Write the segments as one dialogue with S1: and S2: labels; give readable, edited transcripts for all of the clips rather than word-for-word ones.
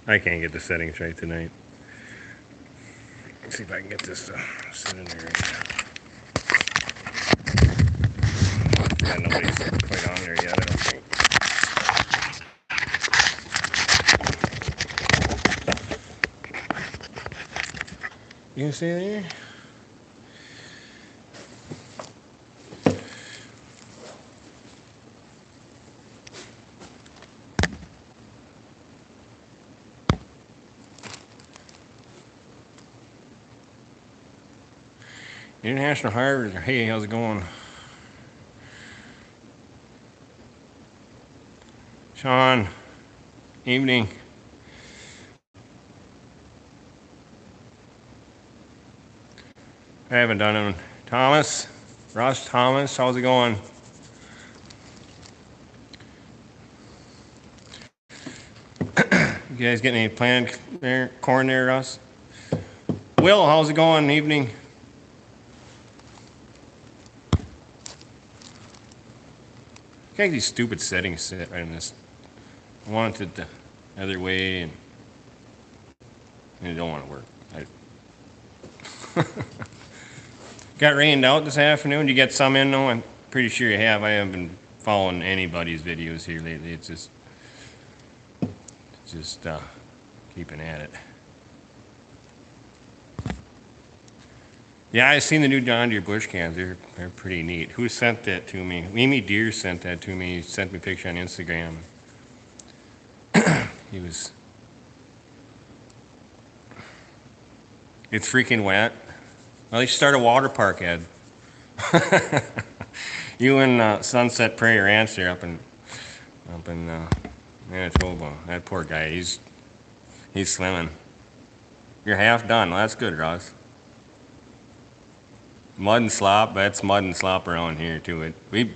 S1: I can't get the settings right tonight. Let's see if I can get this to sit in there. Yeah, nobody's quite on there yet, I don't think. You gonna stay there? International Harvard. Hey, how's it going? Sean, evening. I haven't done it. Thomas, Ross Thomas, how's it going? You guys getting any planned there, corn there, Russ? Will, how's it going? Evening. Got these stupid settings set right in this. I want it the other way, and it don't want to work. Got rained out this afternoon. You get some in though? I'm pretty sure you have. I haven't been following anybody's videos here lately. It's just keeping at it. Yeah, I seen the new John Deere bush cans. They're pretty neat. Who sent that to me? Mimi Deere sent that to me. He sent me a picture on Instagram. He was. It's freaking wet. Well, they should start a water park, Ed. You and Sunset Prairie Ranch there up in Manitoba. That poor guy. He's swimming. You're half done. Well, that's good, Ross. Mud and slop. That's mud and slop around here too. It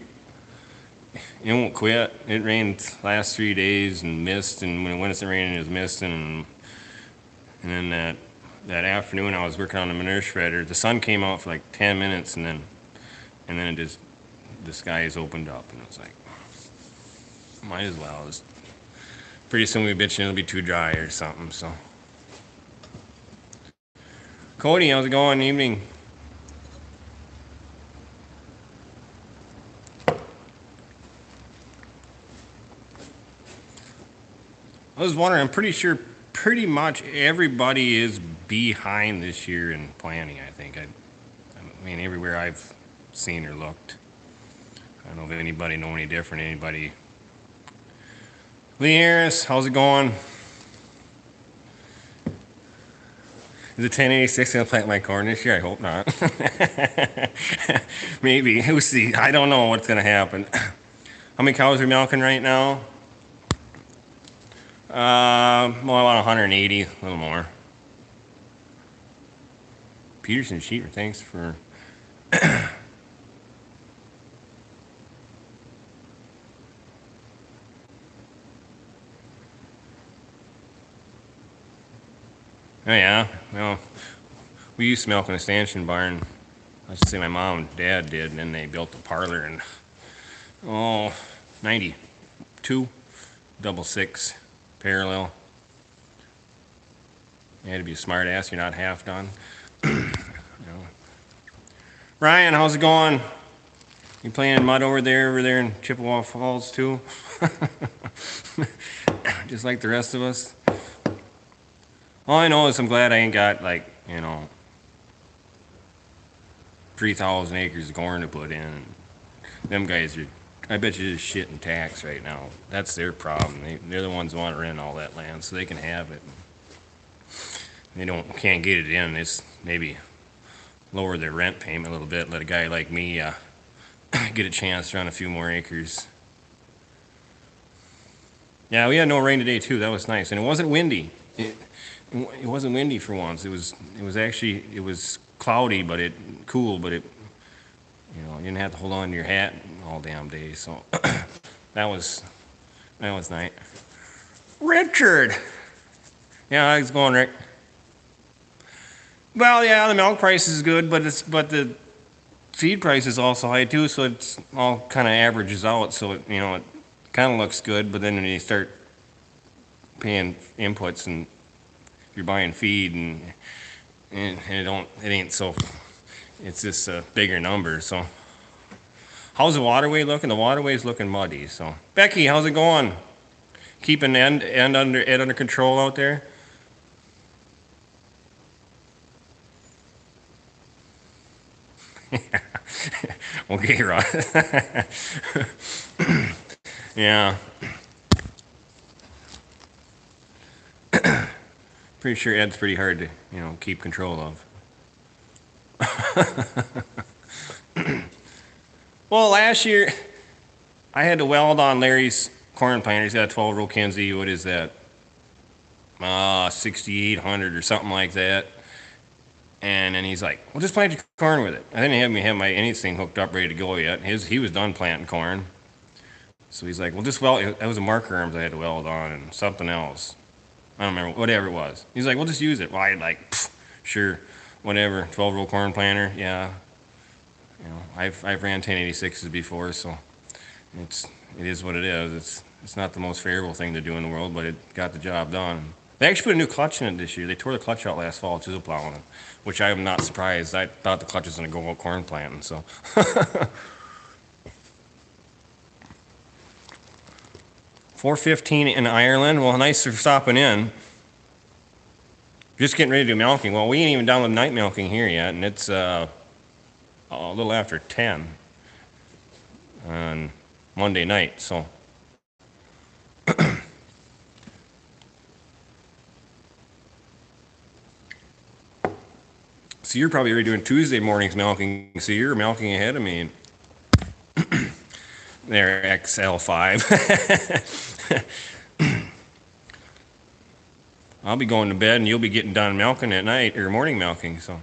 S1: won't quit. It rained last 3 days and mist, and when it wasn't raining, it was misting, and then that afternoon I was working on the manure shredder. The sun came out for like 10 minutes, and then it just the skies opened up, and it was like, might as well. It's pretty soon we bitching it'll be too dry or something. So, Cody, how's it going? Evening. I was wondering. I'm pretty sure pretty much everybody is behind this year in planning. I think. I mean, everywhere I've seen or looked. I don't know if anybody know any different. Anybody? Lee Harris, how's it going? Is it 1086 gonna plant my corn this year? I hope not. Maybe. We'll see. I don't know what's gonna happen. How many cows are milking right now? Well, about 180, a little more. Peterson Sheeter, thanks for. Oh yeah, well, we used to milk in a stanchion barn. I should say my mom and dad did, and then they built a parlor in 92, double six, parallel. You had to be a smart ass. You're not half done. Ryan, how's it going? You playing mud over there in Chippewa Falls too? Just like the rest of us. All I know is I'm glad I ain't got 3,000 acres of corn to put in. Them guys are, I bet you, just shitting tax right now. That's their problem. They're the ones who want to rent all that land so they can have it. They can't get it in. It's maybe lower their rent payment a little bit. Let a guy like me get a chance to run a few more acres. Yeah, we had no rain today too. That was nice, and it wasn't windy. It wasn't windy for once. It was cloudy, but cool, but you didn't have to hold on to your hat all damn day. So that was nice. Richard, yeah, how's it going, Rick? Well, yeah, the milk price is good, but the feed price is also high too, so it's all kind of averages out. So it kind of looks good, but then when you start paying inputs, and if you're buying feed, and it ain't so, it's just a bigger number. So how's the waterway looking? The waterway's looking muddy. So Becky, how's it going? Keeping end under control out there? Okay, Rod. Yeah. Pretty sure Ed's pretty hard to, keep control of. Well, last year I had to weld on Larry's corn planter. He's got a 12-row Kinsey. What is that? 6,800 or something like that. And then he's like, "Well, just plant your corn with it." I didn't have my anything hooked up ready to go yet. He was done planting corn. So he's like, "Well, just weld." That was a marker arms I had to weld on and something else. I don't remember, whatever it was. He's like, "Well, just use it." Well, I like, sure, whatever. 12-row corn planter, yeah. I've ran 1086s before, so it is what it is. It's not the most favorable thing to do in the world, but it got the job done. They actually put a new clutch in it this year. They tore the clutch out last fall, chisel plowing it, which I am not surprised. I thought the clutch was going to go out corn planting, so. 4:15 in Ireland. Well, nice for stopping in. Just getting ready to do milking. Well, we ain't even done with night milking here yet, and it's a little after 10 on Monday night, so. So you're probably already doing Tuesday morning's milking, so you're milking ahead of me. There, XL5. I'll be going to bed, and you'll be getting done milking at night, or morning milking, so.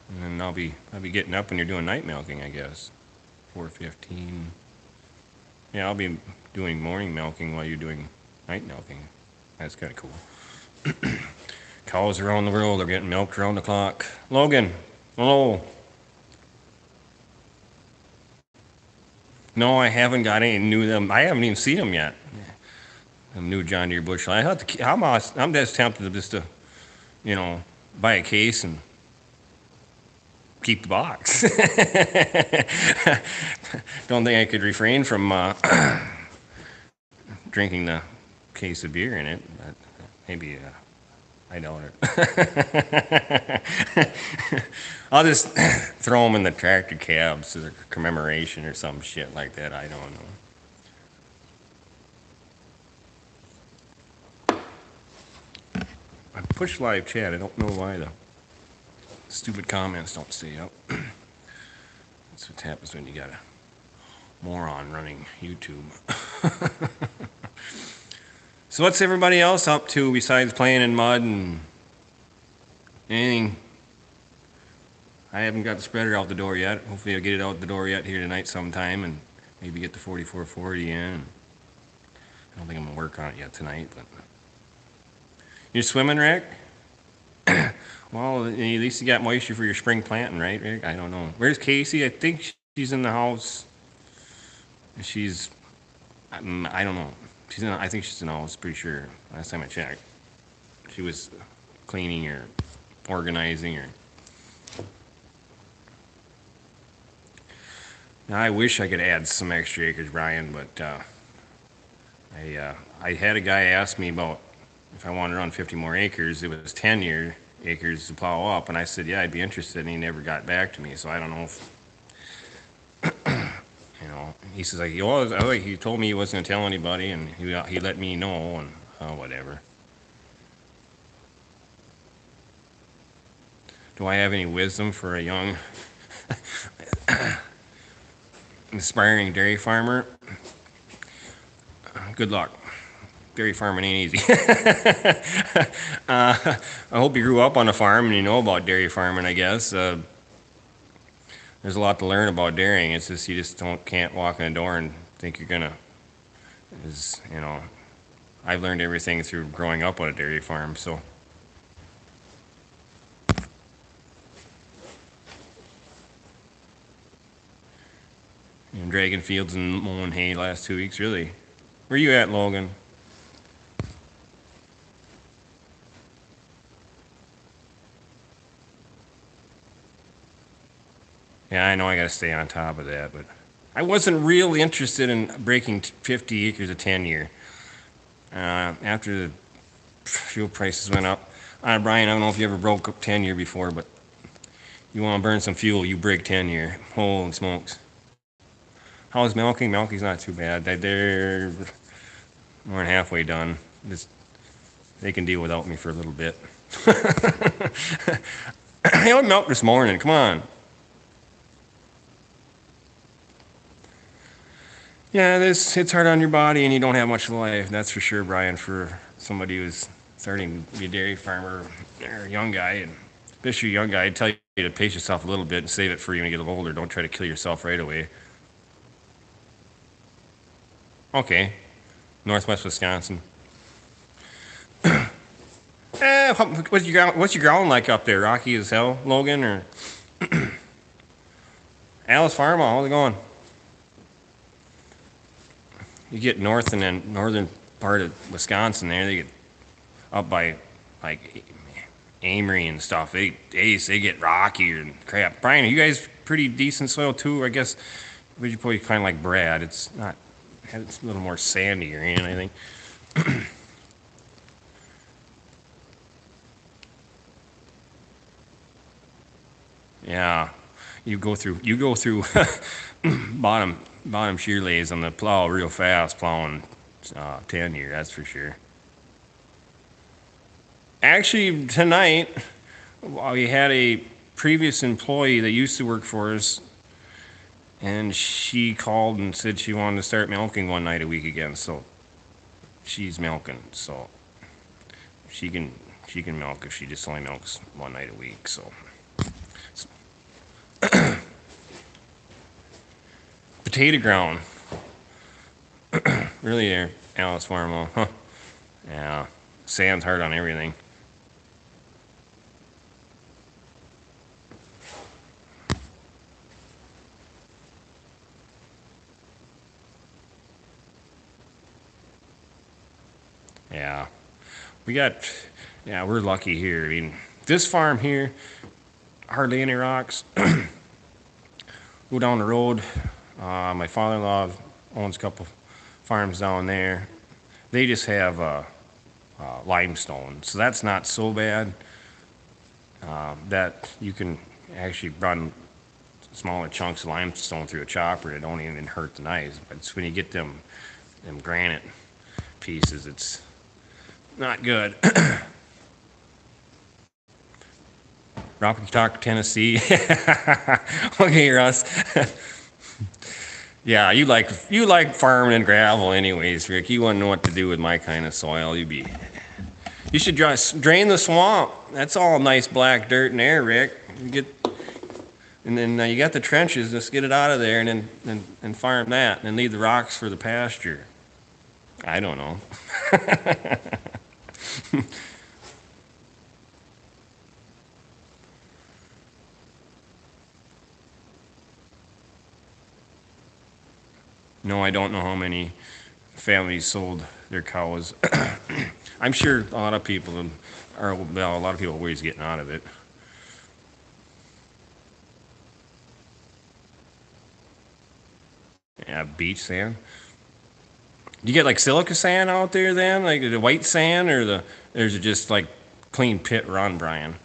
S1: And then I'll be getting up when you're doing night milking, I guess. 4:15. Yeah, I'll be doing morning milking while you're doing night milking. That's kind of cool. Cows around the world are getting milked around the clock. Logan, hello. No, I haven't got any new them. I haven't even seen them yet. Them new John Deere bushel. I'm just tempted to buy a case and keep the box. Don't think I could refrain from drinking the case of beer in it, but maybe I doubt it. I'll just throw them in the tractor cabs as a commemoration or some shit like that. I don't know. I push live chat. I don't know why the stupid comments don't stay up. That's what happens when you got a moron running YouTube. So what's everybody else up to besides playing in mud and anything? I haven't got the spreader out the door yet. Hopefully I'll get it out the door yet here tonight sometime, and maybe get the 4440 in. I don't think I'm going to work on it yet tonight, but. You're swimming, Rick? Well, at least you got moisture for your spring planting, right, Rick? I don't know. Where's Casey? I think she's in the house. She's, I don't know. I think she's in the house, pretty sure. Last time I checked. She was cleaning or organizing or. Now, I wish I could add some extra acres, Brian, but I had a guy ask me about if I wanted to run 50 more acres. It was 10 acres to plow up, and I said, yeah, I'd be interested, and he never got back to me, so I don't know if, he says, like, he told me he wasn't going to tell anybody, and he let me know, and whatever. Do I have any wisdom for a young aspiring dairy farmer? Good luck. Dairy farming ain't easy. I hope you grew up on a farm and you know about dairy farming, I guess. There's a lot to learn about dairying. It's just you just can't walk in the door and think you're gonna. I've learned everything through growing up on a dairy farm, so. And dragging fields and mowing hay last 2 weeks, really. Where you at, Logan? Yeah, I know I got to stay on top of that, but I wasn't real interested in breaking 50 acres of 10 year. After the fuel prices went up, Brian, I don't know if you ever broke up 10 year before, but you want to burn some fuel, you break 10 year. Holy smokes. How's milking? Milking's not too bad. They're more than halfway done. Just, they can deal without me for a little bit. I had milk this morning. Come on. Yeah, this it's hard on your body, and you don't have much life. That's for sure, Brian. For somebody who's starting to be a dairy farmer or a young guy, and especially a young guy, I'd tell you to pace yourself a little bit and save it for you when you get a little older. Don't try to kill yourself right away. Okay, Northwest Wisconsin. What's your ground like up there? Rocky as hell, Logan or Alice Farm? How's it going? You get north and then northern part of Wisconsin there, they get up by like Amory and stuff. They get rockier and crap. Brian, are you guys pretty decent soil too? I guess would you probably kind of like Brad? It's not. It's a little more sandier, I think. Yeah, you go through bottom shear lays on the plow real fast, plowing 10 year. That's for sure. Actually, tonight we had a previous employee that used to work for us, and she called and said she wanted to start milking one night a week again. So she's milking. So she can she can milk if she just only milks one night a week. So potato ground, really there, Alice Farmo. Huh. Yeah, sand's hard on everything. Yeah, we got. Yeah, we're lucky here. I mean, this farm here, hardly any rocks. Go down the road. My father-in-law owns a couple farms down there. They just have limestone, so that's not so bad. That you can actually run smaller chunks of limestone through a chopper. It don't even hurt the knives. But it's when you get them granite pieces, it's not good. Rocky Talk, Tennessee. Okay, Russ. Yeah, you like farming and gravel, anyways, Rick. You wouldn't know what to do with my kind of soil. You should just drain the swamp. That's all nice black dirt in there, Rick. And then you got the trenches. Just get it out of there, and then and farm that, and then leave the rocks for the pasture. I don't know. No, I don't know how many families sold their cows. I'm sure a lot of people are, well, a lot of people are always getting out of it. Yeah, beach sand. You get like silica sand out there then, like the white sand, or is it just like clean pit run, Brian?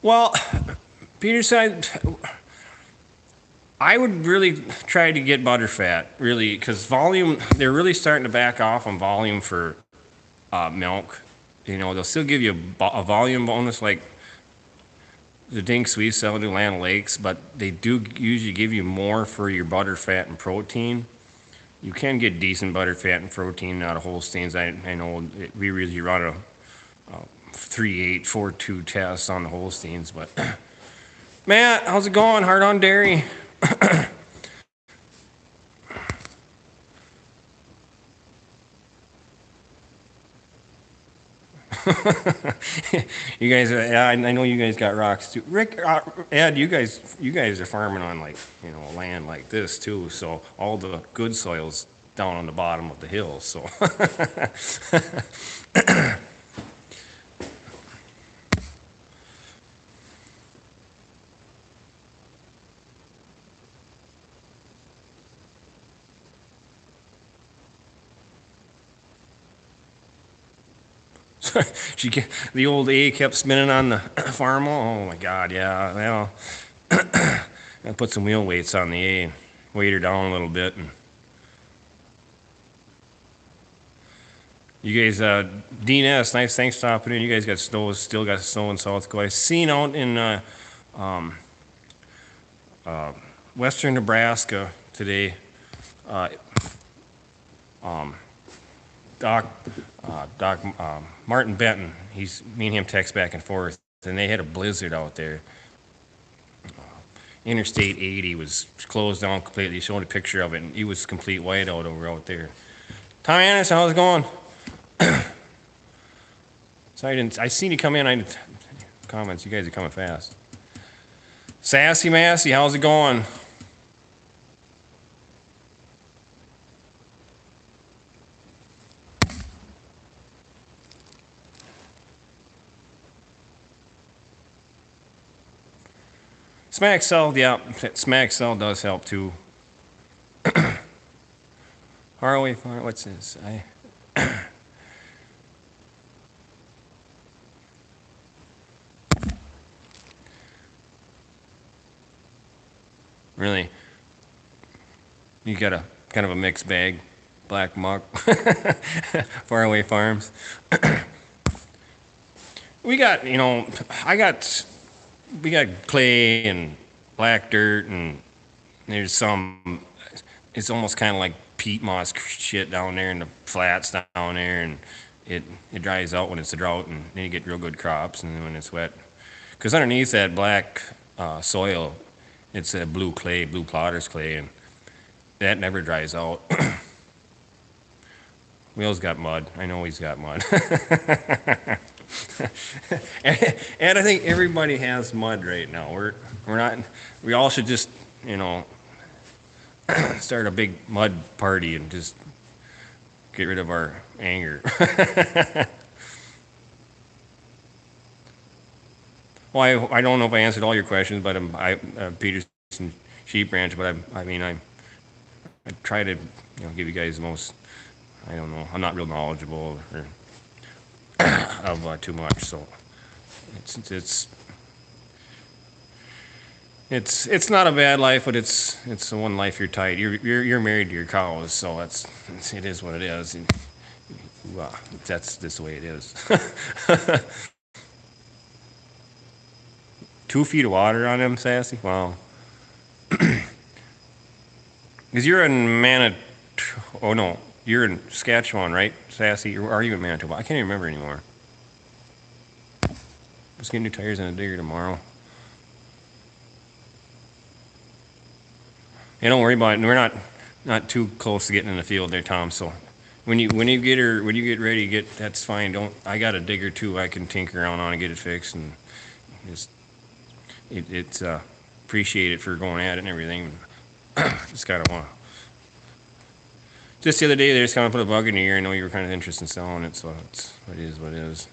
S1: Well, Peter said I would really try to get butterfat, really, because volume. They're really starting to back off on volume for milk. They'll still give you a volume bonus like the Dink Sweet sell to Land Lakes, but they do usually give you more for your butter fat and protein. You can get decent butter fat and protein out of Holsteins. I know we really run a 3.8 4.2 test on the Holsteins, but Matt, how's it going? Hard on dairy. You guys, yeah, I know you guys got rocks too. Rick, Ed, you guys are farming on like land like this too. So all the good soils down on the bottom of the hill. So the old A kept spinning on the farm. Oh my God, yeah. Well, I put some wheel weights on the A and weight her down a little bit. And you guys, Dean S., nice, thanks for stopping in. You guys got snow, still got snow in South Dakota. I seen out in western Nebraska today, Doc Martin Benton. Me and him text back and forth, and they had a blizzard out there. Interstate 80 was closed down completely. Showing a picture of it, and he was complete whiteout over out there. Tommy Anderson, how's it going? So I seen you come in. Comments. You guys are coming fast. Sassy Massey, how's it going? Smack Cell, yeah, Smack Cell does help too. Harley, what's this? Really, you got a kind of a mixed bag, black muck, Faraway Farms. We got, we got clay and black dirt, and there's some, it's almost kind of like peat moss shit down there in the flats down there, and it dries out when it's a drought, and then you get real good crops, and then when it's wet. Because underneath that black soil, it's a blue clay, blue plotter's clay, and that never dries out. Will's got mud. I know he's got mud. And I think everybody has mud right now. We're not. We all should just start a big mud party and just get rid of our anger. Well, I don't know if I answered all your questions, but Peterson Sheep Ranch. But I try to give you guys the most. I don't know. I'm not real knowledgeable of too much, so it's not a bad life, but it's the one life you're tight. You're married to your cows, so it is what it is. And, that's just the way it is. 2 feet of water on them, Sassy. Wow. Because you're in Manitoba. Oh no. You're in Saskatchewan, right, Sassy? Or are you in Manitoba? I can't even remember anymore. Let's get new tires and a digger tomorrow. Hey, don't worry about it. We're not too close to getting in the field there, Tom. So when you get ready, that's fine. I got a digger too. I can tinker around on and get it fixed, and it's appreciate it for going at it and everything. Just kind of want to. Just the other day, they just kind of put a bug in your ear. I know you were kind of interested in selling it, so it is what it is.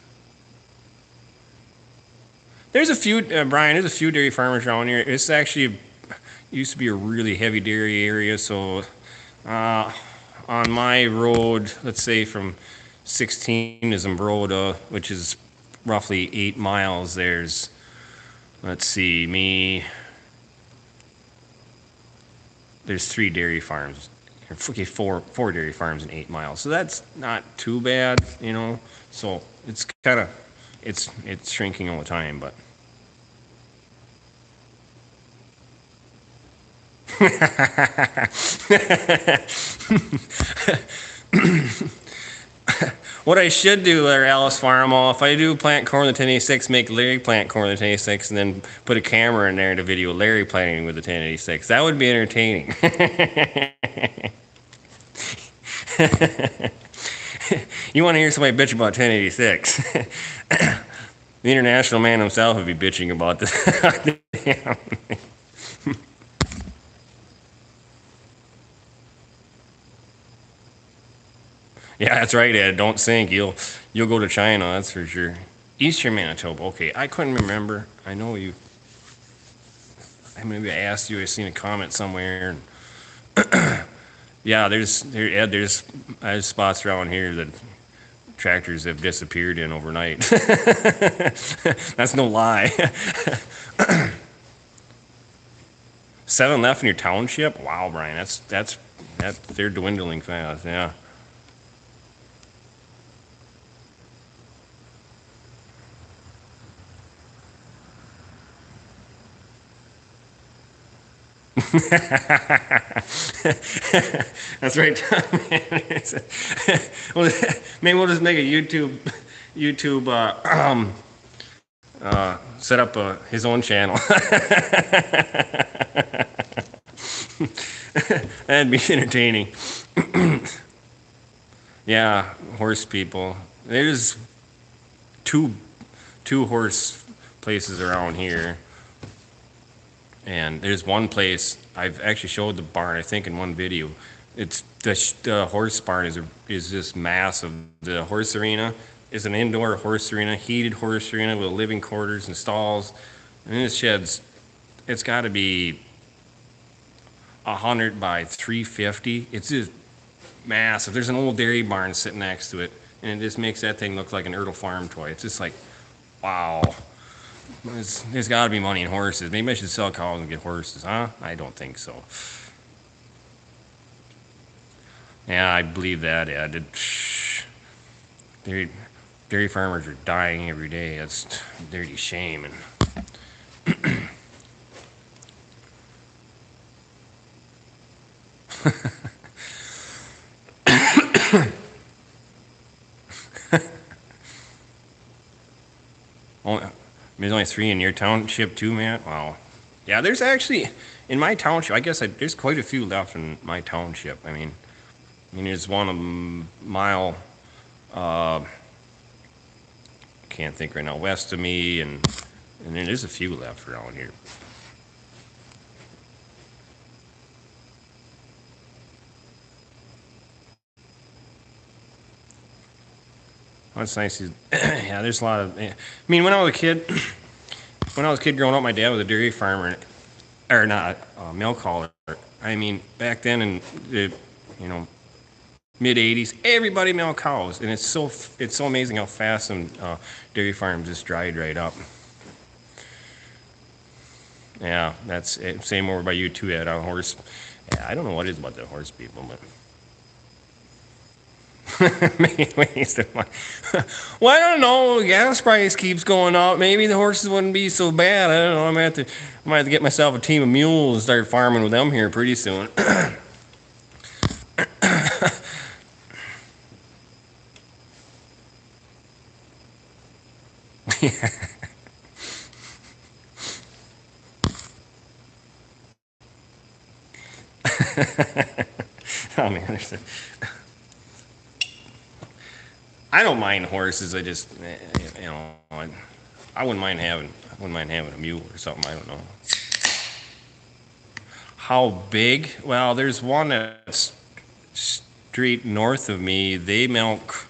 S1: There's a few, Brian, there's a few dairy farmers around here. It's actually used to be a really heavy dairy area, so on my road, let's say from 16 to Zumbrota, which is roughly 8 miles, there's, let's see, there's 3 dairy farms. Okay, four dairy farms in 8 miles, so that's not too bad, So it's kind of it's shrinking all the time, but what I should do there, Alice Farmall, if I do plant corn with the 1086, make Larry plant corn with the 1086, and then put a camera in there to video Larry planting with the 1086. That would be entertaining. You want to hear somebody bitch about 1086? The international man himself would be bitching about this. Yeah, that's right, Ed. Don't sink. You'll go to China, that's for sure. Eastern Manitoba. Okay, I couldn't remember. I know you. I maybe I asked you. I seen a comment somewhere. Yeah, Ed. There's spots around here that tractors have disappeared in overnight. That's no lie. 7 left in your township. Wow, Brian. That's they're dwindling fast. Yeah. That's right, Tom. Well, maybe we'll just make a YouTube set up his own channel. That'd be entertaining. Yeah, horse people. There's two two horse places around here, and there's one place I've actually showed the barn. I think in one video, it's the horse barn is just massive. The horse arena is an indoor horse arena, heated horse arena with living quarters and stalls. And this shed's it's got to be 100 by 350. It's just massive. There's an old dairy barn sitting next to it, and it just makes that thing look like an Ertl farm toy. It's just like, wow. There's got to be money in horses. Maybe I should sell cows and get horses, huh? I don't think so. Yeah, I believe that, Ed. Dairy farmers are dying every day. That's a dirty shame. And there's only 3 in your township too, Matt? Wow. Yeah, there's actually, in my township, I guess there's quite a few left in my township. There's one a mile, can't think right now, west of me, and then there's a few left around here. That's nice. Yeah, there's a lot of. When I was a kid, growing up, my dad was a dairy farmer, or not, milk hauler. Back then in the, mid '80s, everybody milked cows, and it's so amazing how fast some dairy farms just dried right up. Yeah, that's it. Same over by you too, Ed. On horse. Yeah, I don't know what it is about the horse people, but. Well, I don't know. Gas price keeps going up. Maybe the horses wouldn't be so bad. I don't know. I might have to get myself a team of mules and start farming with them here pretty soon. Oh man, I don't mind horses. I just, I wouldn't mind having a mule or something. I don't know. How big? Well, there's one that's straight north of me. They milk.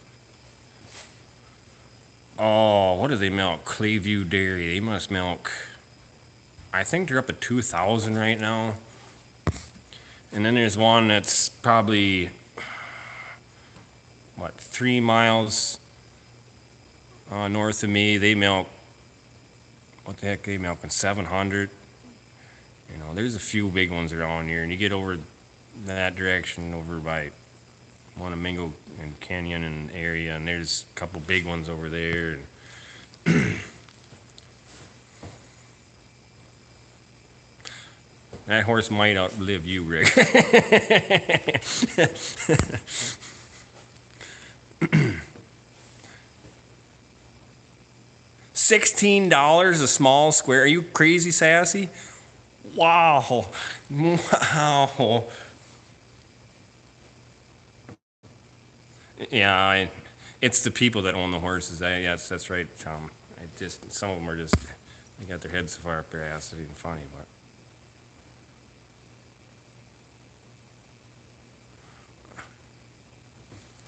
S1: Oh, what do they milk? Clayview Dairy. They must milk. I think they're up at 2,000 right now. And then there's one that's probably 3 miles north of me. They milk. What the heck? They milking 700. There's a few big ones around here, and you get over that direction, over by Wanamingo and Canyon and area, and there's a couple big ones over there. That horse might outlive you, Rick. $16 a small square. Are you crazy, Sassy? Wow. Wow. Yeah, it's the people that own the horses. Yes, that's right, Tom. Some of them are just, they got their heads so far up their ass, it's even funny, but.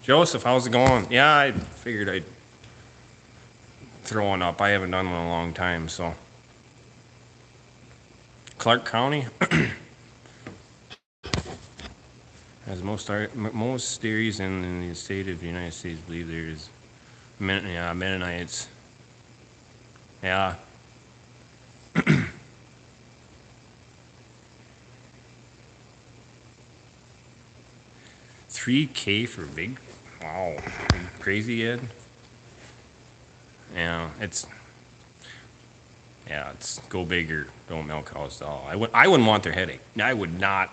S1: Joseph, how's it going? Yeah, I figured I'd throw one up. I haven't done one in a long time, so. Clark County has most dairies in the state of the United States. Believe there is Mennonites. Yeah. 3K for big. Wow. Crazy, Ed. Yeah, it's go big or don't milk cows at all. I wouldn't want their headache. I would not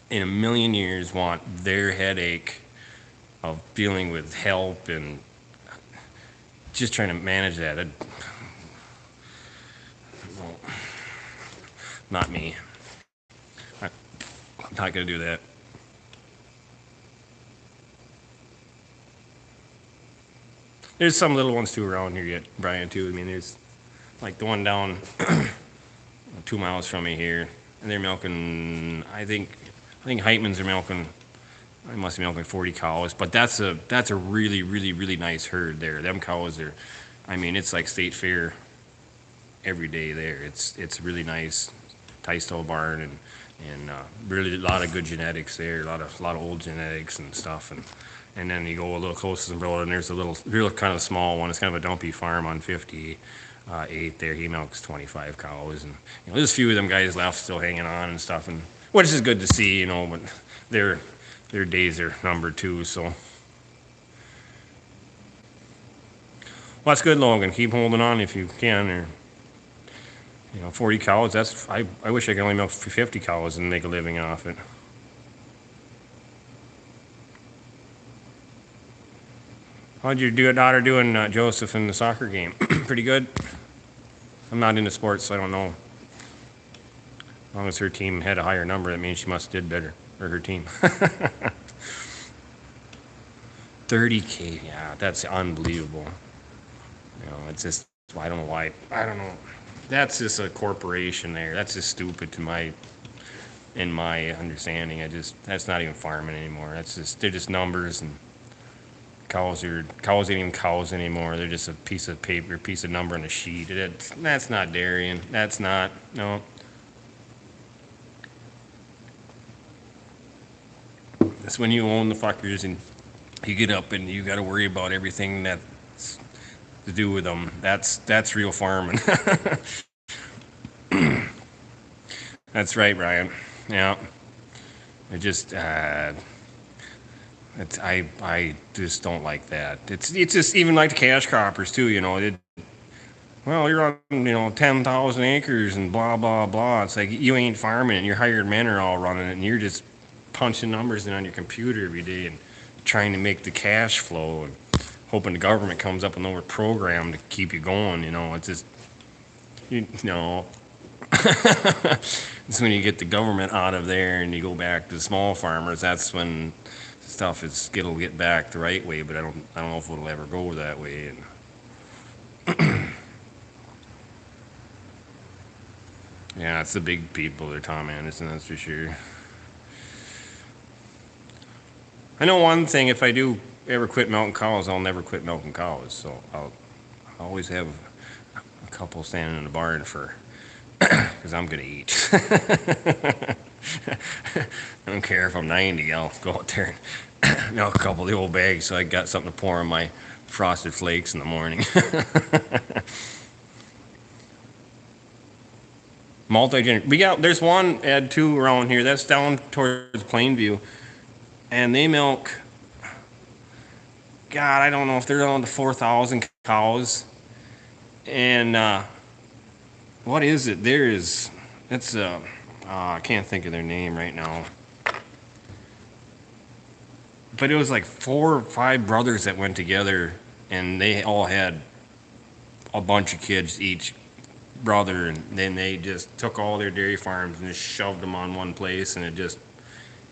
S1: in a million years want their headache of dealing with help and just trying to manage that. Well, not me. I'm not going to do that. There's some little ones too around here yet, Brian, too. I mean, there's like the one down 2 miles from me here, and they're milking. I think Heitmans are milking. I must be milking 40 cows, but that's a really really really nice herd there. Them cows are, I mean, it's like state fair every day there. It's really nice, tie-stall barn and really a lot of good genetics there. A lot of old genetics and stuff and then you go a little closer to the road, and there's a real kind of small one. It's kind of a dumpy farm on 58 there. He milks 25 cows, and there's a few of them guys left still hanging on and stuff, and which is good to see, but their days are numbered too. So, well, that's good, Logan. Keep holding on if you can, or 40 cows. That's I wish I could only milk 50 cows and make a living off it. How'd your daughter doing, Joseph, in the soccer game? Pretty good? I'm not into sports, so I don't know. As long as her team had a higher number, that means she must have did better, or her team. 30K, yeah, that's unbelievable. It's just, I don't know why. I don't know. That's just a corporation there. That's just stupid in my understanding. That's not even farming anymore. They're just numbers, and cows ain't even cows anymore. They're just a piece of paper, piece of number on a sheet. That's not dairying. That's not, no. That's when you own the fuckers and you get up and you got to worry about everything that's to do with them. That's real farming. That's right, Ryan. Yeah. I just don't like that. It's just even like the cash croppers too. Well, you're on 10,000 acres and blah blah blah. It's like you ain't farming and your hired men are all running it, and you're just punching numbers in on your computer every day and trying to make the cash flow and hoping the government comes up with another program to keep you going. It's just It's when you get the government out of there and you go back to the small farmers. That's when it'll get back the right way, but I don't know if it'll ever go that way. And yeah, it's the big people they're Tom Anderson, that's for sure. I know one thing: if I do ever quit milking cows, I'll never quit milking cows. So I'll always have a couple standing in the barn because I'm gonna eat. I don't care if I'm 90. I'll go out there and milk a couple of the old bags so I got something to pour on my frosted flakes in the morning. There's one Ed too around here. That's down towards Plainview, and they milk. God, I don't know if they're on to 4,000 cows, and what is it? I can't think of their name right now. But it was like 4 or 5 brothers that went together, and they all had a bunch of kids each brother, and then they just took all their dairy farms and just shoved them on one place, and it just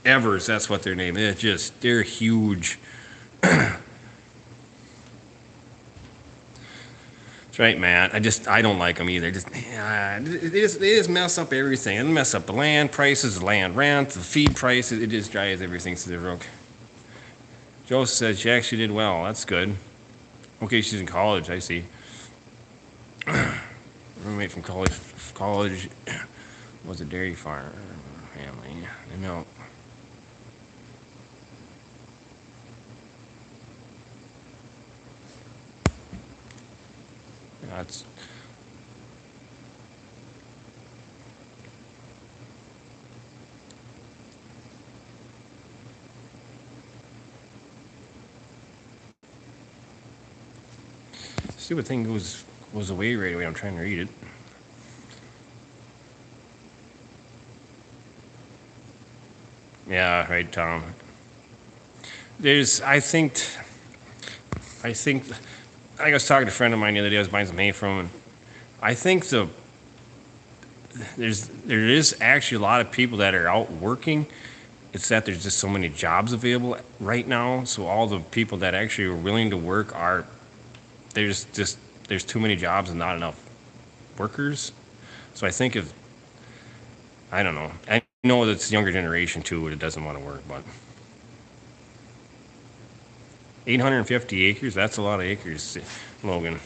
S1: Evers, that's what their name is. They're huge. That's right, Matt. I don't like them either. They just mess up everything. They mess up the land prices, the land rent, the feed prices. It just drives everything to the rook. Joe said she actually did well. That's good. Okay, she's in college. I see. Roommate from college. College was a dairy farm family. And now, that's stupid thing goes away right away. I'm trying to read it. Yeah, right, Tom. There's, I think, I was talking to a friend of mine the other day. I was buying some hay from, and I think there is actually a lot of people that are out working. It's that there's just so many jobs available right now. So all the people that actually are willing to work are there's too many jobs and not enough workers. So I think if I don't know. I know that it's younger generation too that doesn't want to work, but 850 acres, that's a lot of acres, Logan.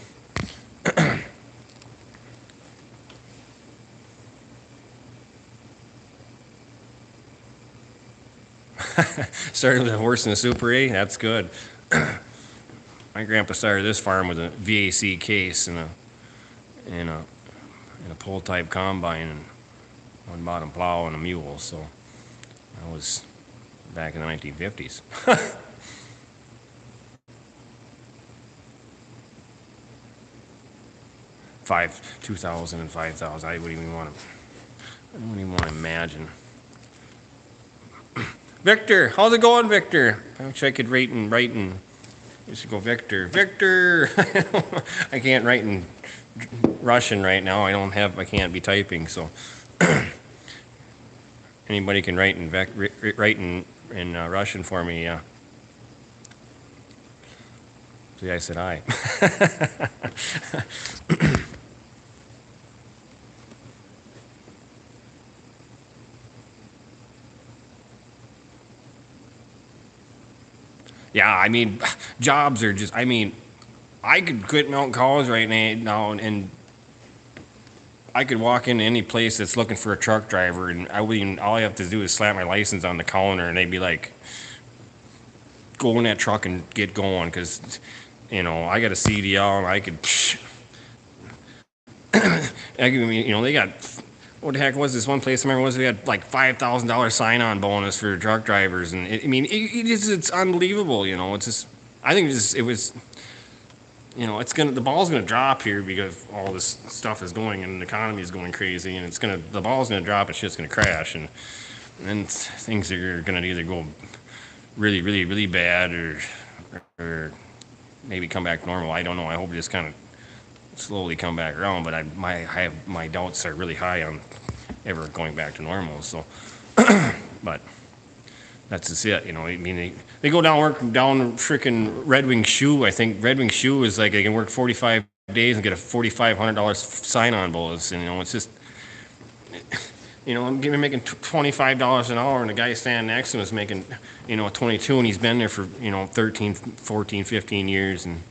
S1: Started with a horse and a Super A, that's good. My grandpa started this farm with a VAC case and and a a pull type combine and one bottom plow and a mule. So that was back in the 1950s. 2,000 and 5,000. I wouldn't even want to imagine. Victor, how's it going, Victor? I wish I could write and I should go Victor. Victor! I can't write in Russian right now. I can't be typing, so anybody can write in Russian for me, yeah. See, I said I. Yeah, I mean, jobs are just, I mean, I could quit Mountain College right now and I could walk into any place that's looking for a truck driver and all I have to do is slap my license on the counter and they'd be like, go in that truck and get going because, I got a CDL and I could, they got, what the heck was this one place? I remember they had like $5,000 sign-on bonus for truck drivers, and it's unbelievable. It's just I think it was the ball's gonna drop here because all this stuff is going and the economy is going crazy, and the ball's gonna drop and shit's gonna crash, and then things are gonna either go really really really bad or maybe come back normal. I don't know. I hope it just kind of slowly come back around, but I have my doubts are really high on ever going back to normal. So, but that's just it. I mean, they go work down freaking Red Wing Shoe. I think Red Wing Shoe is like they can work 45 days and get a $4,500 sign-on bonus. And it's just, I'm making $25 an hour, and the guy standing next to him is making, 22, and he's been there for 13, 14, 15 years, and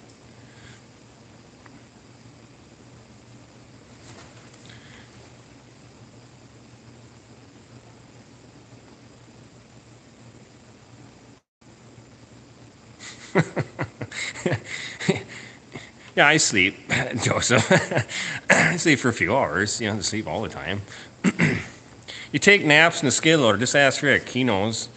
S1: yeah, I sleep, Joseph. I sleep for a few hours. I sleep all the time. You take naps in the skid loader. Just ask Rick. He knows.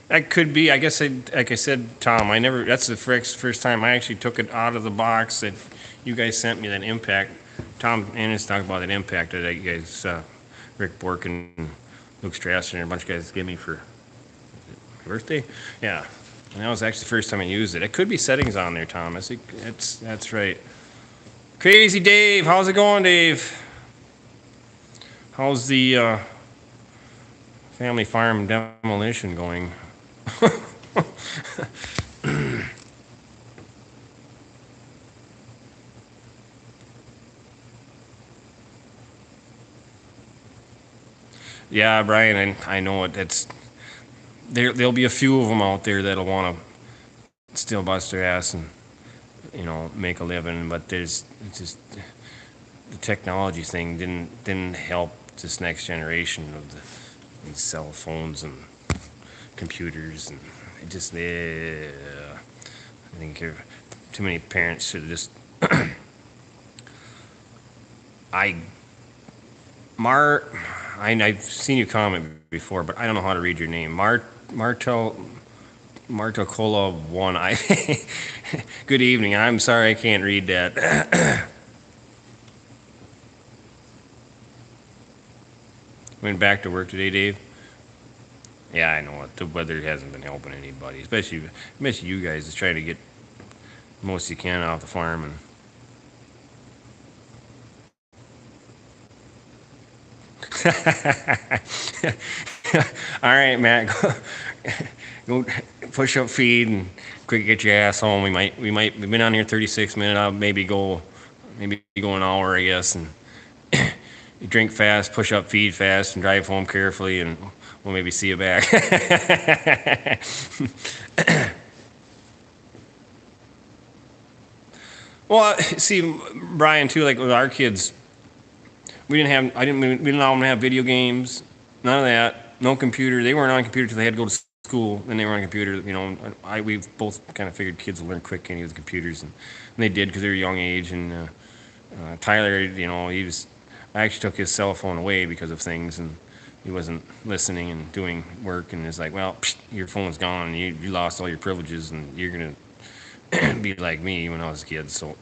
S1: That could be. I guess, like I said, Tom, that's the first time I actually took it out of the box that you guys sent me, that impact. Tom Ennis talked about that impact that you guys, Rick Bork and Luke Strasser and a bunch of guys gave me for my birthday. Yeah. And that was actually the first time I used it. It could be settings on there, Tom. That's right. Crazy Dave. How's it going, Dave? how's the family farm demolition going? Yeah, Brian, I know it. It's there'll be a few of them out there that'll want to still bust their ass and make a living, but there's it's just the technology thing didn't help this next generation of these cell phones and computers, and it just I think too many parents should just I Mar I've seen you comment before, but I don't know how to read your name. Martel Martocola one. I Good evening. I'm sorry I can't read that. Went back to work today, Dave. Yeah, I know it. The weather hasn't been helping anybody, especially you guys. Is trying to get most you can off the farm and. All right, Matt. Go push up feed and quick get your ass home. We've been on here 36 minutes. I'll maybe go an hour, I guess, and you drink fast, push up feed fast, and drive home carefully, and we'll maybe see you back. Well, see, Brian, too, like with our kids, we didn't allow them to have video games, none of that, no computer. They weren't on computer till they had to go to school, then they were on computer. We've both kind of figured kids will learn quick any with computers, and they did because they were a young age. And Tyler, I actually took his cell phone away because of things, and he wasn't listening and doing work, and it's like, well, your phone's gone, and you lost all your privileges, and you're gonna be like me when I was a kid. So.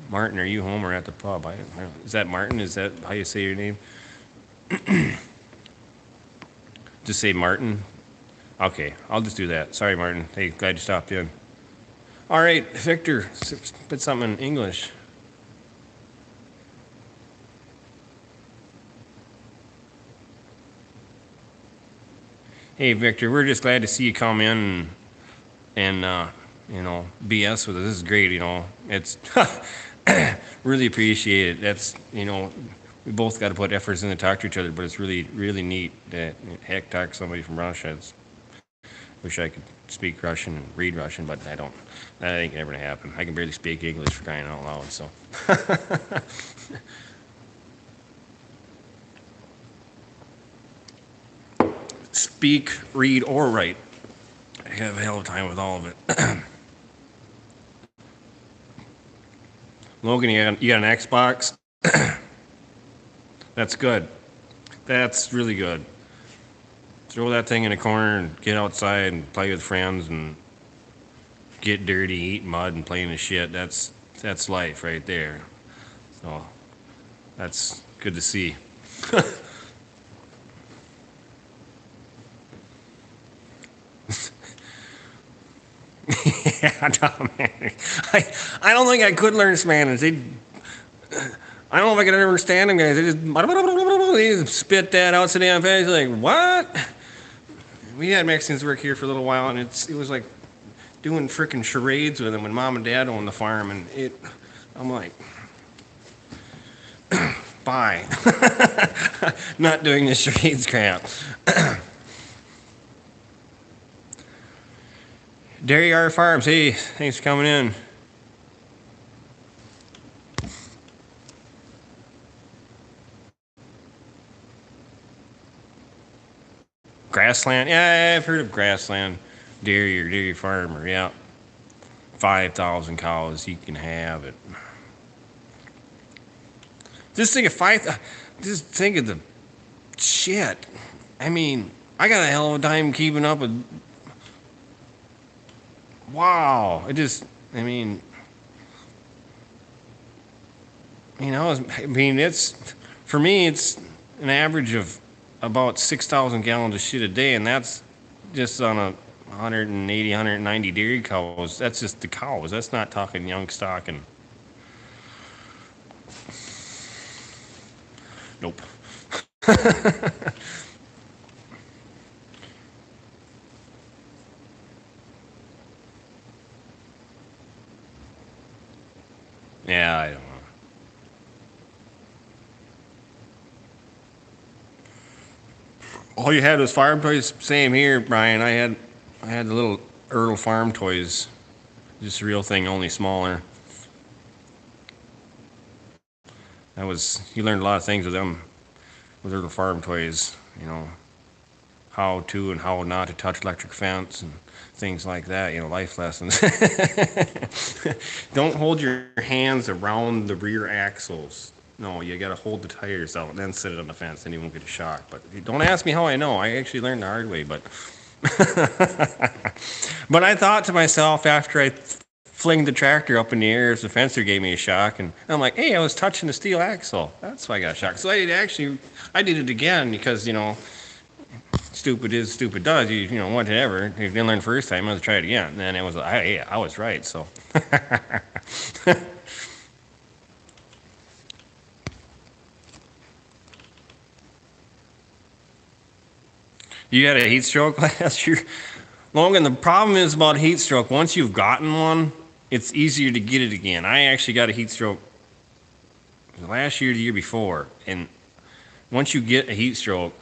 S1: Martin, are you home or at the pub? Is that Martin? Is that how you say your name? Just say Martin. Okay, I'll just do that. Sorry, Martin. Hey, glad you stopped in. All right, Victor, spit something in English. Hey, Victor, we're just glad to see you come in and BS with us. This is great. It's really appreciate it. That's we both got to put efforts in to talk to each other, but it's really really neat that heck talk to somebody from Russia. Wish I could speak Russian and read Russian, but I don't. That ain't never gonna happen. I can barely speak English for crying out loud. So. Speak, read, or write. I have a hell of a time with all of it. Logan, you got an Xbox? That's good. That's really good. Throw that thing in a corner and get outside and play with friends and get dirty, eat mud, and play in the shit. That's life right there. So that's good to see. Yeah, I don't think I could learn Spanish. I don't know if I could understand them guys. They just spit that out so damn fast. Like, what? We had Mexicans work here for a little while, and it was like doing freaking charades with them when Mom and Dad owned the farm, and I'm like, bye. Not doing this charades crap. Dairy R Farms, hey, thanks for coming in. Grassland, yeah, I've heard of Grassland Dairy or Dairy Farmer, yeah. 5,000 cows, you can have it. Just think of the shit. I mean, I got a hell of a time keeping up with. Wow, it's for me. It's an average of about 6,000 gallons of shit a day, and that's just on a 180, 190 dairy cows. That's just the cows. That's not talking young stock and nope. Yeah, I don't know. All you had was farm toys. Same here, Brian. I had the little Earl farm toys. Just a real thing, only smaller. That was you learned a lot of things with them with Earl farm toys. You know how to and how not to touch electric fence and things like that. You know, life lessons. Don't hold your hands around the rear axles. No, you got to hold the tires out and then sit it on the fence, then you won't get a shock. But don't ask me how I know. I actually learned the hard way. But but I thought to myself after I fling the tractor up in the air, if the fencer gave me a shock, and I'm like, hey, I was touching the steel axle. That's why I got a shock. So I did it again because stupid is stupid does. Whatever. If you didn't learn the first time, let's try it again. And then I was right. So. You had a heat stroke last year? Logan, the problem is about heat stroke. Once you've gotten one, it's easier to get it again. I actually got a heat stroke last year, the year before, and once you get a heat stroke,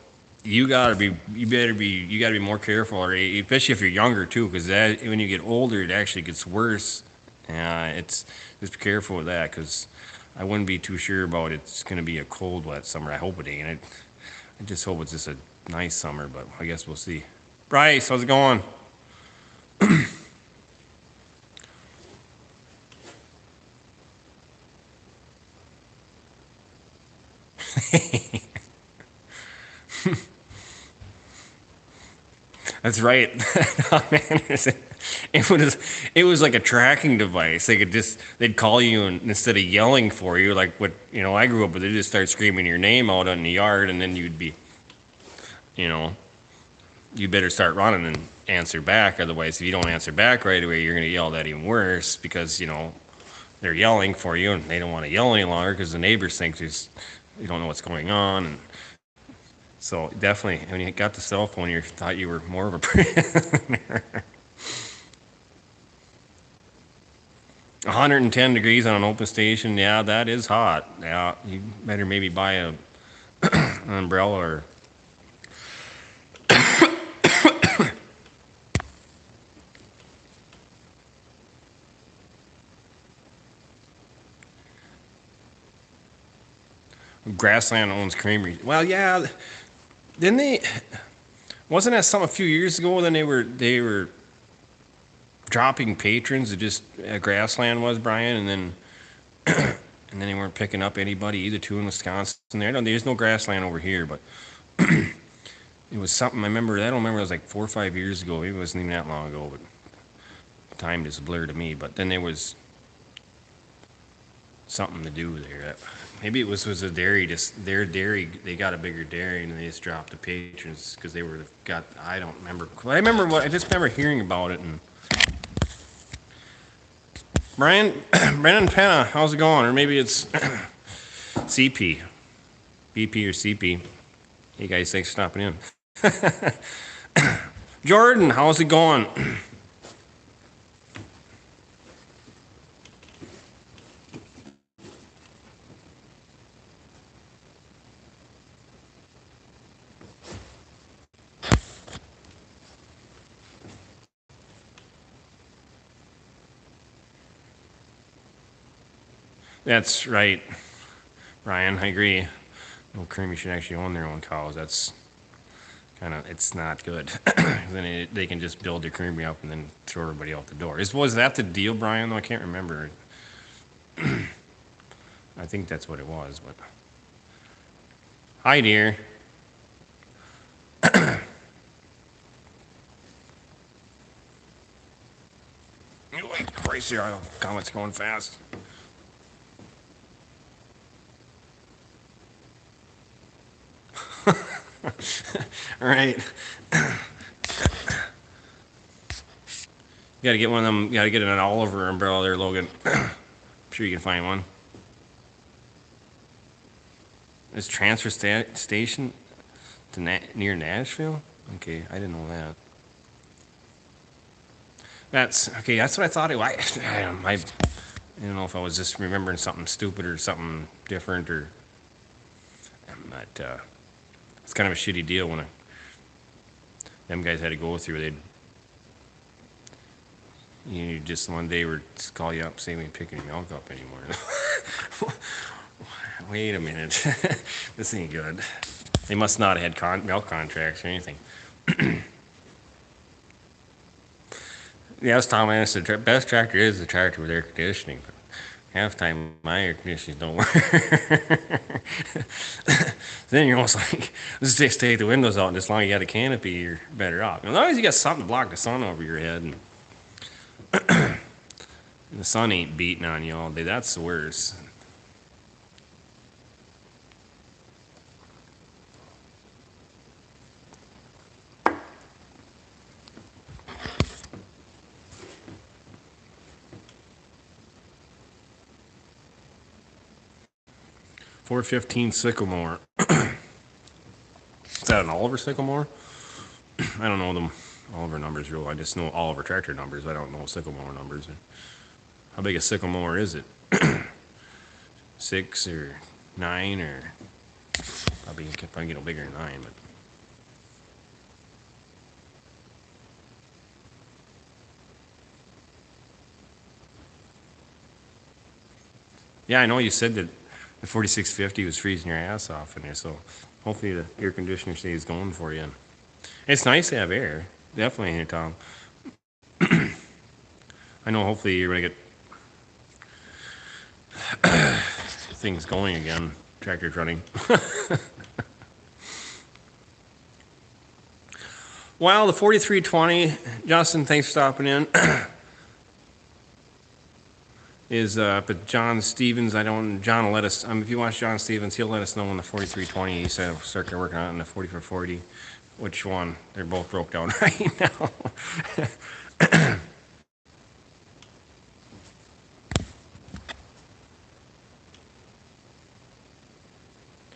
S1: you gotta be more careful, or especially if you're younger too, because when you get older, it actually gets worse. It's just be careful with that, because I wouldn't be too sure about it's gonna be a cold, wet summer. I hope it ain't. I just hope it's just a nice summer, but I guess we'll see. Bryce, how's it going? That's right. Oh, man, it was like a tracking device. They'd call you, and instead of yelling for you like what I grew up with, they just start screaming your name out in the yard, and then you know you better start running and answer back. Otherwise, if you don't answer back right away, you're gonna yell that even worse, because they're yelling for you, and they don't want to yell any longer because the neighbors think you don't know what's going on. And so definitely, when you got the cell phone, you thought you were more of a prisoner. 110 degrees on an open station, yeah, that is hot. Yeah, you better maybe buy an umbrella or. Grassland owns creamery. Well, yeah, didn't they? Wasn't that some a few years ago? Then they were dropping patrons. It just Grassland was, Brian, and then and then they weren't picking up anybody either. Too in Wisconsin, there's no Grassland over here, but it was something. I remember. I don't remember. It was like 4 or 5 years ago. Maybe it wasn't even that long ago, but time just blurred to me. But then there was something to do there. Maybe it was a dairy. Just their dairy, they got a bigger dairy, and they just dropped the patrons because they were got. I don't remember. I just remember hearing about it. And Brian, Brennan Penna, how's it going? Or maybe it's CP, BP or CP. Hey guys, thanks for stopping in. Jordan, how's it going? That's right, Ryan. I agree. No creamery should actually own their own cows. That's it's not good. Then they can just build their creamery up and then throw everybody out the door. Was that the deal, Brian? Though I can't remember. I think that's what it was. But hi, dear. Christ, here, comments going fast. Right. Got to get one of them. Got to get an Oliver umbrella there, Logan. I'm sure you can find one. Is transfer station to near Nashville? Okay, I didn't know that. That's okay. That's what I thought. I don't know if I was just remembering something stupid or something different, or but it's kind of a shitty deal when them guys had to go through. You just one day would call you up saying we ain't picking your milk up anymore. Wait a minute, this ain't good. They must not have had milk contracts or anything. Yeah, I was telling my the best tractor is the tractor with air conditioning. But half the time my air conditioning don't work. Then you're almost like, just take the windows out, and as long as you got a canopy, you're better off. As long as you got something to block the sun over your head, and the sun ain't beating on you all day, that's the worst. .415 Sycamore. Is that an Oliver Sycamore? I don't know them Oliver numbers real. I just know Oliver tractor numbers. I don't know Sycamore numbers. How big a Sycamore is it? 6 or 9 or probably get no bigger than 9, but. Yeah, I know you said that the 4650 was freezing your ass off in there, so hopefully the air conditioner stays going for you. It's nice to have air, definitely here, Tom. I know hopefully you're going to get things going again, tractors running. Well, the 4320, Justin, thanks for stopping in. Is up at John Stevens. John will let us, if you watch John Stevens, he'll let us know when the 4320, he said, start working on it in the 4440. Which one? They're both broke down right now.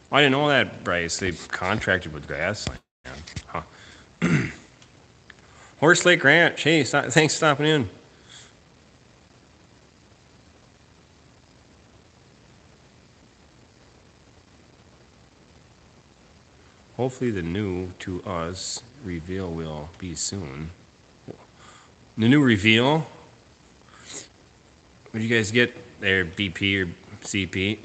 S1: I didn't know that, Bryce. They contracted with Grassland. Huh. Horse Lake Ranch. Hey, thanks for stopping in. Hopefully the new to us reveal will be soon. The new reveal? What do you guys get there, BP or CP?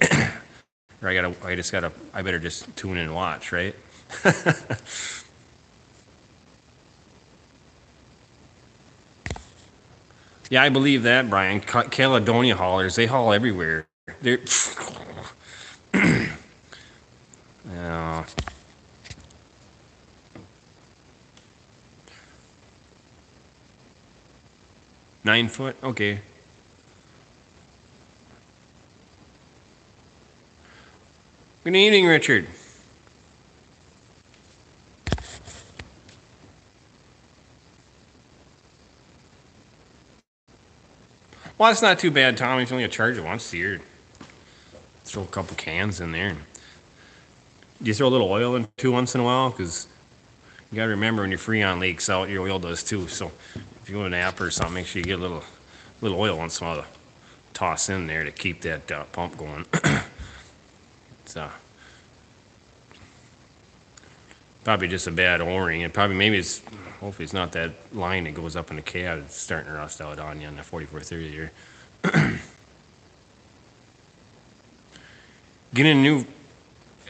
S1: Or I better just tune in and watch, right? Yeah, I believe that, Brian. Caledonia haulers, they haul everywhere. They're. Yeah. 9 foot? Okay. Good evening, Richard. Well, that's not too bad, Tom. If you only charge it once a year, throw a couple cans in there. Do you throw a little oil in too once in a while? Because you got to remember when your Freon leaks out, your oil does too. So if you go to nap or something, make sure you get a little oil once in a while to toss in there to keep that pump going. It's probably just a bad O-ring, and hopefully it's not that line that goes up in the cab that's starting to rust out on you on the 4430 here. Getting a new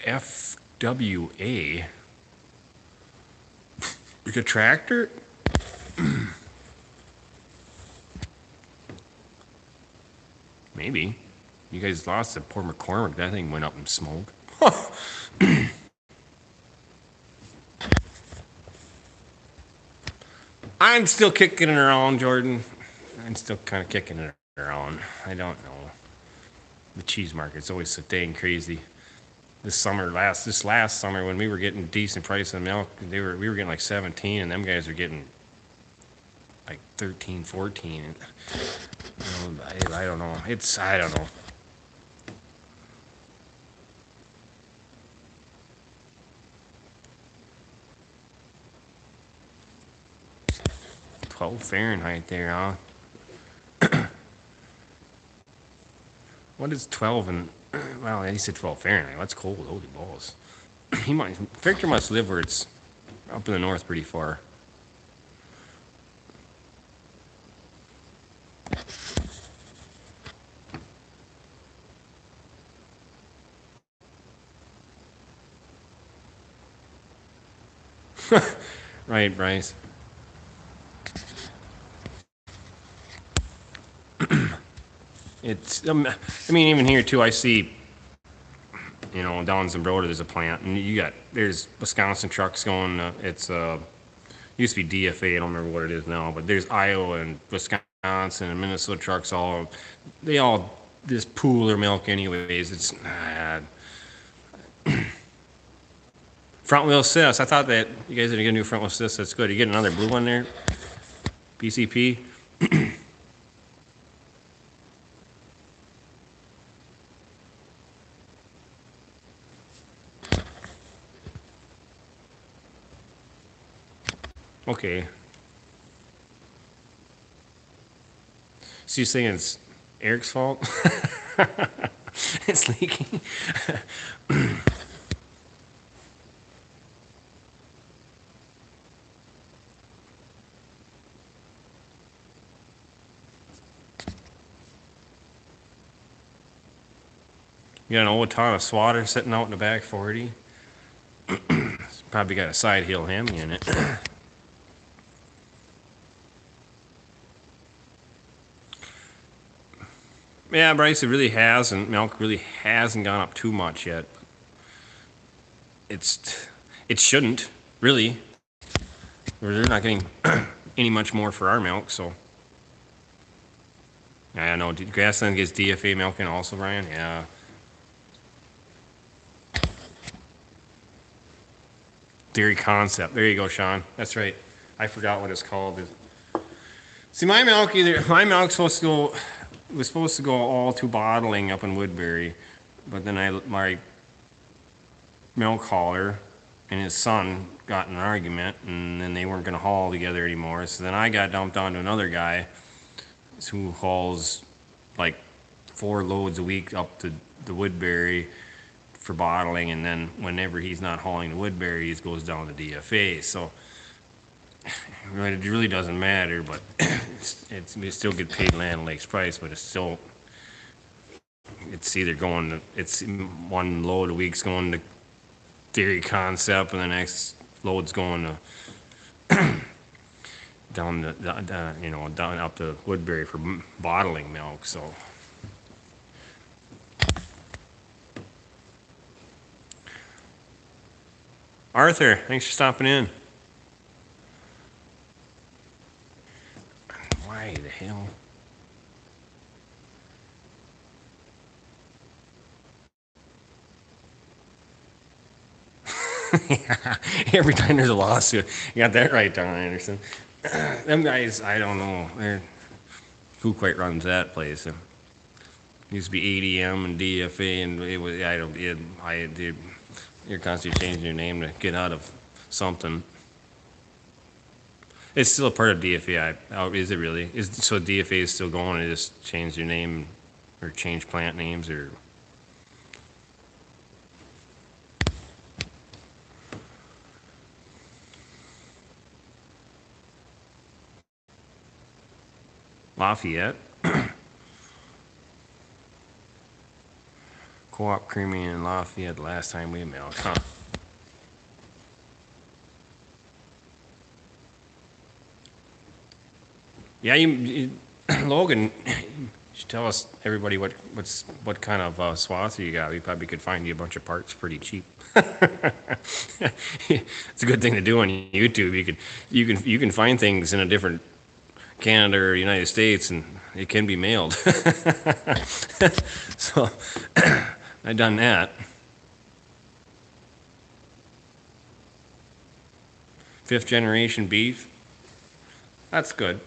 S1: FWA. Like a tractor? Maybe. You guys lost at Port McCormick. That thing went up in smoke. I'm still kicking it around, Jordan. I'm still kind of kicking it around. I don't know. The cheese market's always so dang crazy. This last summer when we were getting decent price on milk, we were getting like 17, and them guys are getting like 13, 14. And, I don't know. I don't know. Fahrenheit there, huh? What is 12 and, well, he said 12 Fahrenheit. That's cold. Holy balls. Victor must live where it's up in the north pretty far. Right, Bryce. It's, I mean, even here too, I see, down in Zimbrota, there's a plant, and there's Wisconsin trucks going, used to be DFA, I don't remember what it is now, but there's Iowa and Wisconsin and Minnesota trucks they all just pool their milk anyways. It's, front wheel assist. I thought that you guys are gonna do front wheel assist. That's good. You get another blue one there. PCP. Okay. So you're saying it's Eric's fault? It's leaking. You got an old ton of swatter sitting out in the back 40. It's probably got a side hill Hemi in it. Yeah, Bryce, milk really hasn't gone up too much yet. It shouldn't, really. They're not getting any much more for our milk, so. I know, Grassland gets DFA milk in also, Brian? Yeah. Dairy Concept. There you go, Sean. That's right. I forgot what it's called. See, my milk's was supposed to go all to bottling up in Woodbury, but then my milk hauler and his son got in an argument, and then they weren't going to haul together anymore. So then I got dumped onto another guy who hauls like 4 loads a week up to the Woodbury for bottling, and then whenever he's not hauling to Woodbury, he goes down to DFA. So it really doesn't matter, but we still get paid Land Lakes price, but it's either it's 1 load a week's going to Dairy Concept, and the next load's going to down up to Woodbury for bottling milk. So Arthur, thanks for stopping in. Why the hell? Yeah, every time there's a lawsuit. You got that right, Don Anderson. Them guys, I don't know. Who quite runs that place? It used to be ADM and DFA, and it was, you're constantly changing your name to get out of something. It's still a part of DFA. Is it really? So DFA is still going, and just change your name or change plant names or? Lafayette. Co-op Creamy in Lafayette last time we milked, huh? Yeah, Logan, you should tell us, everybody, what kind of swather you got. We probably could find you a bunch of parts pretty cheap. It's a good thing to do on YouTube. You can find things in a different Canada or United States, and it can be mailed. So I done that. 5th generation beef. That's good.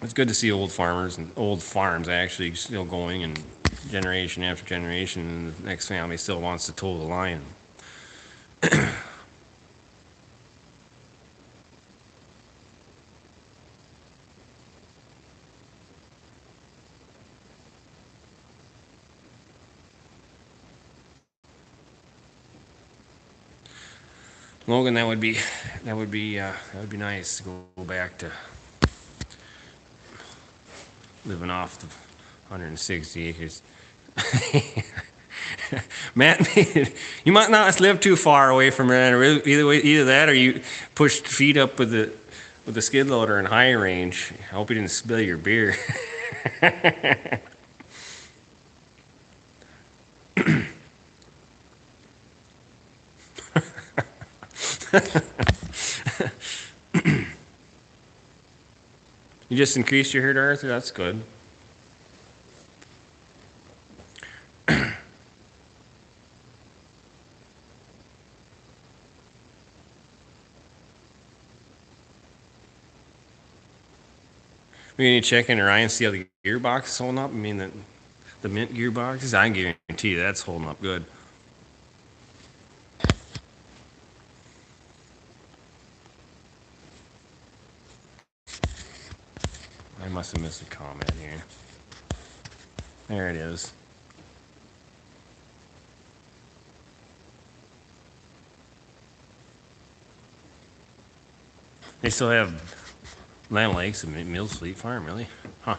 S1: it's good to see old farmers and old farms actually still going and generation after generation, and the next family still wants to toe the line. Logan, that would be nice to go back to living off the 160 acres. Matt, you might not live too far away from it. Or either that, or you pushed feet up with the skid loader in high range. I hope you didn't spill your beer. You just increased your herd, Arthur. That's good. We need to check in Orion, see how the gearbox is holding up. I mean, the mint gearboxes, I can guarantee you that's holding up good. I must have missed a comment here. There it is. They still have Land Lakes and Mills Fleet Farm, really? Huh.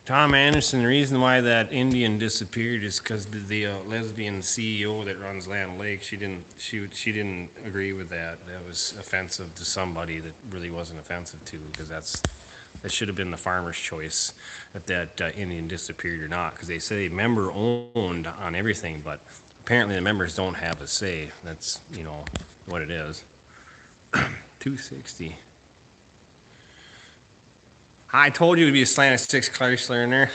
S1: Tom Anderson, the reason why that Indian disappeared is because the lesbian CEO that runs Land Lake, she didn't agree with that. That was offensive to somebody that really wasn't offensive to, because that should have been the farmer's choice if that Indian disappeared or not, because they say member owned on everything, but apparently the members don't have a say. That's what it is. 260. I told you it would be a slant of 6 Chrysler in there.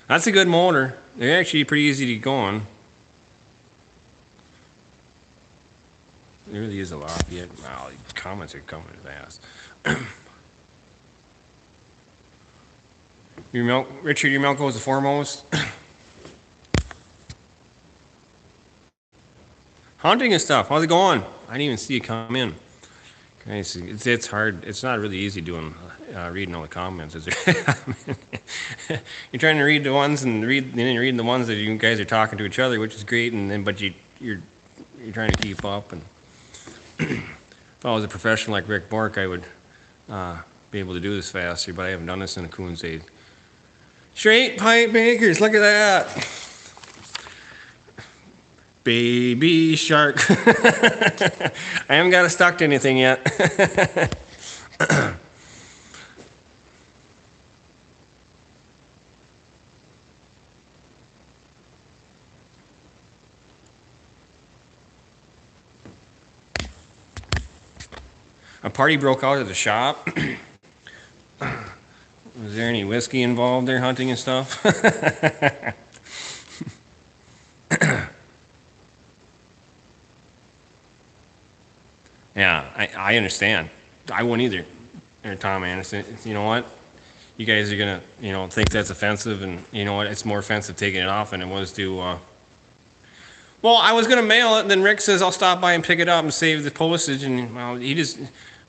S1: That's a good motor. They're actually pretty easy to get going. There really is a lot. Yet, wow, the comments are coming fast. Richard, your milk goes the foremost. Hunting and stuff. How's it going? I didn't even see you come in. It's hard. It's not really easy doing reading all the comments, is it? You're trying to read the ones and then you're reading the ones that you guys are talking to each other, which is great. But you're trying to keep up. And if I was a professional like Rick Bork, I would be able to do this faster. But I haven't done this in a coon's age. Straight pipe makers. Look at that. Baby shark. I haven't got it stuck to anything yet. A party broke out at the shop. Was there any whiskey involved there, hunting and stuff? Yeah, I understand. I wouldn't either. Tom Anderson, you know what? You guys are gonna, think that's offensive, and you know what? It's more offensive taking it off than it was to. Well, I was gonna mail it, and then Rick says I'll stop by and pick it up and save the postage, and well,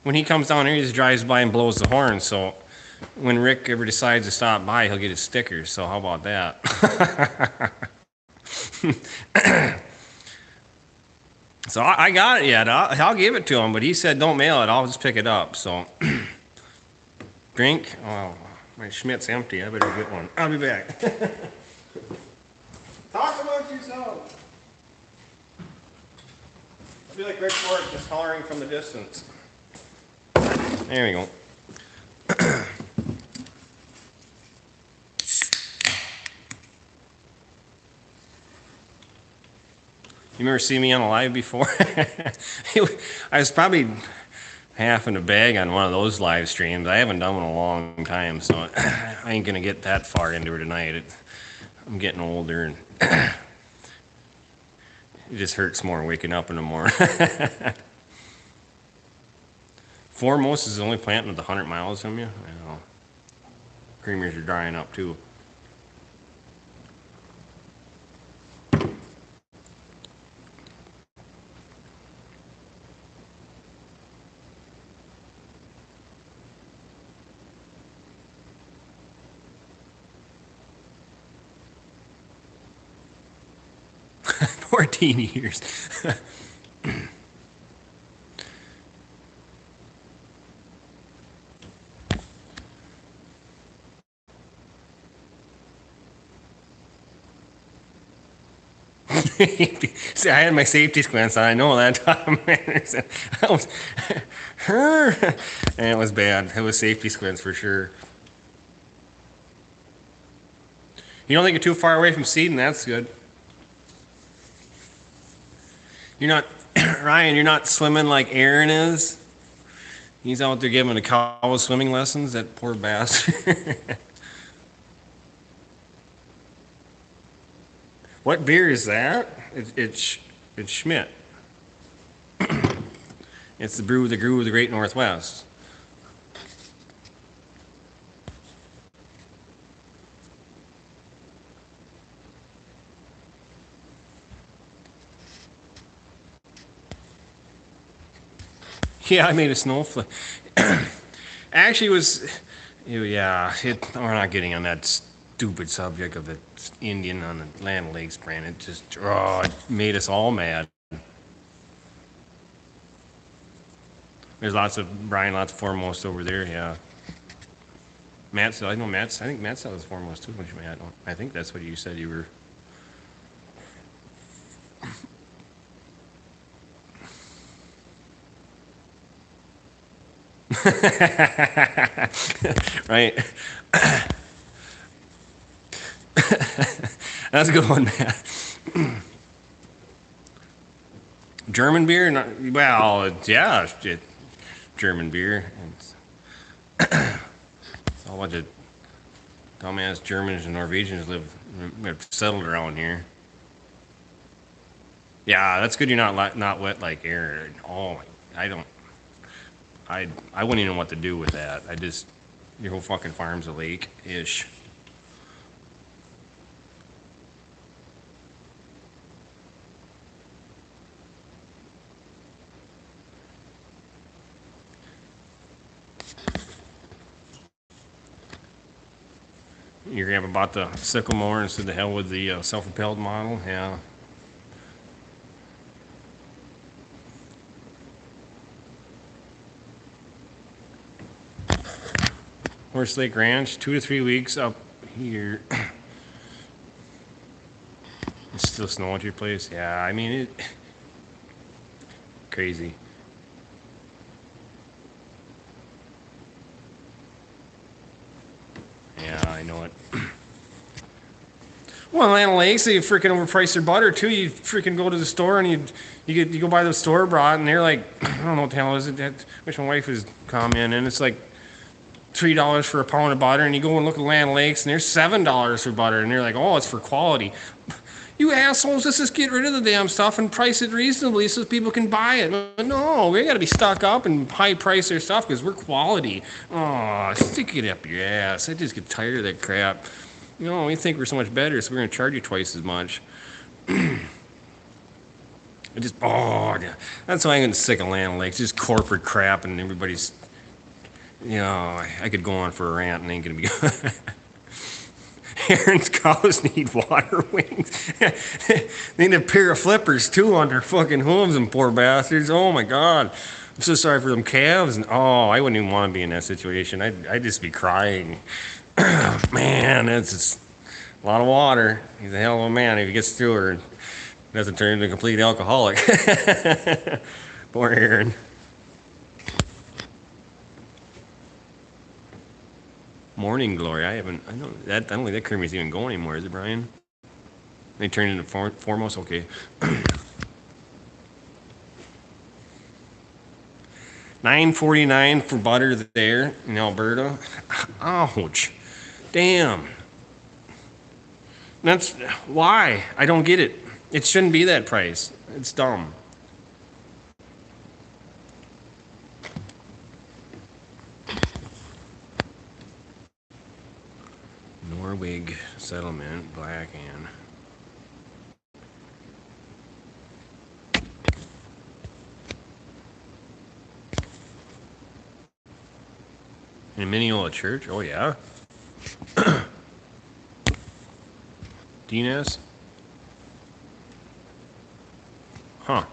S1: when he comes down here, he just drives by and blows the horn. So when Rick ever decides to stop by, he'll get his sticker. So how about that? So I got it yet. I'll give it to him, but he said don't mail it. I'll just pick it up. So drink. Oh, my Schmidt's empty. I better get one. I'll be back. Talk amongst yourselves. I feel like Rick Ford just hollering from the distance. There we go. You remember seeing me on a live before? I was probably half in a bag on one of those live streams. I haven't done one in a long time, so I ain't gonna get that far into it tonight. I'm getting older, and it just hurts more waking up in the morning. Foremost is the only plant with 100 miles from you. I know. Creamers are drying up too. For 14 years. See, I had my safety squints on. I know that time. I was, and it was bad. It was safety squints for sure. You don't think you're too far away from seeding? That's good. You're not, Ryan, you're not swimming like Aaron is. He's out there giving the cows swimming lessons, that poor bastard. What beer is that? It's Schmidt. It's the brew that grew the Great Northwest. Yeah, I made a snowflake. Actually, it was, yeah, we're not getting on that stupid subject of the Indian on the Land Lakes brand. It just, it made us all mad. There's lots of Foremost over there, yeah. I think Matt sells Foremost too, which I think that's what you said you were. Right. That's a good one, Matt. German beer? Well, yeah, German beer. It's all a bunch of dumbass Germans and Norwegians have settled around here. Yeah, that's good. You're not wet like air. Oh, I don't. I wouldn't even know what to do with that. Your whole fucking farm's a lake ish. Your grandpa bought the Sycamore and said the hell with the self-propelled model. Yeah. Horse Lake Ranch, 2 to 3 weeks up here. It's still snow at your place? Yeah, I mean, crazy. Yeah, I know it. Well, Atlanta Lakes, they freaking overprice their butter too. You freaking go to the store and you go buy the store bought, and they're like, I don't know what the hell is it. Which my wife has commented, and it's like $3 for a pound of butter, and you go and look at Land Lakes, and there's $7 for butter, and they're like, oh, it's for quality. You assholes, let's just get rid of the damn stuff and price it reasonably so people can buy it. But no, we got to be stuck up and high price their stuff because we're quality. Oh, stick it up your ass. I just get tired of that crap. You know, we think we're so much better, so we're going to charge you twice as much. That's why I'm getting sick of Land Lakes. Just corporate crap, and everybody's, I could go on for a rant and ain't going to be good. Aaron's cows need water wings. They need a pair of flippers too on their fucking hooves, and poor bastards. Oh my God. I'm so sorry for them calves. And I wouldn't even want to be in that situation. I'd just be crying. Man, that's just a lot of water. He's a hell of a man if he gets through her and doesn't turn into a complete alcoholic. Poor Aaron. Morning Glory. I don't think that creamery's even going anymore, is it, Brian? They turned into Foremost? Okay. $9.49 for butter there in Alberta. Ouch. Damn. That's why. I don't get it. It shouldn't be that price. It's dumb. Norweg settlement, Blackhand. In Mineola Church? Oh, yeah. DNS? Huh.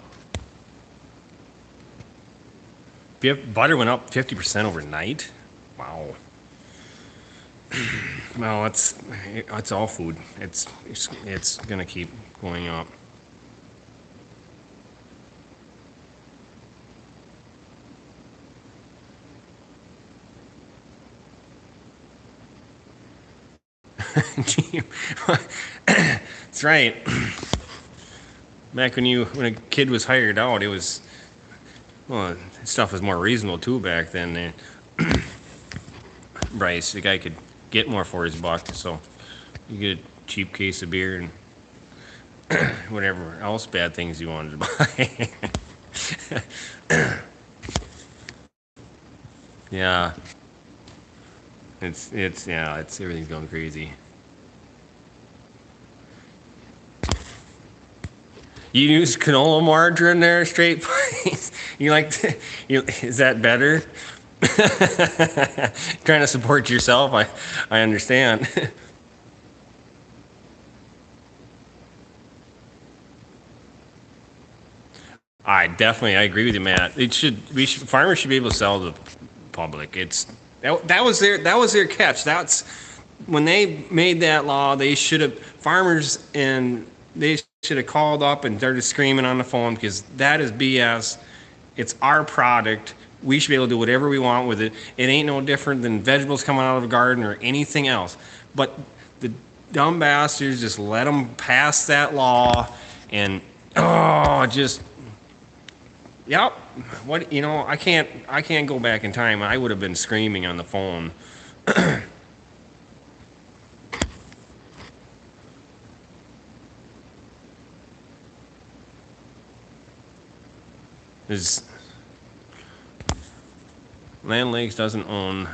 S1: Butter went up 50% overnight? Wow. Well, it's all food. It's gonna keep going up. That's right. Back when a kid was hired out, it was, well, stuff was more reasonable too back then. Bryce, the guy could get more for his buck, so you get a cheap case of beer and whatever else bad things you wanted to buy. Yeah, it's everything's going crazy. You use canola margarine there, straight place. You like to, is that better? Trying to support yourself, I understand. I agree with you, Matt. Farmers should be able to sell to the public. That was their catch. That's when they made that law. They should have farmers and they should have called up and started screaming on the phone because that is BS. It's our product. We should be able to do whatever we want with it. It ain't no different than vegetables coming out of a garden or anything else. But the dumb bastards just let them pass that law and just yep. What I can't go back in time. I would have been screaming on the phone. Is Land Lakes doesn't own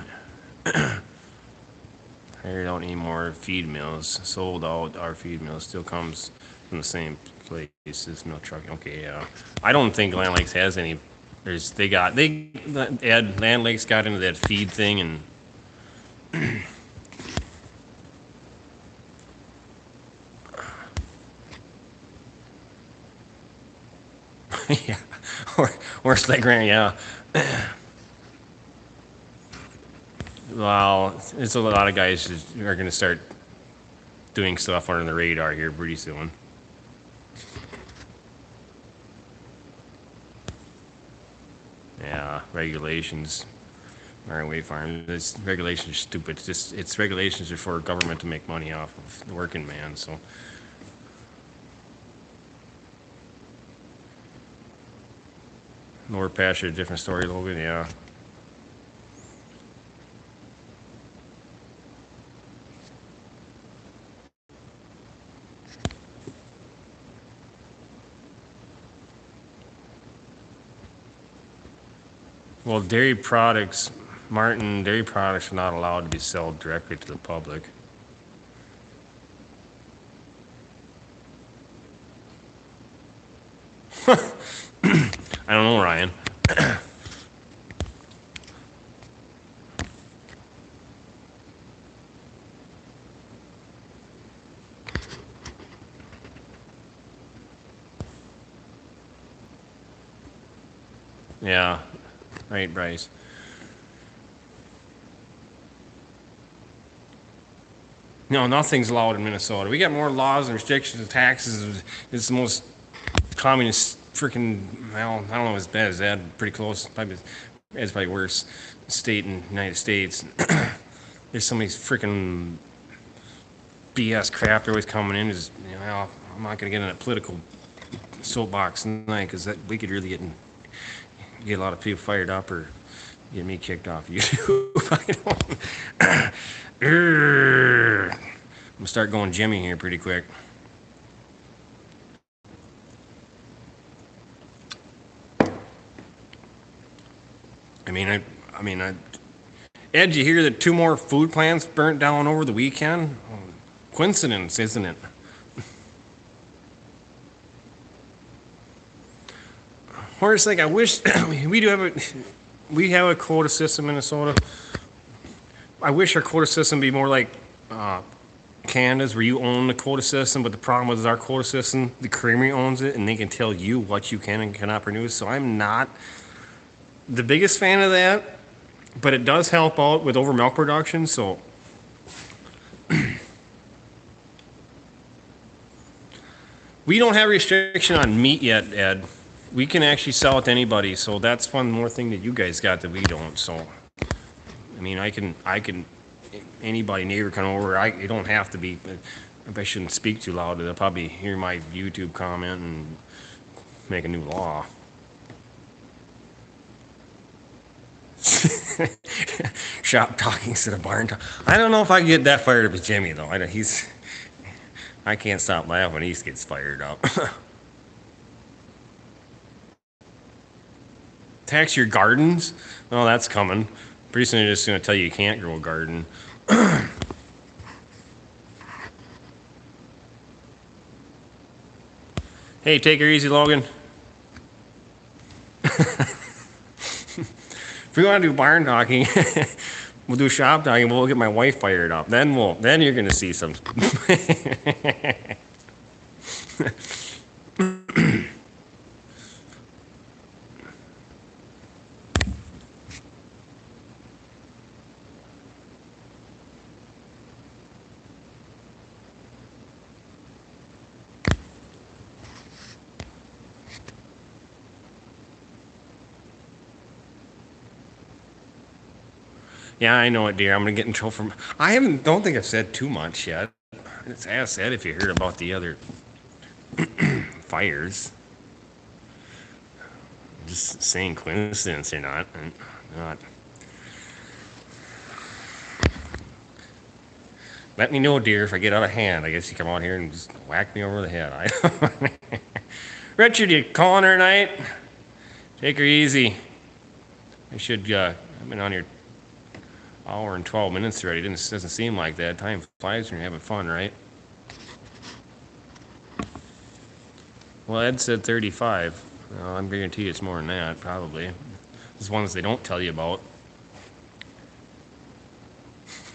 S1: hired out any more feed mills. Sold out our feed mills. Still comes from the same place as milk trucking. Okay, yeah. I don't think Land Lakes has any. Land Lakes got into that feed thing and yeah, or Slate Grant, yeah. Well, it's a lot of guys who are going to start doing stuff under the radar here pretty soon. Yeah, regulations. Iron Way Farm. This regulations are stupid. It's regulations are for government to make money off of the working man. So lower pasture, different story, Logan. Yeah. Well, Martin dairy products are not allowed to be sold directly to the public. I don't know, Ryan. Yeah, right, Bryce. No, nothing's allowed in Minnesota. We got more laws and restrictions and taxes. It's the most communist freaking, well, I don't know as bad as that. Pretty close. It's probably worse state in the United States. There's so many freaking BS crap they're always coming in. I'm not going to get in a political soapbox tonight because we could really get in get a lot of people fired up or get me kicked off YouTube. I don't. I'm gonna start going Jimmy here pretty quick. Ed, did you hear that 2 more food plants burnt down over the weekend? Coincidence, isn't it? Horace, like I wish we have a quota system in Minnesota. I wish our quota system be more like Canada's, where you own the quota system. But the problem is our quota system, the creamery owns it, and they can tell you what you can and cannot produce. So I'm not the biggest fan of that, but it does help out with over milk production. So we don't have restriction on meat yet, Ed. We can actually sell it to anybody. So that's one more thing that you guys got that we don't. So I mean, I can anybody, neighbor come over. You don't have to be. If I shouldn't speak too loud, they'll probably hear my YouTube comment and make a new law. Shop talking instead of barn talk. I don't know if I can get that fired up as Jimmy though. I can't stop laughing when he gets fired up. Tax your gardens? Oh, that's coming. Pretty soon they're just going to tell you can't grow a garden. Hey, take her easy, Logan. If we want to do barn talking, we'll do shop talking. We'll get my wife fired up. Then you're going to see some. Yeah, I know it, dear. I'm gonna get in trouble from. Don't think I've said too much yet. It's asked Ed if you heard about the other fires. Just saying coincidence or not. Not. Let me know, dear, if I get out of hand. I guess you come out here and just whack me over the head. Richard, you calling her tonight? Take her easy. I should. I've been on here hour and 12 minutes already. Doesn't seem like that. Time flies when you're having fun, right? Well, Ed said 35. Well, I'm guarantee it's more than that, probably. There's ones they don't tell you about.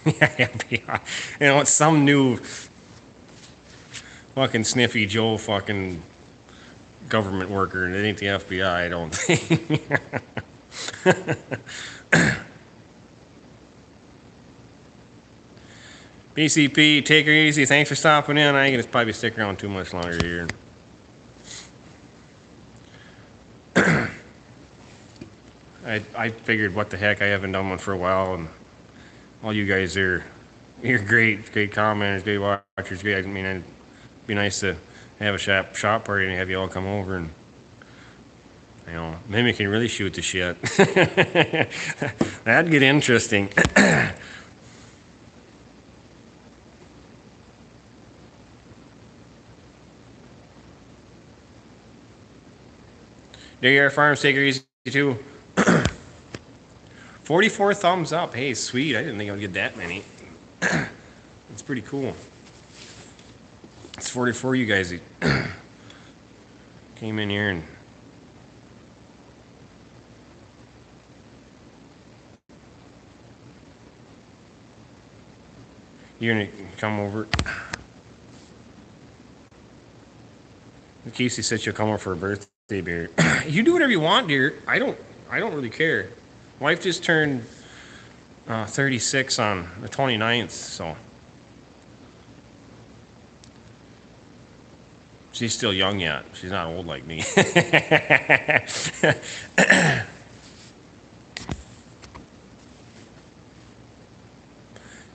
S1: Yeah, you know, it's some new fucking sniffy Joe fucking government worker, and it ain't the FBI, I don't think. BCP, take her easy. Thanks for stopping in. I ain't gonna probably stick around too much longer here. I figured, what the heck, I haven't done one for a while, and all you guys you're great commenters, great watchers, great. I mean, it'd be nice to have a shop party and have you all come over and, you know, maybe we can really shoot the shit. That'd get interesting. There you are, Farms. Take her easy too. 44 thumbs up. Hey, sweet. I didn't think I would get that many. That's pretty cool. It's 44 you guys came in here and you're gonna come over. Casey said she'll come over for her birthday beer. You do whatever you want, dear. I don't really care. Wife just turned 36 on the 29th, so she's still young yet. She's not old like me.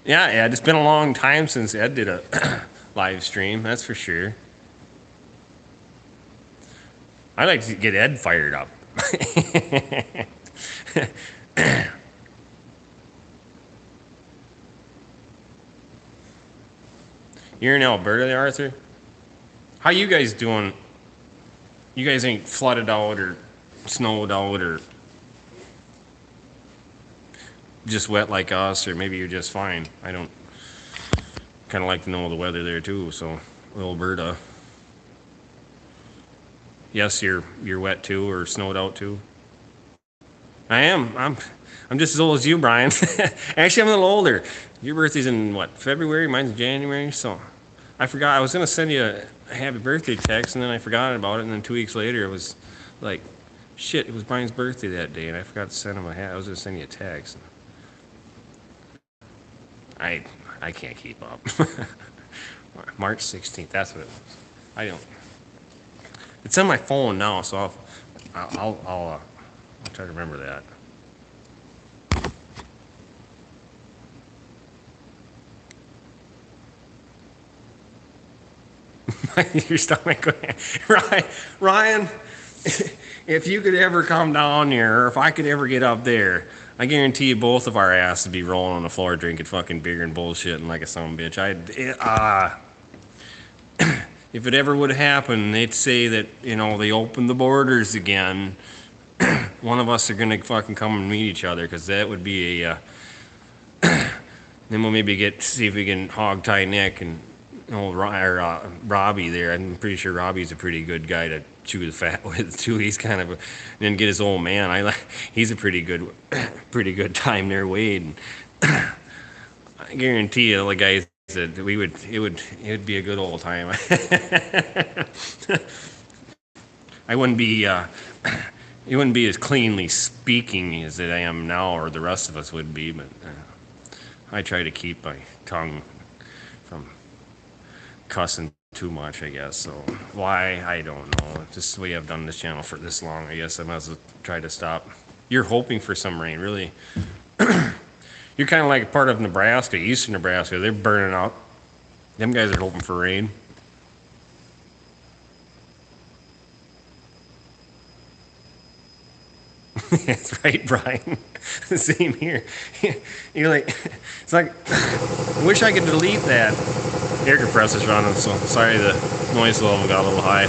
S1: Yeah, Ed, it's been a long time since Ed did a live stream, that's for sure. I like to get Ed fired up. You're in Alberta there, Arthur? How you guys doing? You guys ain't flooded out or snowed out or just wet like us, or maybe you're just fine. I don't kind of like to know the weather there too. So Alberta, yes, you're wet too or snowed out too. I am. I'm just as old as you, Brian. Actually, I'm a little older. Your birthday's in what, February? Mine's January. So I forgot. I was gonna send you a happy birthday text, and then I forgot about it. And then 2 weeks later, it was like, shit, it was Brian's birthday that day, and I forgot to send him a hat. I was gonna send you a text. I can't keep up. March 16th. That's what it was. I don't. It's on my phone now, so I'll try to remember that. Your stomach. Ryan, if you could ever come down here, or if I could ever get up there, I guarantee you both of our asses would be rolling on the floor drinking fucking beer and bullshitting like a son of a bitch. If it ever would happen, they'd say that, they opened the borders again. One of us are going to fucking come and meet each other, because that would be a... then we'll maybe see if we can hog tie Nick and Robbie there. I'm pretty sure Robbie's a pretty good guy to chew the fat with too. He's kind of then get his old man. He's a pretty good time there, Wade. I guarantee you, the guys that it would be a good old time. I wouldn't be it wouldn't be as cleanly speaking as I am now, or the rest of us would be, but I try to keep my tongue from cussing too much, I guess. So why, I don't know. Just the way I've done this channel for this long, I guess I might as well try to stop. You're hoping for some rain, really. You're kind of like part of Nebraska, eastern Nebraska. They're burning up. Them guys are hoping for rain. That's right, Brian. Same here. You're like, it's like, I wish I could delete that. Air compressor's running, so sorry the noise level got a little high.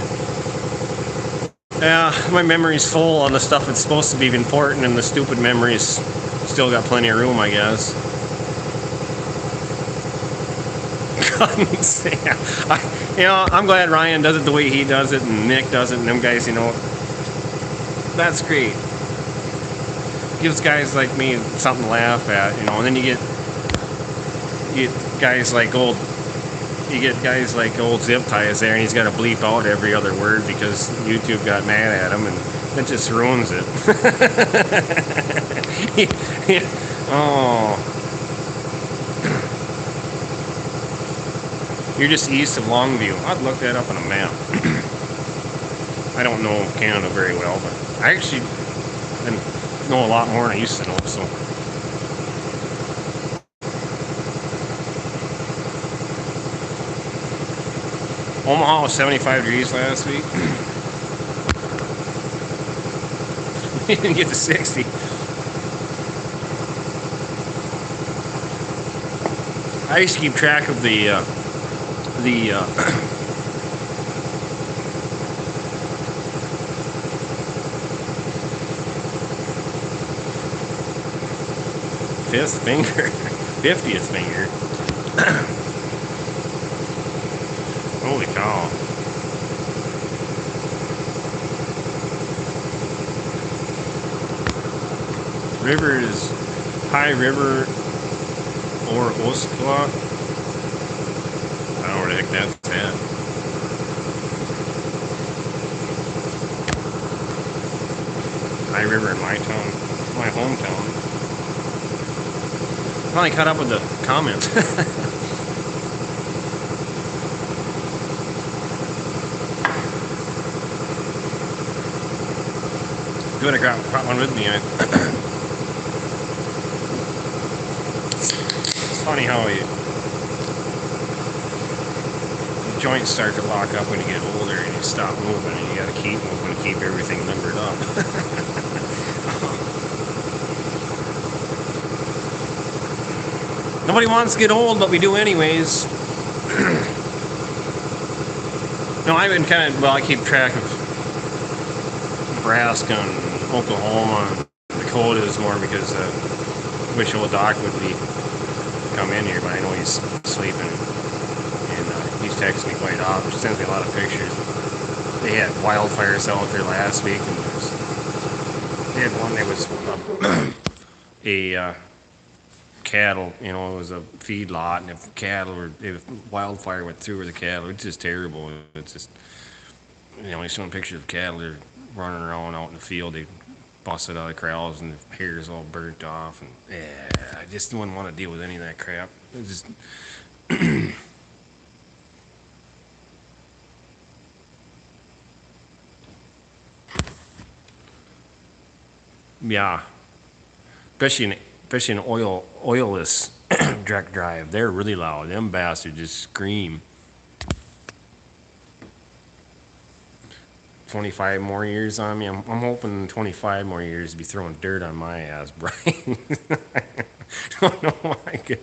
S1: Yeah, my memory's full on the stuff that's supposed to be important, and the stupid memory's still got plenty of room, I guess. I'm glad Ryan does it the way he does it, and Nick does it, and them guys, that's great. Gives guys like me something to laugh at, and then you get guys like old Zip Ties there, and he's got to bleep out every other word because YouTube got mad at him, and that just ruins it. Oh. You're just east of Longview. I'd look that up on a map. I don't know Canada very well, but I actually know a lot more than I used to know, so. Omaha was 75 degrees last week. We didn't get to 60. I used to keep track of the fifth finger, 50th finger. Holy cow. River is High River or Oskla. I don't know where the heck that's at. High River in my town, my hometown. Finally caught up with the comments. Good, I got one with me. It's funny how you joints start to lock up when you get older and you stop moving, and you got to keep moving to keep everything limbered up. Nobody wants to get old, but we do anyways. No, I've been I keep track of Nebraska and Oklahoma and Dakota more because I wish old Doc would come in here, but I know he's sleeping. He's texting me quite often. He sends me a lot of pictures. They had wildfires out there last week, and they had one that was a cattle. It was a feed lot, and if wildfire went through the cattle, it's just terrible. It's just, he's showing pictures of cattle. They're running around out in the field. They busted out of the corrals, and the hair's all burnt off. And I just wouldn't want to deal with any of that crap. It's just. Yeah, especially in oilless direct drive, they're really loud. Them bastards just scream. 25 more years on me. I'm hoping 25 more years to be throwing dirt on my ass, Brian. I don't know why I could.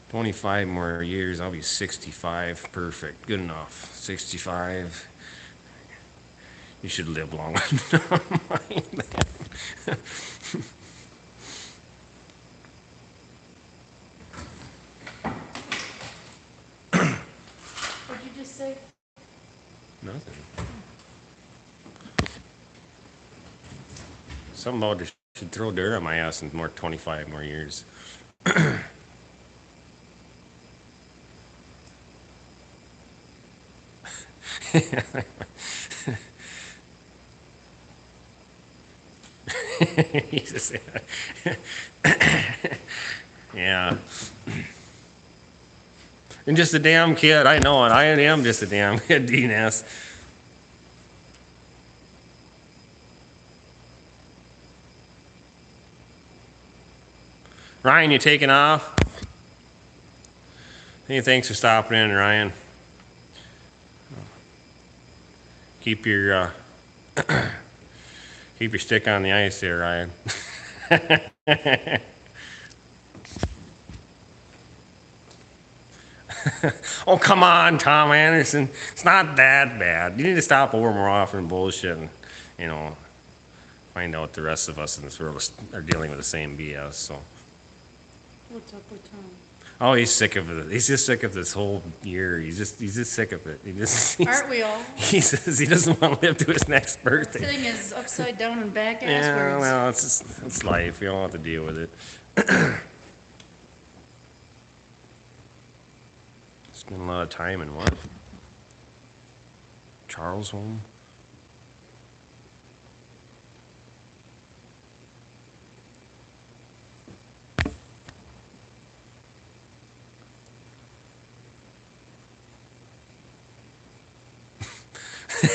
S1: 25 more years, I'll be 65. Perfect. Good enough. 65. You should live long enough. Mind that.
S2: What'd you just say?
S1: Nothing. Something about it should throw dirt on my ass in 25 more years. Yeah. And just a damn kid. I know it. I am just a damn kid, DNS. Ryan, you taking off? Hey, thanks for stopping in, Ryan. Keep your stick on the ice there, Ryan. Oh, come on, Tom Anderson. It's not that bad. You need to stop over more often bullshitting. Find out the rest of us in this world are dealing with the same BS. So.
S2: What's up with Tom?
S1: Oh, he's sick of it. He's just sick of this whole year. He's just sick of it.
S2: Aren't we all?
S1: He says he doesn't want to live to his next birthday.
S2: Sitting is upside down and back
S1: Yeah,
S2: asswards.
S1: well, it's life. You don't have to deal with it. Spend a lot of time in what? Charles home?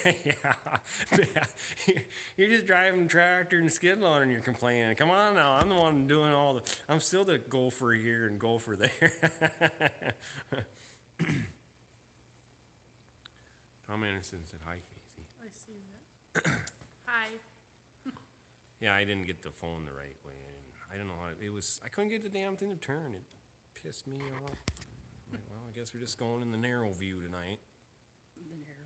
S1: Yeah. You're just driving the tractor and skid loader and you're complaining. Come on now, I'm the one doing I'm still the gopher here and gopher there. Tom Anderson said hi, Casey.
S2: I see that. Hi.
S1: Yeah, I didn't get the phone the right way. I don't know how I couldn't get the damn thing to turn. It pissed me off. Well, I guess we're just going in the narrow view tonight.
S2: The narrow view.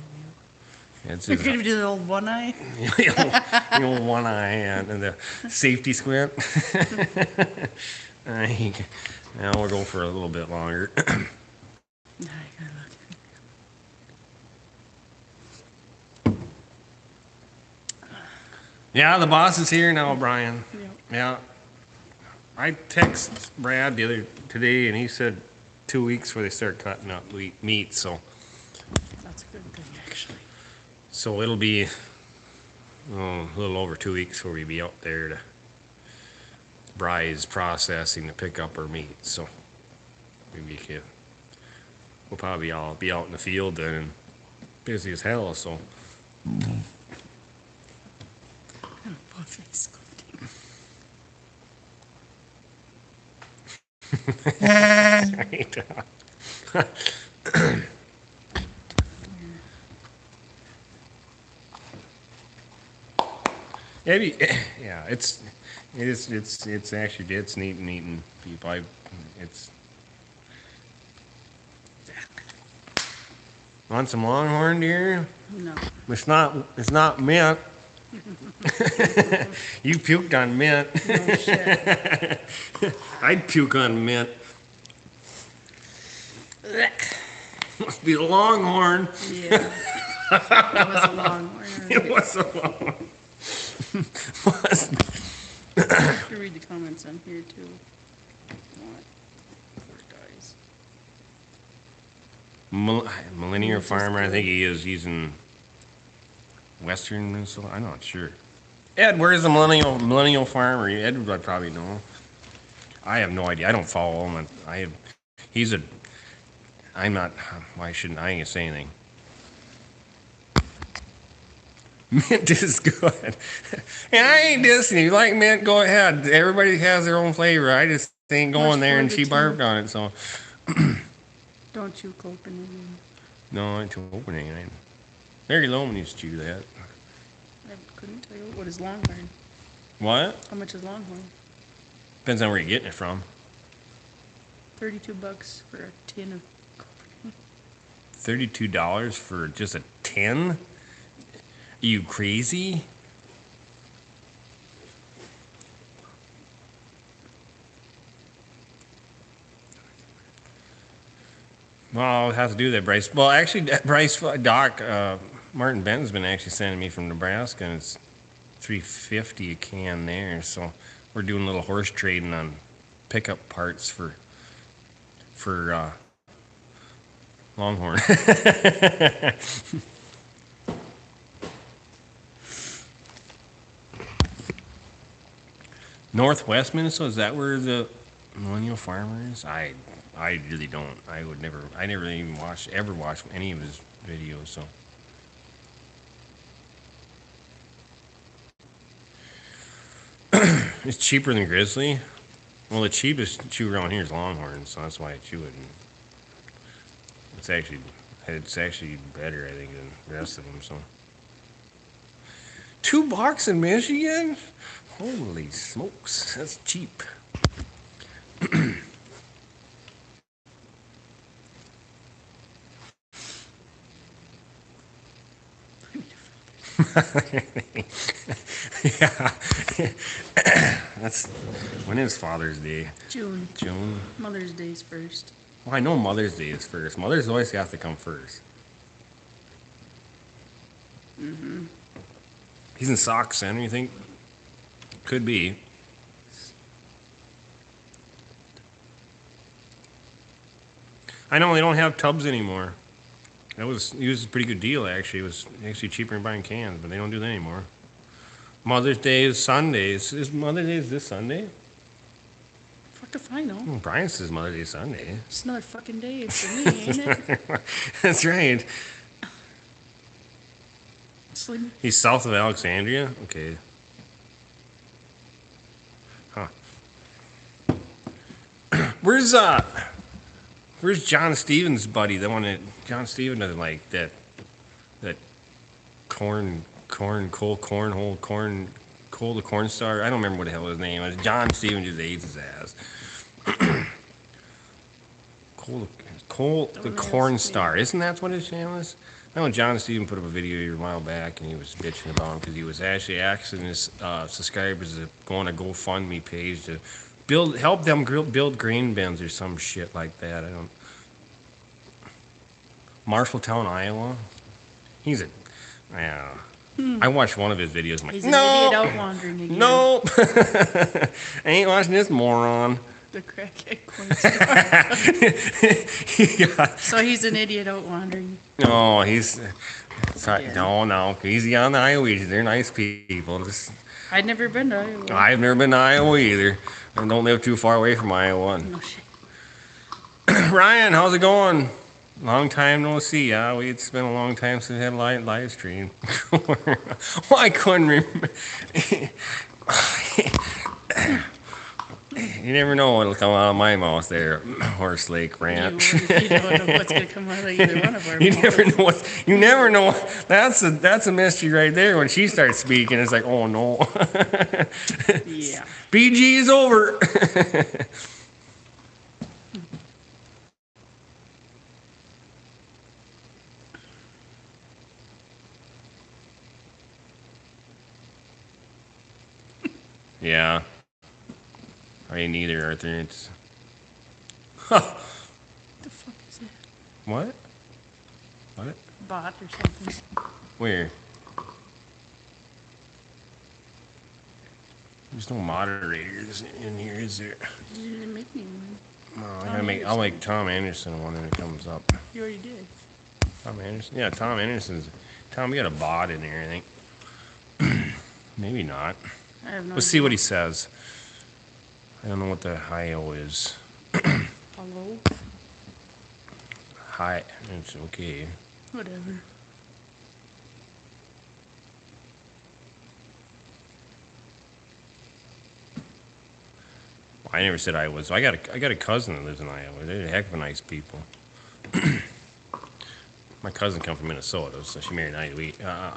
S1: We're
S2: going to do the old one eye?
S1: The old one eye and the safety squint. Now we'll go for a little bit longer. Yeah, the boss is here now, Brian.
S2: Yep.
S1: Yeah. I text Brad today, and he said 2 weeks before they start cutting up meat. So
S2: That's a good thing, actually.
S1: So it'll be a little over 2 weeks where we'll be out there to Bry's processing to pick up our meat. So we'll probably all be out in the field then and busy as hell. So. Maybe, yeah, it's actually, it's neat and eating people. It's, want some longhorn deer?
S2: No.
S1: It's not mint. You puked on mint.
S2: No shit.
S1: I'd puke on mint. Must be the longhorn.
S2: Yeah. That was a long one.
S1: It was a longhorn.
S2: I can read the comments on here too. What? Poor guys.
S1: Millennial farmer, I think he is. He's in western Minnesota. I'm not sure. Ed, where's the millennial farmer? Ed would probably know. I have no idea. I don't follow him. I'm not. Why shouldn't I ain't gonna say anything? Mint is good. And I ain't dissing. If you like mint, go ahead. Everybody has their own flavor. I just ain't going there, and she barked on it, so.
S2: Don't chew coconut.
S1: No, I ain't too opening it. Larry Loman used to chew that.
S2: I couldn't tell you. What is Longhorn?
S1: What?
S2: How much is Longhorn?
S1: Depends on where you're getting it from.
S2: $32 for a tin of
S1: $32 for just a tin? Are you crazy? Well, I'll have to do that, Bryce. Well, actually, Bryce, Doc, Martin Benton's been actually sending me from Nebraska, and it's $3.50 a can there. So we're doing a little horse trading on pickup parts for Longhorn. Northwest Minnesota, is that where the millennial farmer is? I really don't. I never even ever watched any of his videos, so. It's cheaper than grizzly. Well, the cheapest chew around here is Longhorn, so that's why I chew it. And it's actually better, I think, than the rest of them. So, $2 in Michigan? Holy smokes, that's cheap. Yeah. That's when is Father's Day?
S2: June.
S1: June.
S2: Mother's Day's first.
S1: Well, I know Mother's Day is first. Mother's always have to come first. Mm-hmm. He's in Sauk Center, you think? Could be. I know they don't have tubs anymore. It was a pretty good deal, actually. It was actually cheaper than buying cans, but they don't do that anymore. Mother's Day is Sundays. Is Mother's Day this Sunday?
S2: Fuck if I know.
S1: Well, Brian says Mother's Day Sunday.
S2: It's another fucking day for me, ain't it?
S1: That's right.
S2: Slim.
S1: He's south of Alexandria? Okay. Huh. Where's John Stevens' buddy? The one that John Stevens doesn't like, that coal the corn star. I don't remember what the hell his name was. John Stevens just hates his ass. Coal the corn star. Isn't that what his channel is? I know John Stevens put up a video a while back, and he was bitching about him because he was actually asking his subscribers to go on a GoFundMe page to help them build grain bins or some shit like that. I don't. Marshalltown, Iowa. He's a. Yeah. I watched one of his videos. I'm like,
S2: He's an idiot out wandering again.
S1: Nope. I ain't watching this moron.
S2: The crackhead corn
S1: Yeah.
S2: So he's an idiot out wandering.
S1: No, he's. Sorry,
S2: Yeah.
S1: no. Easy on the Iowa. They're nice people.
S2: I'd never been to Iowa.
S1: I've never been to Iowa either. I don't live too far away from Iowa.
S2: No shit.
S1: Ryan, how's it going? Long time no see. Yeah, it's been a long time since we had a live stream. Well, I couldn't remember. You never know what'll come out of my mouth there, Horse Lake Ranch.
S2: You don't know what's going to come out of either one of our
S1: You
S2: mouths.
S1: never know what. You never know. That's a mystery right there. When she starts speaking, it's like, oh no.
S2: Yeah.
S1: BG is over. Yeah. I ain't either, Arthur. It's.
S2: What the fuck is that?
S1: What? What?
S2: Bot or something.
S1: Where? There's no moderators in here, is there?
S2: You didn't make me one.
S1: No, I'll make Tom Anderson one when it comes up.
S2: You already did.
S1: Tom Anderson? Yeah, Tom Anderson's. Tom, we got a bot in there, I think. Maybe not.
S2: I have no
S1: Let's see what he says. I don't know what the hi-o is.
S2: Hello?
S1: Hi. It's okay.
S2: Whatever.
S1: I never said I was. I got a cousin that lives in Iowa. They're a heck of a nice people. My cousin come from Minnesota, so she married an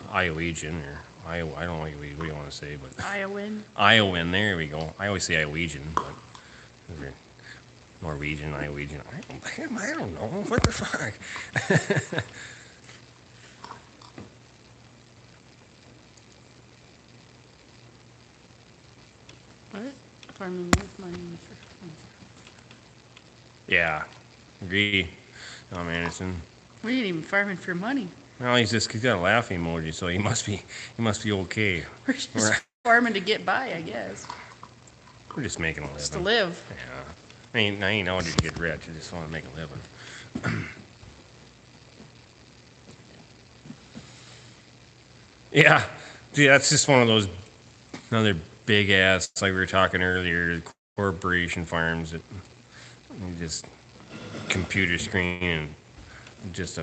S1: Iowegian or Iowa. I don't know what you want to say, but
S2: Iowan?
S1: Iowan. There we go. I always say Iowegian, but they're Norwegian, Iowegian. I don't know. What the fuck?
S2: What? Farming with money.
S1: Yeah, agree. Tom Anderson.
S2: We ain't even farming for money.
S1: Well, he's got a laughing emoji, so he must be okay.
S2: We're just farming to get by, I guess.
S1: We're just making a living.
S2: Just to live.
S1: Yeah. I ain't out here to get rich. I just want to make a living. Yeah. See, that's just one of those another big ass, like we were talking earlier, corporation farms that you just computer screen and just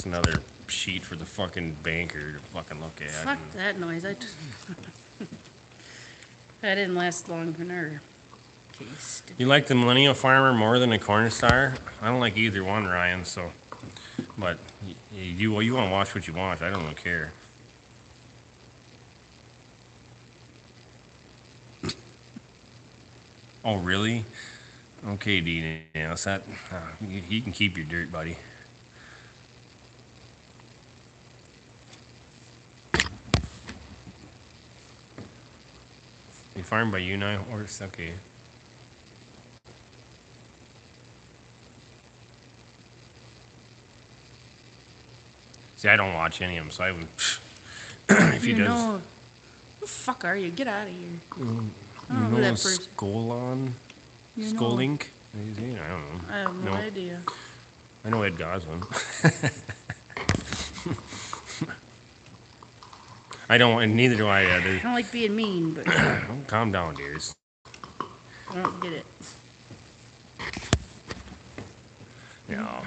S1: another sheet for the fucking banker to fucking look at.
S2: Fuck that noise. That didn't last long in our case.
S1: You like the Millennial Farmer more than the Cornstar? I don't like either one, Ryan. So, but you want to watch what you want. I don't really care. Oh, really? Okay, Dean. Yeah, that you can keep your dirt, buddy. You farmed by you now, or it's okay. See, I don't watch any of them, so I wouldn't. If he
S2: You
S1: does.
S2: know, who the fuck are you? Get out of here. I don't know who
S1: No,
S2: that person.
S1: Skolon?
S2: You know.
S1: Skolink? Is he? I don't know.
S2: I have no idea.
S1: I know Ed Goslin. I don't, and neither do I.
S2: I don't like being mean, but I
S1: Calm down, dears.
S2: don't get it.
S1: No.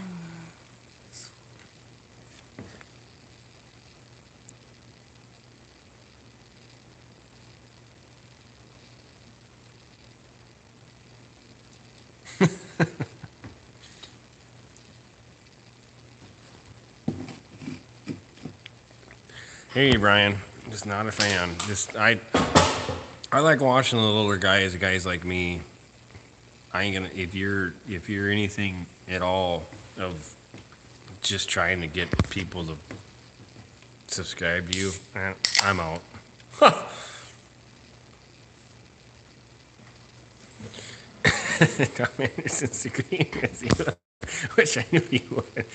S1: Hey, Brian. Just not a fan. I like watching the littler guys like me. I ain't gonna if you're anything at all of just trying to get people to subscribe to you, I'm out. Tom Anderson's agreeing with you. Wish I knew you would.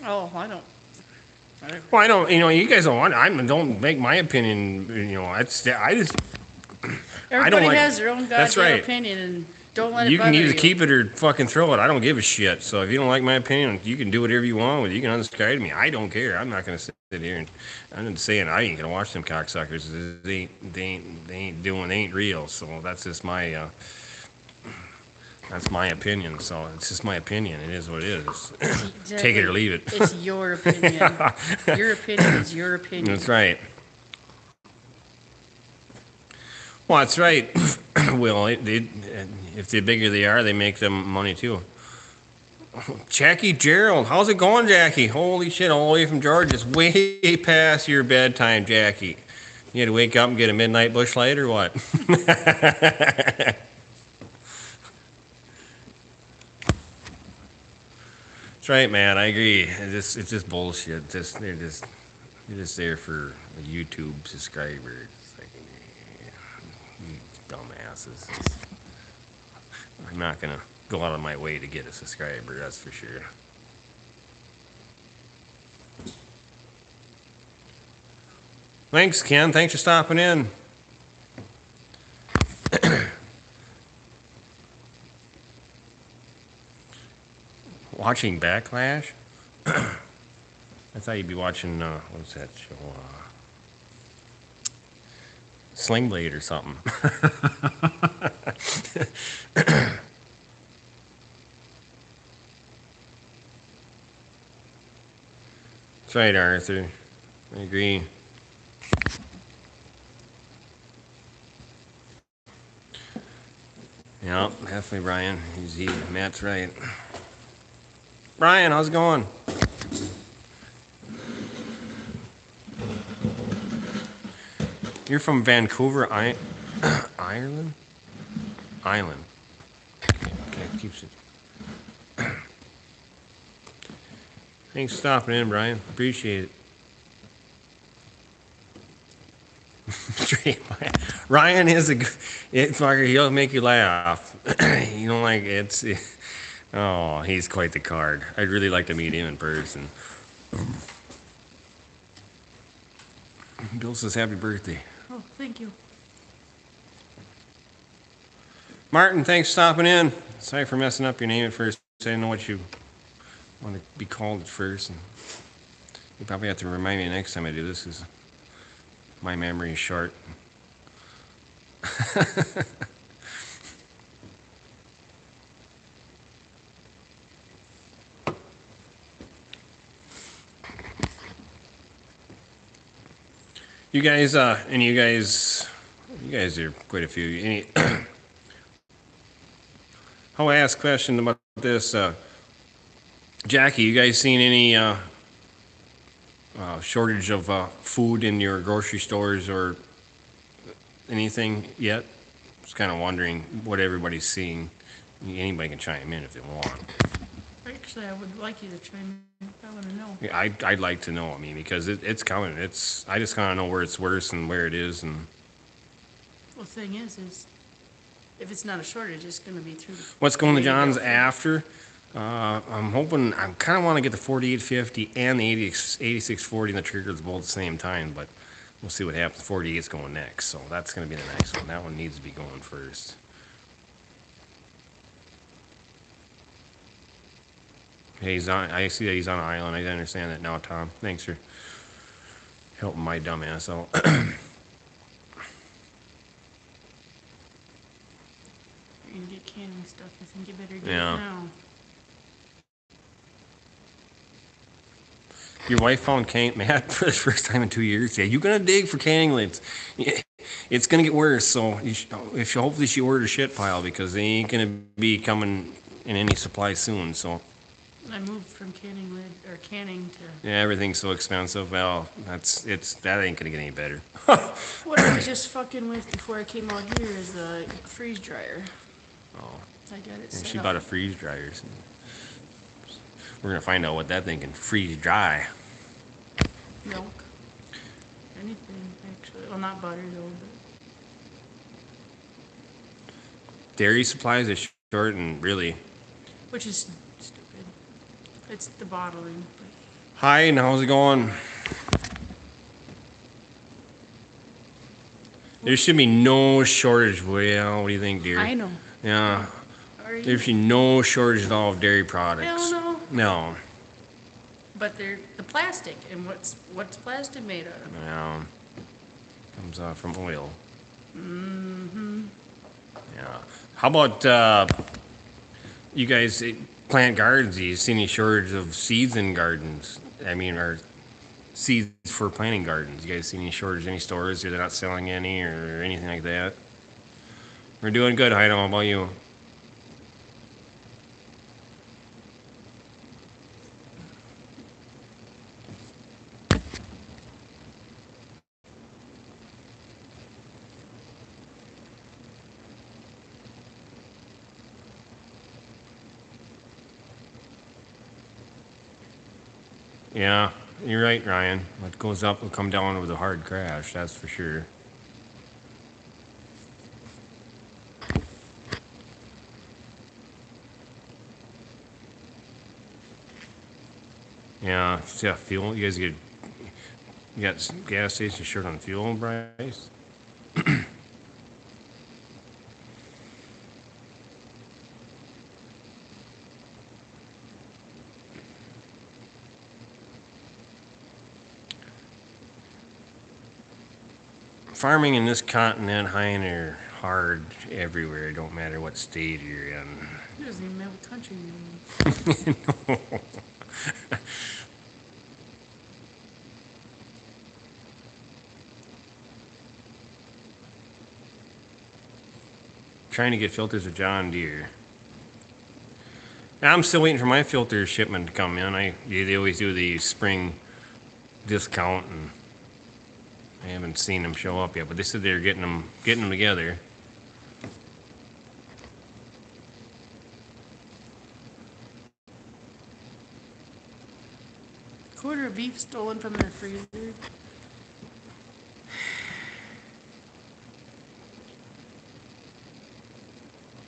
S2: Oh, I don't.
S1: Well, I don't. You guys don't want. Don't make my opinion. I just.
S2: Everybody
S1: like
S2: has
S1: it.
S2: their own
S1: That's
S2: goddamn
S1: right.
S2: opinion, and don't let it
S1: You
S2: bother
S1: can either
S2: you.
S1: keep it or fucking throw it. I don't give a shit. So if you don't like my opinion, you can do whatever you want with it. You can unsubscribe to me. I don't care. I'm not gonna sit here and I'm just saying I ain't gonna watch them cocksuckers. They ain't real. So that's just my that's my opinion. So it's just my opinion. It is what it is. Take it or leave it.
S2: It's your opinion. Your opinion is your opinion.
S1: That's right. Well, that's right. Well, if the bigger they are, they make them money too. Jackie Gerald, how's it going, Jackie? Holy shit, all the way from Georgia. It's way past your bedtime, Jackie. You had to wake up and get a midnight bush light or what? That's right, man. I agree. It's just bullshit. They're just there for a YouTube subscriber. It's like, you dumbasses. I'm not gonna go out of my way to get a subscriber. That's for sure. Thanks, Ken. Thanks for stopping in. Watching Backlash? I thought you'd be watching, what's that show? Sling Blade or something. That's right, Arthur. I agree. Yeah, definitely, Brian. Matt's right. Brian, how's it going? You're from Vancouver, Ireland? Island. Okay, keeps it. Thanks for stopping in, Brian. Appreciate it. Ryan is a good, fucker. He'll make you laugh. You know, like oh, he's quite the card. I'd really like to meet him in person. Bill says happy birthday.
S2: Oh, thank you.
S1: Martin, thanks for stopping in. Sorry for messing up your name at first. I didn't know what you want to be called at first. And you probably have to remind me next time I do this because my memory is short. You guys are quite a few. I'll ask a question about this. Jackie, you guys seen any shortage of food in your grocery stores or anything yet? Just kind of wondering what everybody's seeing. Anybody can chime in if they want.
S2: Actually, I would like you to chime in. I want to know.
S1: Yeah, I'd like to know. I mean, because it's coming. I just kind of know where it's worse and where it is. And
S2: Well, the thing is if it's not a shortage, it's going to be through.
S1: What's going to John's after? I'm hoping. I kind of want to get the 4850 and the 8640 and the triggers both at the same time, but we'll see what happens. 48's going next, so that's going to be the next one. That one needs to be going first. Hey, I see that he's on an island. I understand that now, Tom. Thanks for helping my dumb ass out.
S2: You're going to get canning stuff. I think you better get it now.
S1: Your wife found Matt for the first time in 2 years. Yeah, you're gonna dig for canning lids. Yeah, it's gonna get worse. So hopefully she ordered a shit pile because they ain't gonna be coming in any supply soon. So
S2: I moved from canning to.
S1: yeah, everything's so expensive. Well, that ain't gonna get any better.
S2: What I was just fucking with before I came out here is a freeze dryer.
S1: Oh,
S2: I got it.
S1: and
S2: set
S1: she
S2: up.
S1: bought a freeze dryer. So we're gonna find out what that thing can freeze dry.
S2: Milk. Anything, actually. Well, not butter, though, but.
S1: Dairy supplies are short and really.
S2: Which is stupid. It's the bottling. But...
S1: Hi, and how's it going? There should be no shortage. Well, what do you think, dear?
S2: I know.
S1: Yeah.
S2: There
S1: There should be no shortage at all of dairy products.
S2: Hell no.
S1: No.
S2: But they're the plastic, and what's plastic made out of?
S1: Yeah. Comes from oil.
S2: Mm-hmm.
S1: Yeah. How about you guys plant gardens? Do you see any shortage of seeds in gardens? I mean, or seeds for planting gardens? You guys see any shortage in any stores? Or they're not selling any or anything like that? We're doing good, Heido. How about you? Yeah, you're right, Ryan. What goes up will come down with a hard crash, that's for sure. Yeah, fuel. You guys get you got gas station short on fuel price. Farming in this continent, Hein, are hard everywhere. It don't matter what state you're in.
S2: It doesn't even matter what country you're in.
S1: No. Trying to get filters with John Deere. I'm still waiting for my filter shipment to come in. They always do the spring discount, and I haven't seen them show up yet. But they said they're getting them together.
S2: Quarter of beef stolen from their freezer.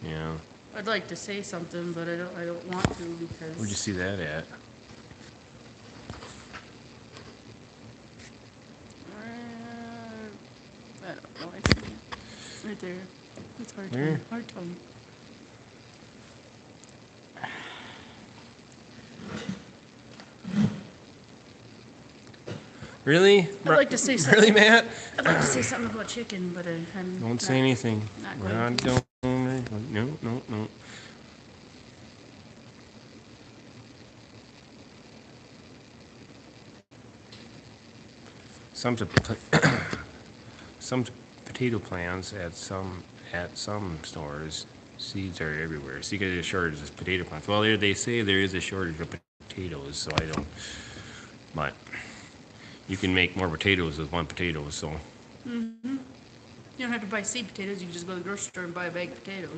S1: Yeah.
S2: I'd like to say something, but I don't want to because.
S1: Where'd you see that at?
S2: I don't know. I see it. Right there. It's hard
S1: Where?
S2: time. Hard time.
S1: Really?
S2: I'd like to say something.
S1: Really, Matt?
S2: I'd like to say something about chicken, but I'm
S1: Don't say anything.
S2: not
S1: We're
S2: going
S1: not
S2: to.
S1: going. No. Some to some potato plants at some stores, seeds are everywhere. So you get a shortage of potato plants. Well, they say there is a shortage of potatoes, so I don't. But you can make more potatoes with one potato. So
S2: You don't have to buy seed potatoes. You can just go to the grocery store and buy a bag of potatoes.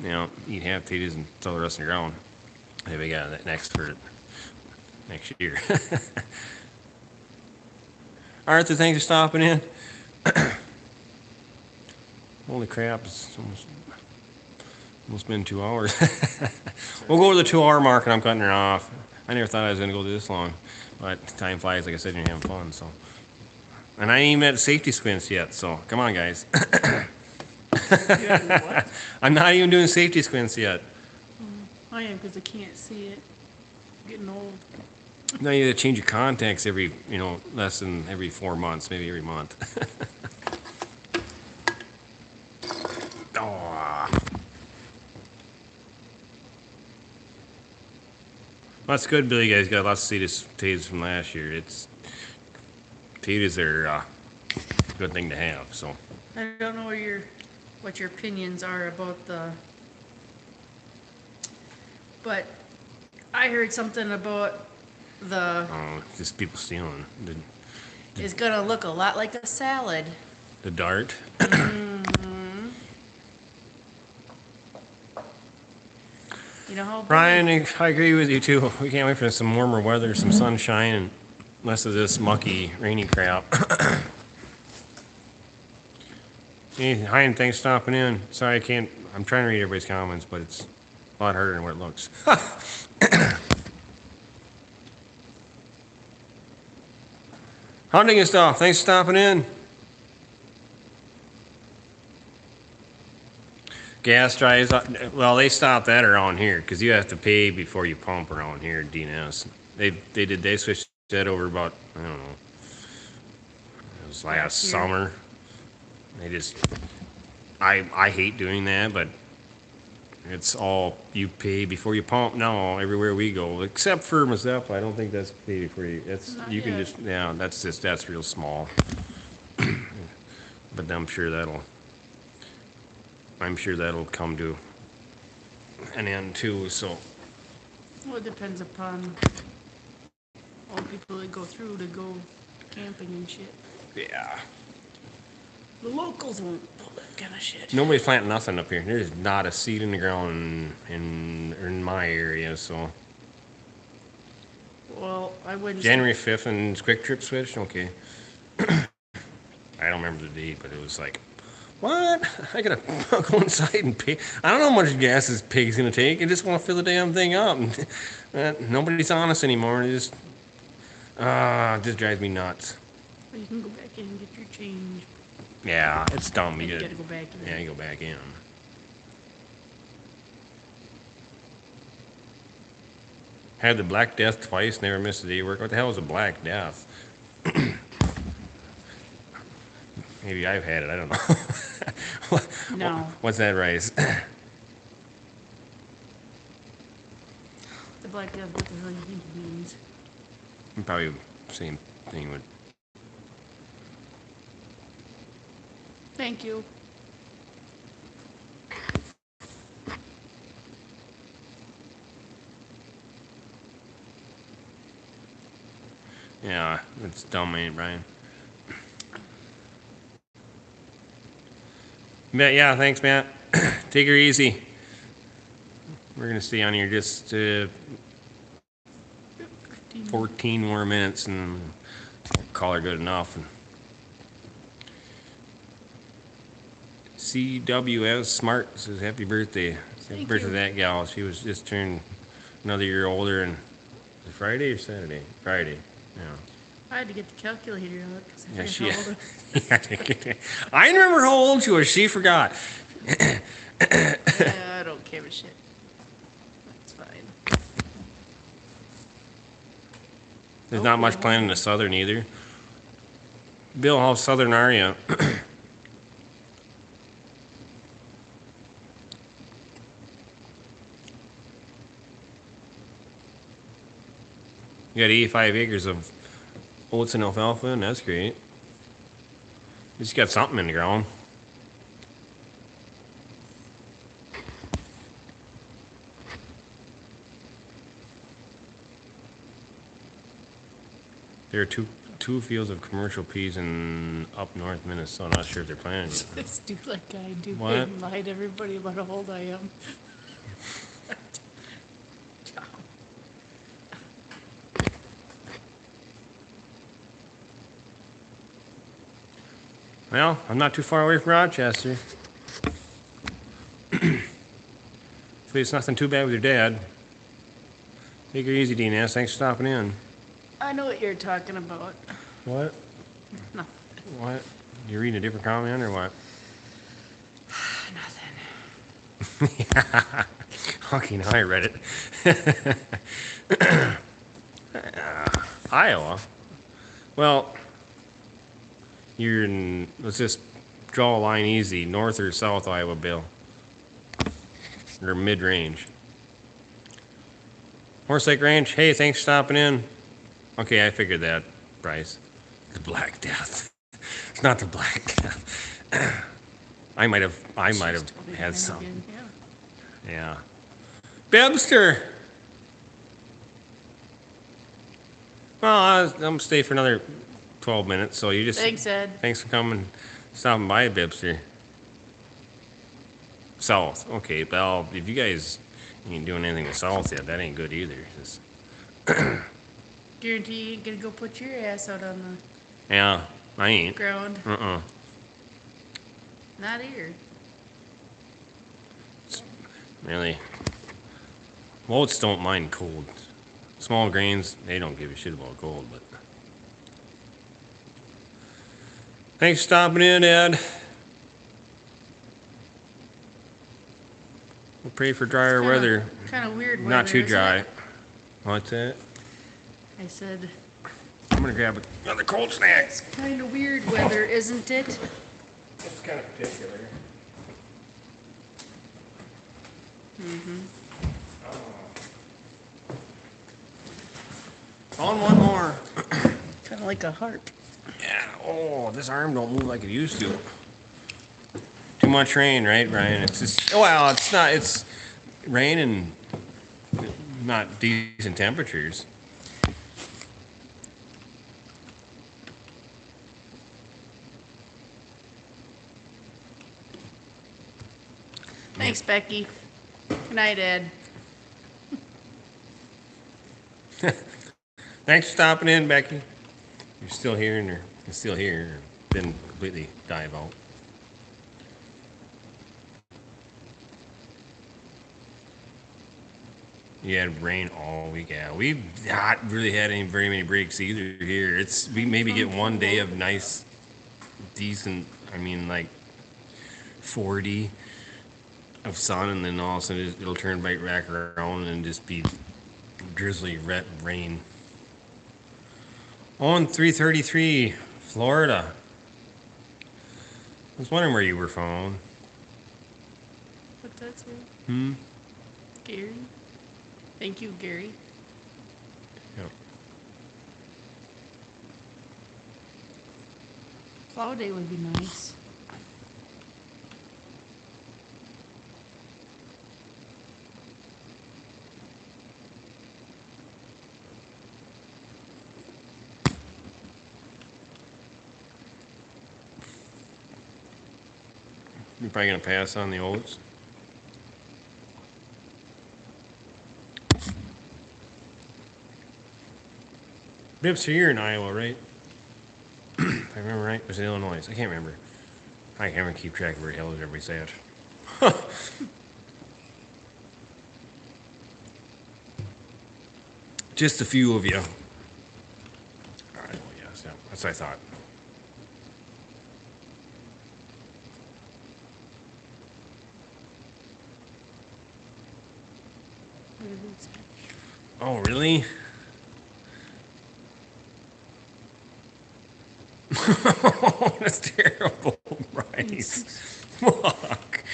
S1: eat half potatoes and throw the rest in the ground. Hey, we got that next year. Arthur, thanks for stopping in. Holy crap, it's almost been 2 hours. We'll go to the 2 hour mark and I'm cutting her off. I never thought I was going to go this long. But time flies, like I said, you're having fun. So, and I ain't even at safety squints yet, so come on, guys.
S2: You have to what?
S1: I'm not even doing safety squints yet.
S2: I am because I can't see it. I'm getting old.
S1: Now you gotta change your contacts every, less than every 4 months, maybe every month. Oh. That's good, Billy. You guys got lots of potatoes from last year. Potatoes are a good thing to have. So
S2: I don't know what your opinions are about but I heard something about
S1: just people stealing
S2: it's gonna look a lot like a salad.
S1: the dart.
S2: You know how
S1: Ryan, I agree with you too. We can't wait for some warmer weather, some sunshine, and less of this mucky, rainy crap. Hey, hi, and thanks for stopping in. Sorry, I'm trying to read everybody's comments, but it's a lot harder than what it looks. Hunting and stuff. Thanks for stopping in. Gas drives. Well, they stopped that around here because you have to pay before you pump around here at DNS. They switched that over about, I don't know, it was last summer. I hate doing that, but it's all you pay before you pump now everywhere we go, except for Mazeppa. I don't think that's pay before you. You can
S2: yet.
S1: that's real small. But I'm sure that'll. I'm sure that'll come to an end too, so.
S2: Well, it depends upon all the people that go through to go camping and shit.
S1: Yeah.
S2: The locals won't pull that kind of shit.
S1: Nobody's planting nothing up here. There's not a seed in the ground in my area, so.
S2: Well, I wouldn't.
S1: January 5th and Quick Trip switched? Okay. I don't remember the date, but it was like, what? I gotta go inside and pay. I don't know how much gas this pig's gonna take. I just want to fill the damn thing up. Nobody's honest anymore. It just drives me nuts.
S2: Well, you can go back in and get your change.
S1: Yeah, it's dumb.
S2: You gotta go back in.
S1: Yeah, you go back in. Had the Black Death twice, never missed a day of work. What the hell is a Black Death? Maybe I've had it. I don't know.
S2: No.
S1: What's that rice?
S2: The Black Death, what the hell do you think it means?
S1: Probably same thing with.
S2: Thank you.
S1: Yeah, it's dumb, ain't it, Brian? Yeah, thanks, Matt. Take her easy. We're gonna stay on here just 14 more minutes and call her good enough. CWS Smart says happy birthday. Happy
S2: Thank
S1: birthday
S2: you.
S1: to that gal. She was just turned another year older, and was it Friday or Saturday? Friday. Yeah.
S2: I had to get the calculator out because I
S1: Yeah,
S2: forgot how old
S1: I remember how old she was. She forgot.
S2: Yeah, I don't give a shit. That's fine.
S1: There's not much planned in the southern either. Bill, how southern are you? You got 85 acres of oats and alfalfa, and that's great. You just got something in the ground. There are two fields of commercial peas in up north Minnesota. Not sure if they're planted yet.
S2: Just do like I do.
S1: What?
S2: And lie to everybody about how old I am.
S1: Well, I'm not too far away from Rochester. Hopefully it's nothing too bad with your dad. Take her easy, DNS. Thanks for stopping in.
S2: I know what you're talking about.
S1: What?
S2: No,
S1: What? You reading a different comment or what?
S2: nothing.
S1: Okay, now I read it. Iowa. Well, you're in. Let's just draw a line easy. North or South Iowa, Bill? Or mid-range? Horse Lake Ranch. Hey, thanks for stopping in. Okay, I figured that, Bryce. The Black Death. It's not the Black Death. I might have had some.
S2: Again, yeah.
S1: Yeah. Bebster! Well, I'm gonna stay for another 12 minutes, so you just...
S2: Thanks, Ed.
S1: Thanks for coming, stopping by, Bebster. South. Okay, well, if you guys ain't doing anything with South yet, that ain't good either. Just,
S2: Guarantee you ain't gonna go put your ass out on the
S1: yeah, I ain't.
S2: ground.
S1: Uh-uh.
S2: Not here.
S1: Really. Oats don't mind cold. Small grains, they don't give a shit about cold, but... Thanks for stopping in, Ed. We'll pray for drier weather.
S2: Kind of weird weather.
S1: Not too
S2: isn't
S1: dry.
S2: it?
S1: What's that?
S2: I said,
S1: I'm gonna grab another cold snack.
S2: it's kind of weird weather, isn't it?
S1: It's kind of particular. On one more.
S2: Kind of like a harp.
S1: Yeah. Oh, this arm don't move like it used to. Too much rain, right, Brian? It's just, well, it's not, it's rain and not decent temperatures.
S2: Thanks, Becky. Good night, Ed.
S1: Thanks for stopping in, Becky. You're still here, and you're still here. Didn't completely dive out. You had rain all week. Yeah, we've not really had any very many breaks either here. It's we maybe get one day of nice, decent. I mean, like 40 of sun, and then all of a sudden it'll turn right back around and just be drizzly red rain. On 333, Florida. I was wondering where you were from.
S2: What's that say?
S1: Hmm.
S2: Gary? Thank you, Gary.
S1: Yep.
S2: Cloud day would be nice.
S1: You're probably gonna pass on the oats. Bibbs, so you're in Iowa, right? If I remember right, it was in Illinois. I can't remember. I can't even keep track of where the hell is everybody say it. Just a few of you. All right, well, yes, yeah, that's what I thought.
S2: What did it say?
S1: Oh, really? That's terrible, Bryce. Fuck.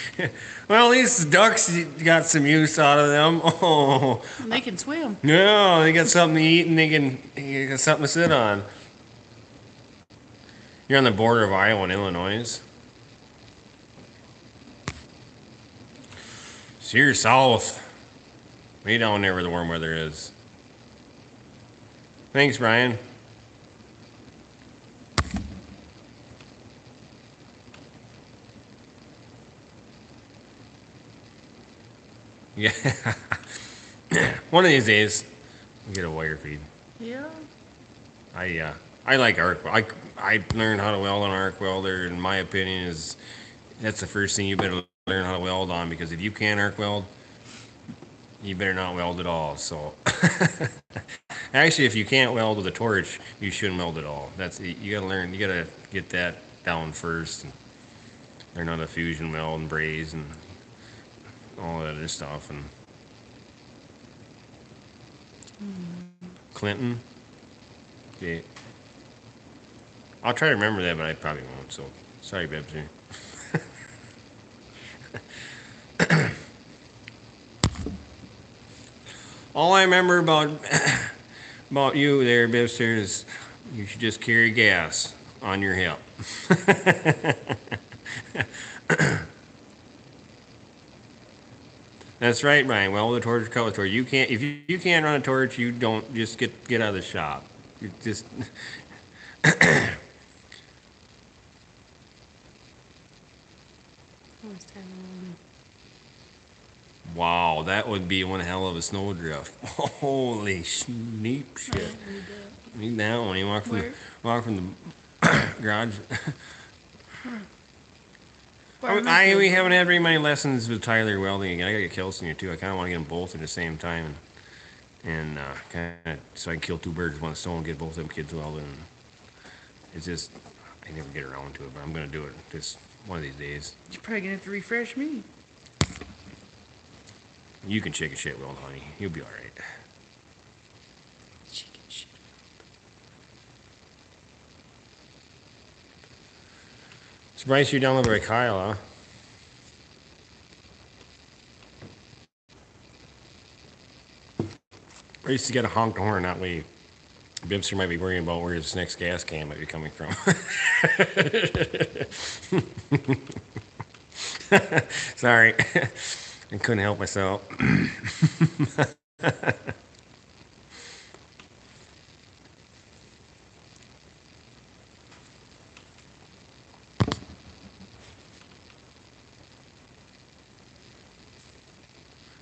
S1: Well, at least the ducks got some use out of them. Oh,
S2: And they can swim.
S1: no, they got something to eat and they got something to sit on. You're on the border of Iowa and Illinois. So you're south. Way down there where the warm weather is. Thanks, Brian. Yeah. One of these days, we'll get a wire feed.
S2: Yeah.
S1: I like arc. I learned how to weld on arc welder. In my opinion, is that's the first thing you better learn how to weld on, because if you can't arc weld, you better not weld at all. So, actually, if you can't weld with a torch, you shouldn't weld at all. That's you gotta learn. You gotta get that down first, and learn how to fusion weld and braze and all that other stuff. And Clinton, okay. I'll try to remember that, but I probably won't. So, sorry, Bibbs. Here. All I remember about you there, Bibster, is you should just carry gas on your hip. That's right, Brian. Well, the torch, cut with torch. You can't if you can't run a torch, you don't just get out of the shop. You just
S2: Almost time already.
S1: wow, that would be one hell of a snowdrift. Holy sneap
S2: I
S1: shit!
S2: don't need that.
S1: Need that one. You
S2: Where?
S1: walk from the garage.
S2: Where
S1: We haven't had very many lessons with Tyler welding again. I gotta get Kelson here too. I kind of want to get them both at the same time, and kind of so I can kill two birds with one stone and get both of them kids welding. It's just I never get around to it, but I'm gonna do it just one of these days.
S2: You're probably gonna have to refresh me.
S1: You can shake a shit weld, honey. You'll be all right.
S2: Chicken shit.
S1: So Bryce, you're down over by Kyle, huh? I used to get a honked horn that way. Bibster might be worrying about where his next gas can might be coming from. Sorry. I couldn't help myself.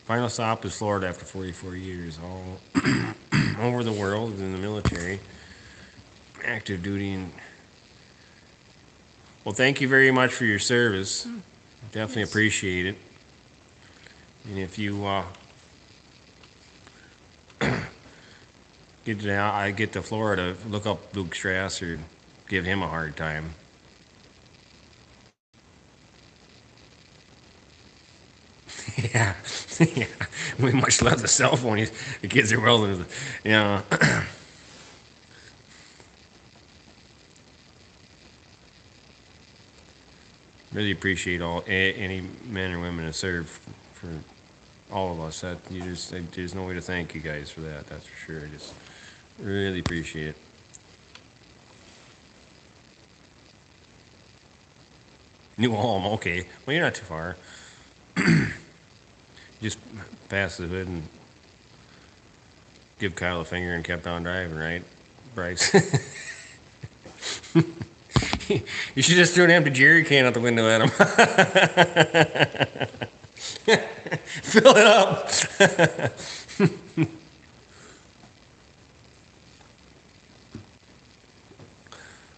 S1: Final stop is Florida after 44 years. All over the world in the military, active duty. And well, thank you very much for your service. Definitely
S2: Yes.
S1: appreciate it. And if you I get to Florida, look up Luke Strasser, give him a hard time. Yeah, yeah. We much love the cell phone. The kids are well, you know. Really appreciate any men or women that serve for all of us. That there's no way to thank you guys for that. That's for sure. I just really appreciate it. New Ulm, okay. Well, you're not too far. Just past the hood and give Kyle a finger and kept on driving, right, Bryce? You should just throw an empty jerry can out the window at him. Fill it up.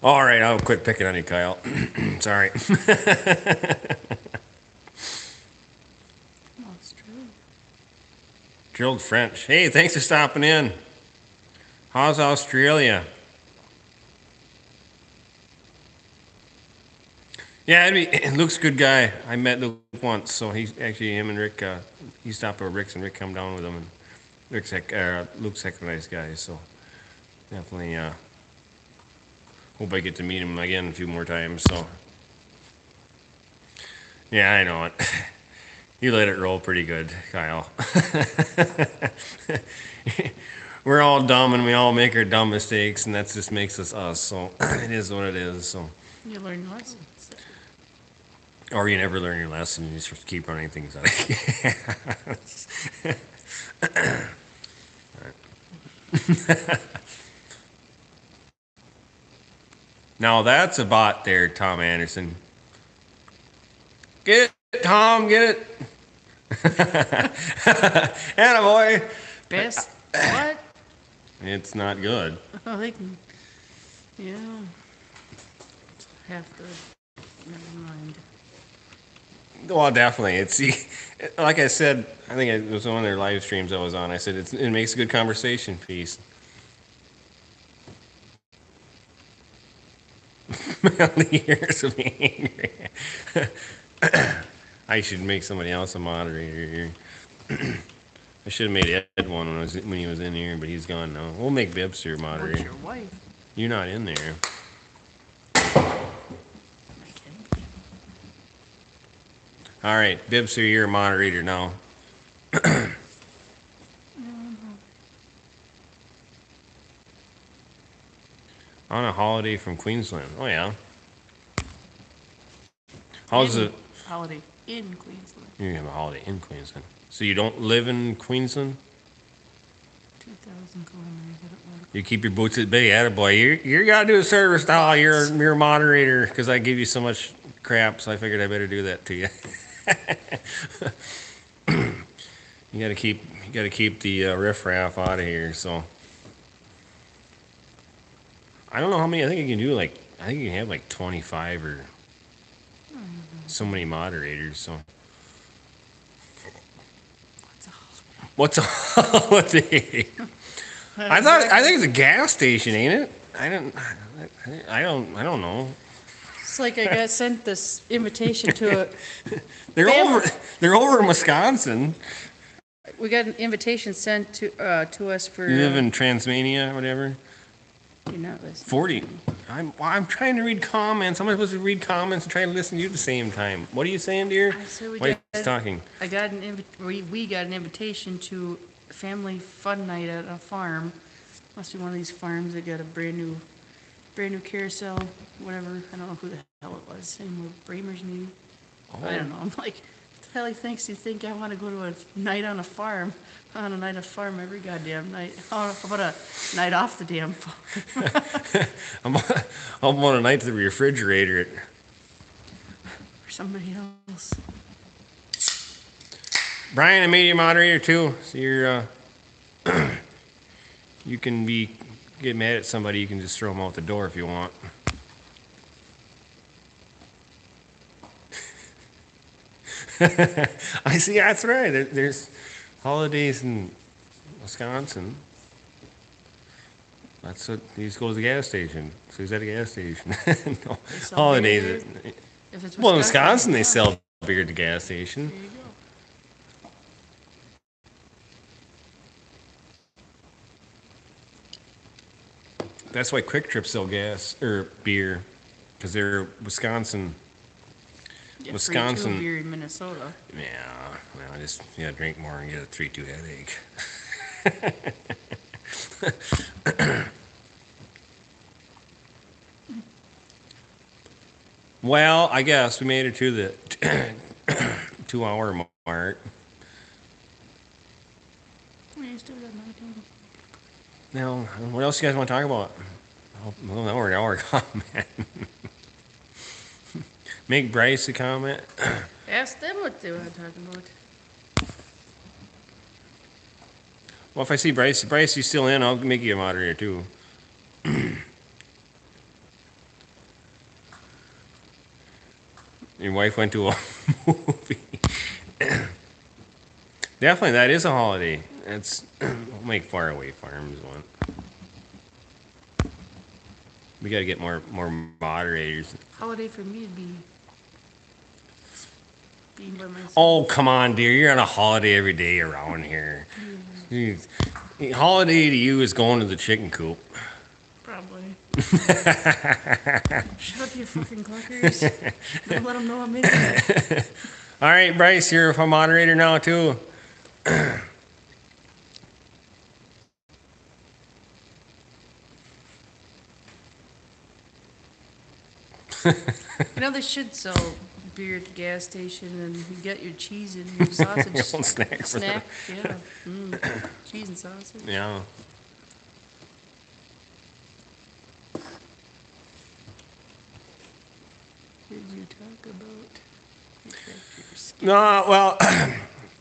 S1: All right, I'll quit picking on you, Kyle. Sorry.
S2: Australia.
S1: Drilled French. Hey, thanks for stopping in. How's Australia? Yeah, Luke's a good guy. I met Luke once, so he's actually him and Rick. He stopped over Rick's and Rick come down with him. And Luke's heck of a nice guy, so definitely hope I get to meet him again a few more times. So yeah, I know it. You let it roll pretty good, Kyle. We're all dumb and we all make our dumb mistakes, and that just makes us us. So it is what it is. So.
S2: You learn lessons.
S1: Or you never learn your lesson, you just keep running things out. Now that's a bot there, Tom Anderson. Get it, Tom, get it. Attaboy.
S2: Best what?
S1: It's not good.
S2: Oh, they can. Yeah. Half good. Never mind.
S1: Well, definitely. Like I said, I think it was one of their live streams I was on. I said it makes a good conversation piece. The years of being angry. I should make somebody else a moderator here. I should have made Ed one when he was in here, but he's gone now. We'll make Bibster a
S2: What's
S1: moderator.
S2: your wife?
S1: You're not in there.
S2: I can.
S1: All right, Bibster, you're a moderator now. On a holiday from Queensland. Oh yeah. How's it?
S2: Holiday in Queensland.
S1: You have a holiday in Queensland. So you don't live in Queensland?
S2: 2,000 kilometers. I don't know.
S1: You keep your boots at bay, attaboy. You gotta do a service now. You're a moderator because I give you so much crap, so I figured I better do that to you. You gotta keep the riffraff out of here. So I don't know how many. I think you can do I think you can have like 25 or so many moderators. So what's a holiday? I think it's a gas station, ain't it? I don't know.
S2: It's like I got sent this invitation to a.
S1: They're over in Wisconsin.
S2: We got an invitation sent to us for.
S1: You live in Transmania, whatever.
S2: You're not listening.
S1: 40. I'm trying to read comments. I'm not supposed to read comments and try to listen to you at the same time. What are you saying, dear?
S2: I said
S1: Why are you talking?
S2: I got we got an invitation to family fun night at a farm. Must be one of these farms that got a brand new carousel, whatever. I don't know who the hell it was. Same with Bramers maybe. I don't know. I'm like, what the hell he thinks? You think I want to go to a night on a farm? On a night on a farm every goddamn night. How about a night off the damn farm
S1: I'm, I'm on a night to the refrigerator.
S2: for somebody else?
S1: Brian, I made you moderator too. So you're, you can get mad at somebody. You can just throw them out the door if you want. I see. That's right. There's holidays in Wisconsin. That's what he just goes to the gas station. So he's at a gas station. No,
S2: They sell
S1: holidays.
S2: beer. If it's
S1: Well, in Wisconsin, they
S2: yeah.
S1: sell beer at the gas station.
S2: There you go.
S1: That's why Quick Trip sell gas or beer, because they're Wisconsin.
S2: Get
S1: Wisconsin.
S2: free beer in Minnesota.
S1: Yeah, well, just drink more and get a 3-2 headache. Well, I guess we made it to the 2-hour mark.
S2: We still got 19.
S1: Now, what else you guys want to talk about? Oh, well, now we're an hour comment. Make Bryce a comment.
S2: Ask them what they want to talk about.
S1: Well, if I see Bryce, you still in, I'll make you a moderator too. Your wife went to a movie. Definitely, that is a holiday. We'll make Faraway Farms one. We got to get more moderators.
S2: Holiday for me would be being by myself.
S1: Oh, come on, dear. You're on a holiday every day around here. Jeez. Holiday to you is going to the chicken coop.
S2: Probably. Shut up, you fucking cluckers. Don't let them know I'm in here.
S1: All right, Bryce, you're a moderator now, too.
S2: You know, they should sell beer at the gas station and you get your cheese and your sausage.
S1: Your own snack for
S2: Snack, yeah. Cheese and sausage.
S1: Yeah.
S2: What did you talk about?
S1: No, well,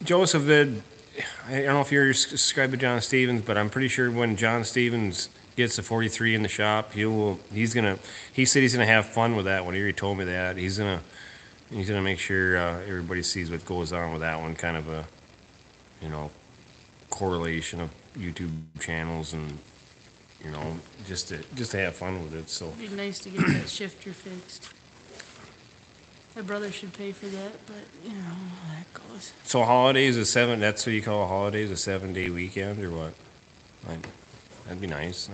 S1: Joseph did. I don't know if you're subscribed to John Stevens, but I'm pretty sure when John Stevens gets a 43 in the shop, he said he's gonna have fun with that one. He already told me that. He's gonna make sure everybody sees what goes on with that one, kind of a, correlation of YouTube channels and, just to have fun with it. So
S2: It'd be nice to get that shifter fixed. My brother should pay for that, but how that goes.
S1: So holidays that's what you call a holidays, a 7-day weekend or what? That'd be nice.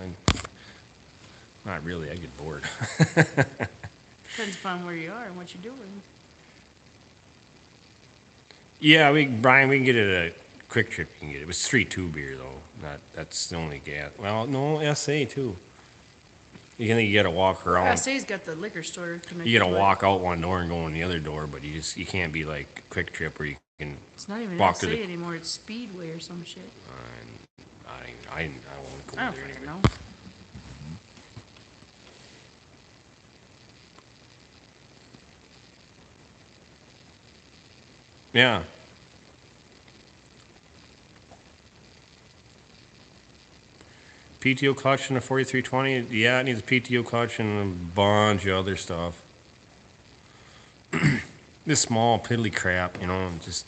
S1: Not really, I get bored.
S2: Depends upon where you are and what you're doing.
S1: Yeah, Brian, we can get it at a Quick Trip. You can get it. It was 3-2 beer though. That's the only gas. Well, no, SA too. You gotta walk around.
S2: SA's got the liquor store connected.
S1: You gotta
S2: but
S1: walk out one door and go in the other door, but you can't be like Quick Trip where you can
S2: It's not even
S1: walk
S2: SA
S1: to the.
S2: anymore. It's Speedway or some shit.
S1: I won't go
S2: I don't
S1: there
S2: fucking
S1: anyway.
S2: know.
S1: Yeah. PTO clutch and a 4320. Yeah, it needs a PTO clutch and a bunch of other stuff. This small piddly crap, just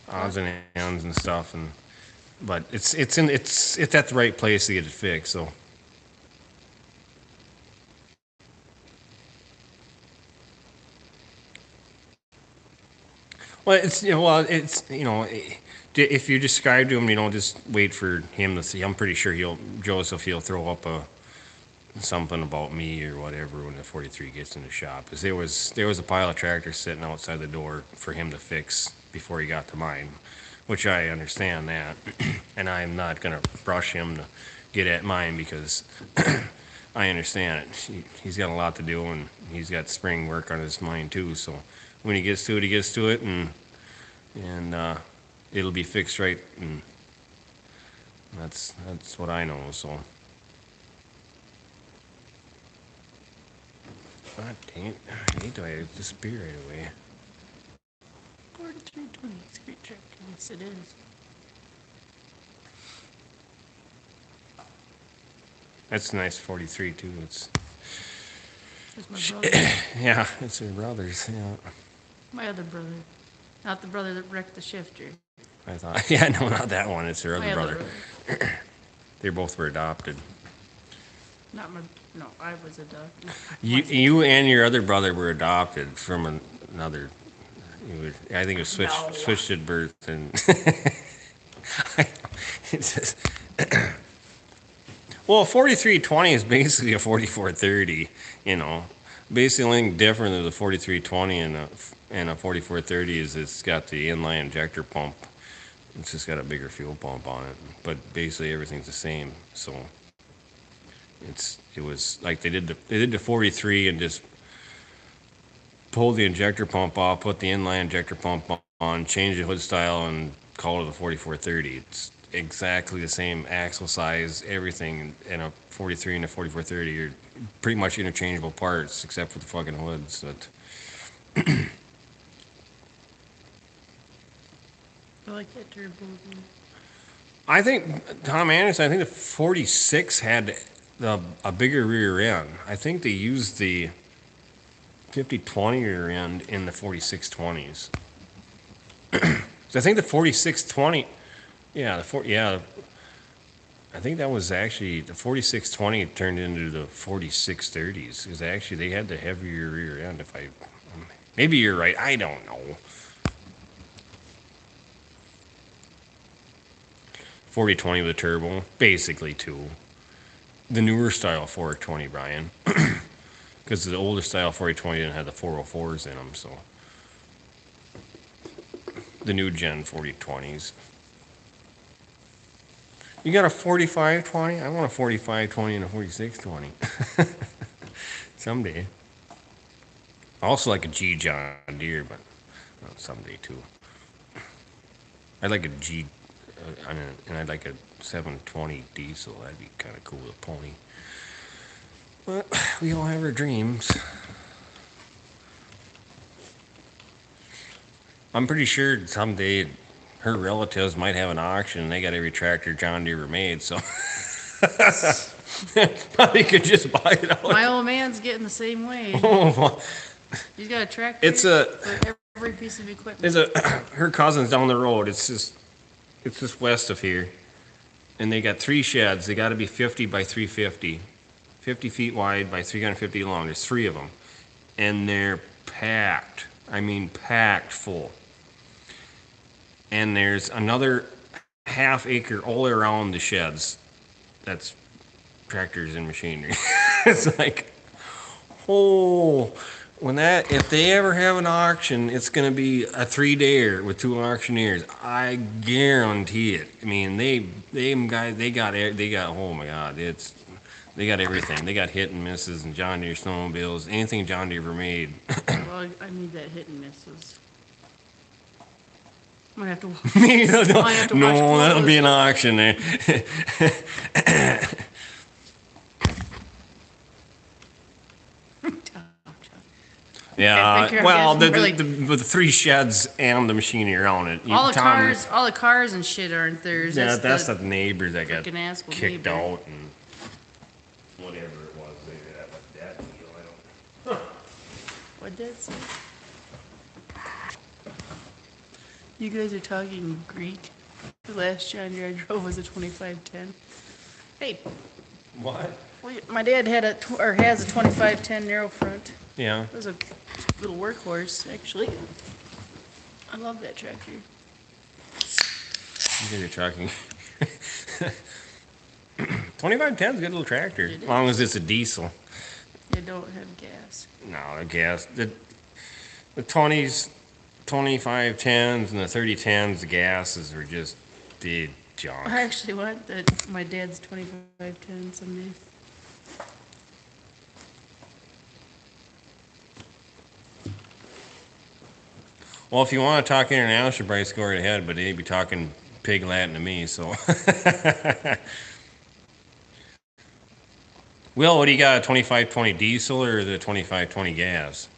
S1: odds and ends and stuff, but it's at the right place to get it fixed. So. Well, if you describe to him, just wait for him to see. I'm pretty sure he'll throw up something about me or whatever when the 43 gets in the shop. Because there was a pile of tractors sitting outside the door for him to fix before he got to mine, which I understand that, and I'm not gonna brush him to get at mine because I understand it. He's got a lot to do, and he's got spring work on his mind too. So when he gets to it, he gets to it, and it'll be fixed right. And that's what I know. So, God dang it! I hate to disappear right away.
S2: 4320. It's a great tractor. Yes, it is.
S1: That's a nice 43 too. It's
S2: It's my brother.
S1: yeah, it's her brother's. Yeah,
S2: My other brother. Not the brother that wrecked the shifter.
S1: I thought. Yeah, no, not that one. It's her
S2: My
S1: other
S2: other
S1: brother.
S2: brother.
S1: They both were adopted.
S2: Not my. No, I was adopted.
S1: You and your other brother were adopted from another. I think it was
S2: No.
S1: switched at birth, and it's just. Well, a 4320 is basically a 4430. You know, basically the only thing different than the 4320 and a 4430 is it's got the inline injector pump. It's just got a bigger fuel pump on it, but basically everything's the same. So it was like they did the 43 and just pulled the injector pump off, put the inline injector pump on, changed the hood style, and called it a 4430. It's exactly the same axle size, everything, and a 43 and a 4430 are pretty much interchangeable parts except for the fucking hoods. But
S2: I like that turbo.
S1: I think Tom Anderson. I think the 46 had a bigger rear end. I think they used the 5020 rear end in the 4620s. So I think the 4620, yeah, I think that was actually the 4620 turned into the 4630s because actually they had the heavier rear end. Maybe you're right. I don't know. 4020 with a turbo, basically two. The newer style 420, Brian, because the older style 420 didn't have the 404s in them, so the new gen 4020s. You got a 4520? I want a 4520 and a 4620. Someday. I also like a G John Deere, but someday too. I'd like a G, and I'd like a 720 diesel. That'd be kind of cool with a pony. But we all have our dreams. I'm pretty sure someday her relatives might have an auction and they got every tractor John Deere ever made, so probably could just buy it out.
S2: My old man's getting the same way. He's got a tractor.
S1: It's a
S2: for every piece of equipment.
S1: There's her cousin's down the road. It's just west of here, and they got 3 sheds. They got to be 50 by 350, 50 feet wide by 350 long. There's 3 of them, and they're packed. I mean, packed full. And there's another half acre all the way around the sheds. That's tractors and machinery. It's like, oh. If they ever have an auction, it's going to be a 3-dayer with 2 auctioneers. I guarantee it. I mean, they got, oh my God, they got everything. They got hit and misses and John Deere snowmobiles, anything John Deere ever made.
S2: Well, I need that hit and misses. I'm gonna have to.
S1: No, that'll be an auction there. Yeah, well, the 3 sheds and the machinery around it.
S2: All the cars and shit aren't theirs.
S1: Yeah, that's the neighbor that got kicked
S2: neighbor.
S1: out and whatever it was. They had that deal. I don't.
S2: What'd that say? You guys are talking Greek. The last John Deere I drove was a 2510. Hey.
S1: What?
S2: Well, my dad has a 2510 narrow front.
S1: Yeah.
S2: It was a little workhorse, actually. I love that tractor.
S1: You guys are talking. 2510's a good little tractor, as long as it's a diesel.
S2: They don't have gas.
S1: No, the gas. The 20s, 2510s, and the 3010s, the gases were just dead junk.
S2: I actually want my dad's 2510 someday.
S1: Well, if you want to talk international, Bryce, go right ahead, but they'd be talking pig Latin to me, so. Will, what do you got, a 2520 diesel or the 2520 gas?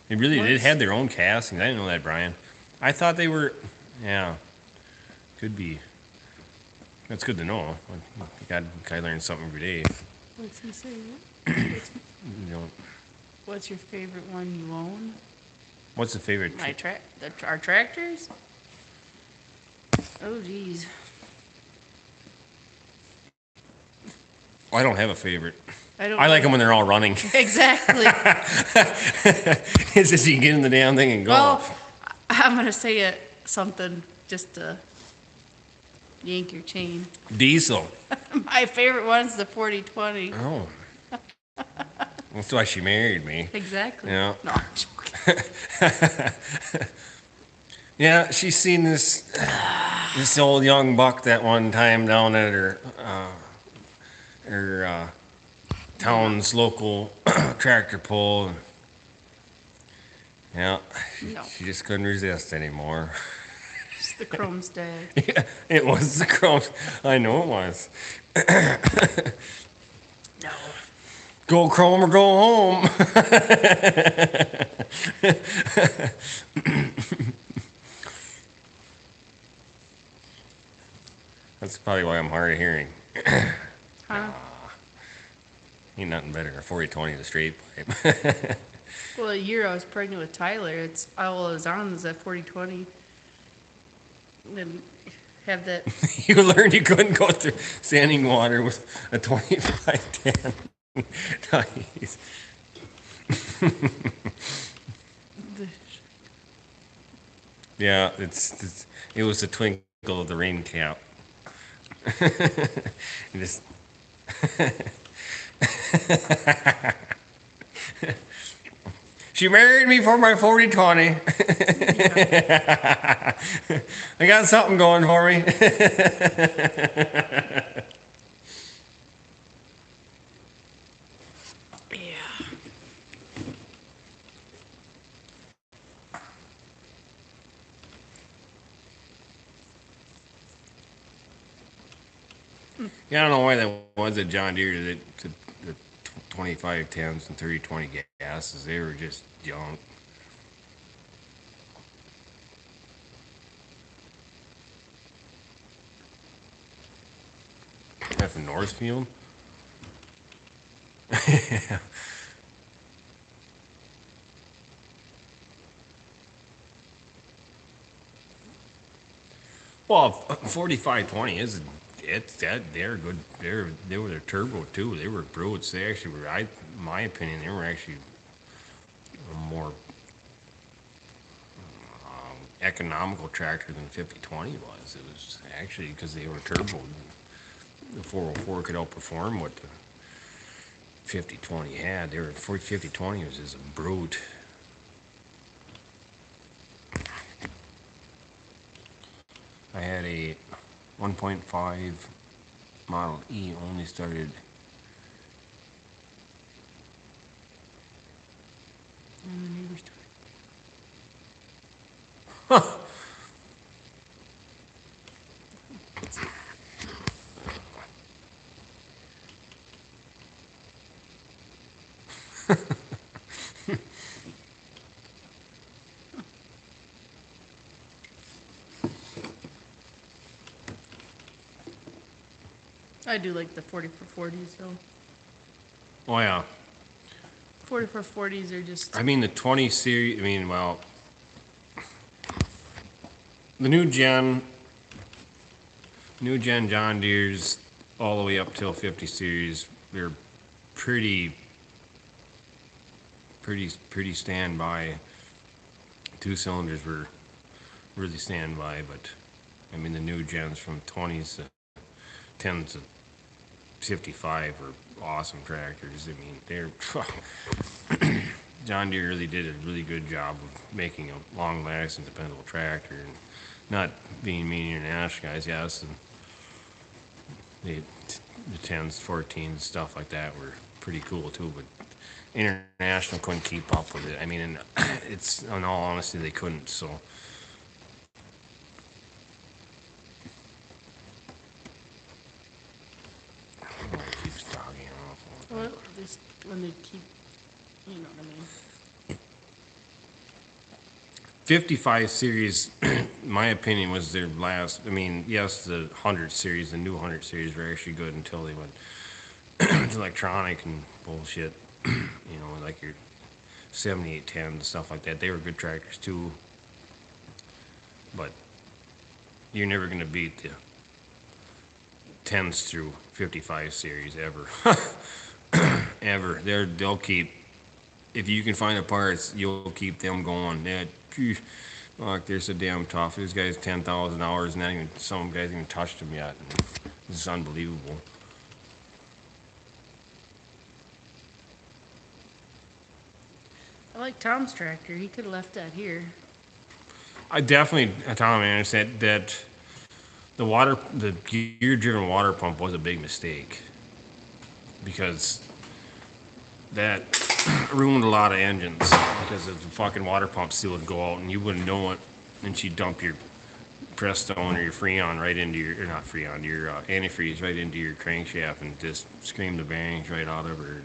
S1: They really did have their own castings. I didn't know that, Brian. I thought they were, yeah, could be. That's good to know. I learn something every day.
S2: What's he saying?
S1: You know,
S2: What's your favorite one you own?
S1: what's the favorite?
S2: Our tractors? Oh, geez.
S1: I don't have a favorite.
S2: I
S1: like them when they're all running.
S2: Exactly.
S1: It's just you get in the damn thing and go.
S2: Well, I'm going to say something just to yank your chain.
S1: Diesel.
S2: My favorite one's the 4020.
S1: Oh. That's why she married me.
S2: Exactly.
S1: Yeah.
S2: No, I'm joking.
S1: Yeah, she's seen this old young buck that one time down at her town's local tractor pull. Yeah,
S2: No.
S1: she just couldn't resist anymore.
S2: It's the Chrome's dad.
S1: Yeah, it was the Chrome. I know it was.
S2: No.
S1: Go Chrome or go home. That's probably why I'm hard of hearing.
S2: Huh?
S1: Ain't nothing better than a 4020 with a straight pipe.
S2: Well, the year I was pregnant with Tyler, it's all I was on was that 4020. And have that.
S1: You learned you couldn't go through standing water with a 2510. Nice. Yeah, it was the twinkle of the rain cap. Just she married me for my 4020. I got something going for me.
S2: Yeah.
S1: Yeah, I don't know why that was at John Deere. The 2510s and 3020 gases, they were just junk. That from Northfield? Yeah. Well, 4520 is they're good. They were their turbo too. They were brutes. They actually were. In my opinion, they were actually a more economical tractor than 5020 was. It was actually because they were turbo. The 404 could outperform what the 5020 had. 5020 was just a brute. I had a 1.5 Model E, only started
S2: And the neighbor's I do like the 4440s though.
S1: Oh yeah.
S2: 4440s are just.
S1: I mean the 20 series. I mean, well, the new gen John Deere's all the way up till 50 series. They're pretty standby. Two cylinders were really standby, but I mean the new gens from 20s to 10s to 55 are awesome tractors. I mean they're John Deere really did a really good job of making a long-lasting, dependable tractor, and not being mean international guys. Yes, and the 10s, 14s, stuff like that were pretty cool too. But International couldn't keep up with it. I mean, and it's in all honesty, they couldn't. So. Oh, it keeps dogging off.
S2: Well, this, when they keep, you know what I mean?
S1: 55 series, my opinion, was their last. I mean, yes, the 100 series, the new 100 series were actually good until they went to electronic and bullshit. You know, like your 7810 and stuff like that. They were good tractors too. But you're never going to beat the 10s through 55 series ever. Ever. They'll keep, if you can find the parts, you'll keep them going. Fuck, they're so damn tough. These guys 10,000 hours, and not even some guys even touched them yet. This is unbelievable.
S2: I like Tom's tractor. He could have left that here.
S1: I definitely, Tom Anderson, that the gear-driven water pump was a big mistake because that ruined a lot of engines because of the fucking water pump seal would go out and you wouldn't know it, and she'd dump your Prestone or your Freon right into your, or not Freon, your antifreeze right into your crankshaft and just scream the bearings right out of her.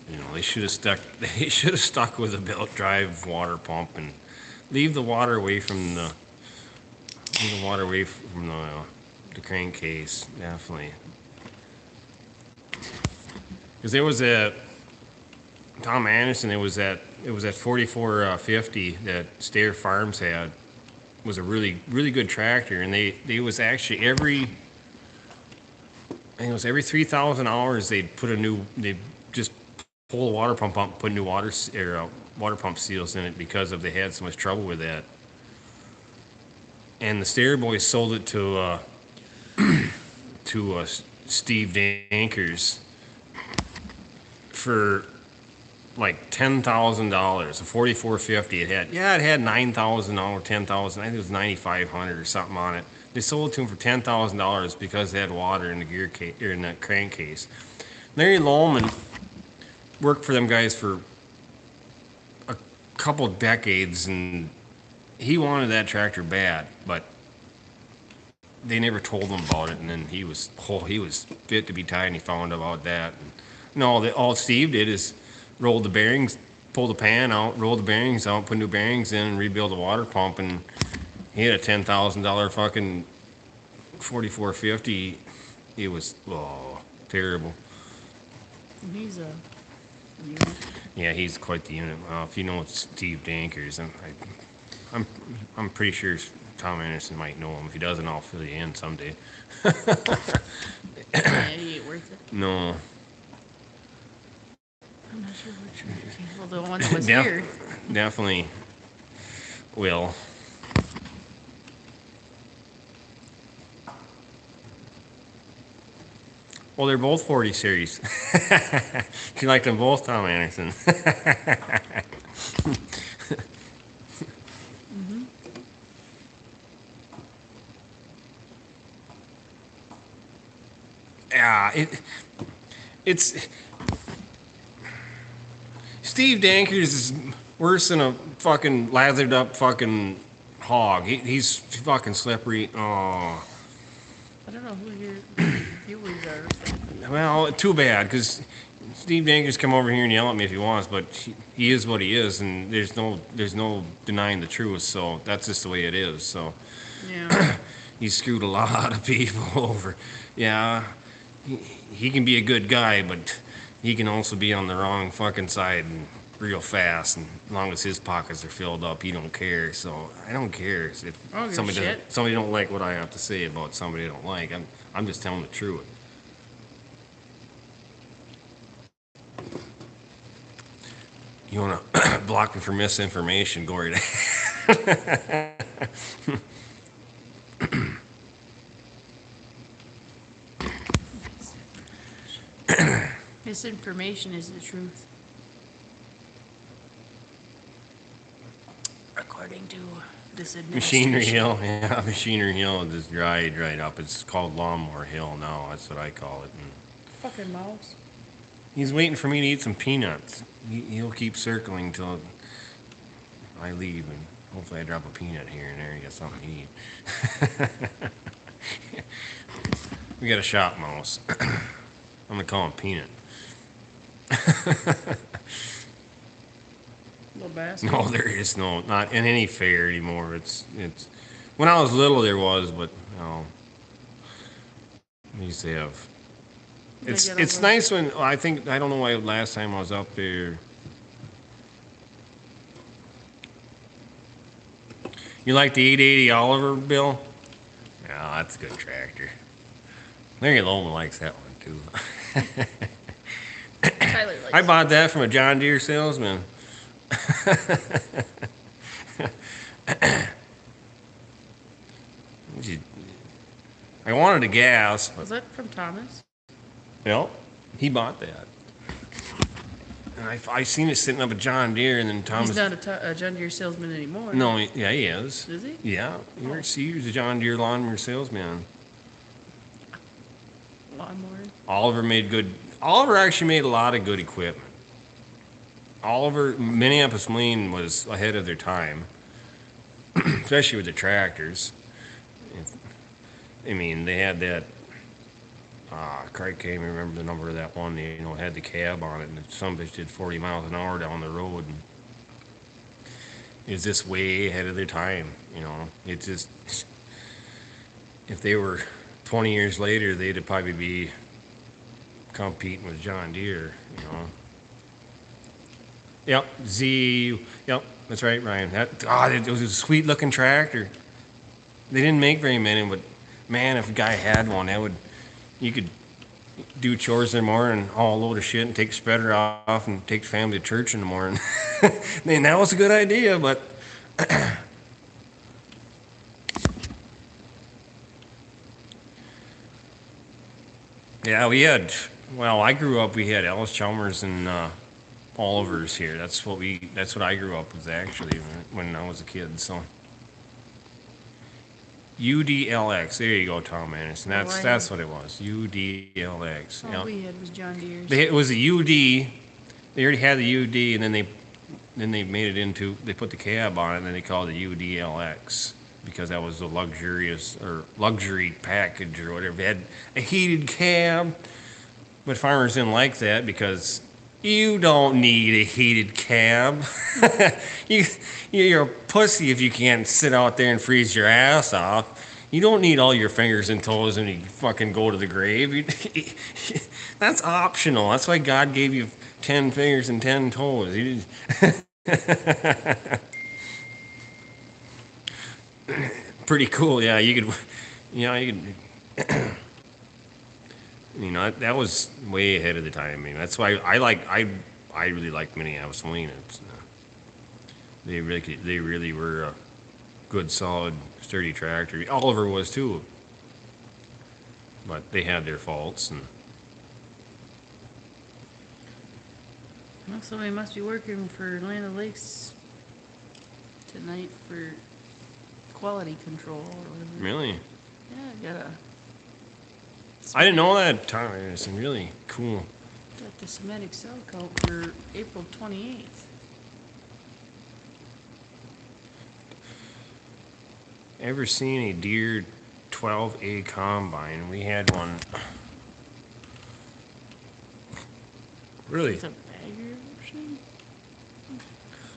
S1: You know, they should have stuck with a belt drive water pump and leave the water away from the crankcase, definitely. Because there was a Tom Anderson, it was that 4450 that Stair Farms had, was a really good tractor, and they was actually every 3,000 hours they'd just pull the water pump up, put new water pump seals in it because they had so much trouble with that. And the Stair boys sold it to Steve Dankers for like $10,000. A 4450. It had 9,000 or 10,000. I think it was 9,500 or something on it. They sold it to him for $10,000 because they had water in the gear case or in that crankcase. Larry Lohman worked for them guys for a couple decades, and he wanted that tractor bad, but they never told him about it. And then he was fit to be tied, and he found out about that. And no, all Steve did is rolled the bearings, pulled the pan out, rolled the bearings out, put new bearings in, and rebuild the water pump. And he had a $10,000 fucking 4450. It was terrible.
S2: He's a unit.
S1: Yeah, he's quite the unit. If you know Steve Dankers, I'm pretty sure Tom Anderson might know him. If he doesn't, I'll fill you in someday.
S2: Yeah, he ain't worth it.
S1: No.
S2: I'm not sure which one. Well, the one that was here.
S1: Definitely will. Well, they're both 40 series. You like them both, Tom Anderson.
S2: Mm-hmm.
S1: Yeah, it's Steve Dankers is worse than a fucking lathered up fucking hog. He's fucking slippery. Oh.
S2: I don't know who your viewers are.
S1: Well, too bad, because Steve Dankers come over here and yell at me if he wants, but he is what he is, and there's no denying the truth. So that's just the way it is. So
S2: Yeah.
S1: he screwed a lot of people over. Yeah, he can be a good guy, but he can also be on the wrong fucking side and real fast. And as long as his pockets are filled up, he don't care. So I don't care if
S2: I don't give a shit.
S1: somebody don't like what I have to say about somebody I don't like. I'm just telling the truth. You want to block me for misinformation, go right ahead.
S2: Misinformation is the truth. According to
S1: Machinery
S2: administration.
S1: Hill, yeah, Machinery Hill is dried right up. It's called Lawnmower Hill now. That's what I call it. And
S2: Fucking mouse.
S1: he's waiting for me to eat some peanuts. He'll keep circling till I leave, and hopefully I drop a peanut here and there and get something to eat. We got a shop mouse. I'm gonna call him Peanut.
S2: Little bastard.
S1: No, there is no, not in any fair anymore. It's. When I was little, there was, but no. We used to have.
S2: They
S1: It's
S2: get
S1: it's
S2: over-
S1: nice when I think I don't know why last time I was up there. You like the 880 Oliver, Bill? Yeah, that's a good tractor. Larry Loman likes that one too.
S2: Tyler likes
S1: I bought that from a John Deere salesman. I wanted a gas, but
S2: Was that from Thomas?
S1: well, he bought that. And I seen it sitting up at John Deere, and then Thomas.
S2: He's not a John Deere salesman anymore.
S1: No, yeah, he is.
S2: Is he?
S1: Yeah, he was a John Deere lawnmower salesman.
S2: Lawnmower.
S1: Oliver actually made a lot of good equipment. Minneapolis Marine was ahead of their time, especially with the tractors. I mean, they had that. Craig can't even remember the number of that one. They, had the cab on it, and some bitch did 40 miles an hour down the road. And it was just way ahead of their time. It just, if they were 20 years later, they'd probably be competing with John Deere. Yep, Yep, that's right, Ryan. It was a sweet looking tractor. They didn't make very many, but man, if a guy had one, you could do chores in the morning, haul a load of shit, and take the spreader off, and take the family to church in the morning. Man, that was a good idea, but yeah, I grew up. We had Ellis Chalmers and Oliver's here. That's what I grew up with actually when I was a kid. So UDLX. There you go, Tom Anderson. That's what it was. UDLX.
S2: All we had was John Deere's.
S1: It was a UD. They already had the UD, and then they made it into. They put the cab on it, and then they called it the UDLX because that was the luxury package or whatever. It had a heated cab, but farmers didn't like that because you don't need a heated cab. You're a pussy if you can't sit out there and freeze your ass off. You don't need all your fingers and toes when you fucking go to the grave. That's optional. That's why God gave you 10 fingers and 10 toes. Pretty cool, yeah. You could. That was way ahead of the time. I mean, that's why I really like Minneapolis Marine. They really were a good, solid, sturdy tractor. Oliver was too, but they had their faults. And
S2: Well, somebody must be working for Land O'Lakes tonight for quality control or whatever.
S1: really,
S2: Yeah,
S1: I didn't know that. Tom Anderson, really cool.
S2: got the Semitic cell count for April 28th.
S1: Ever seen a Deere 12A combine? We had one. Really?
S2: It's a bagger machine?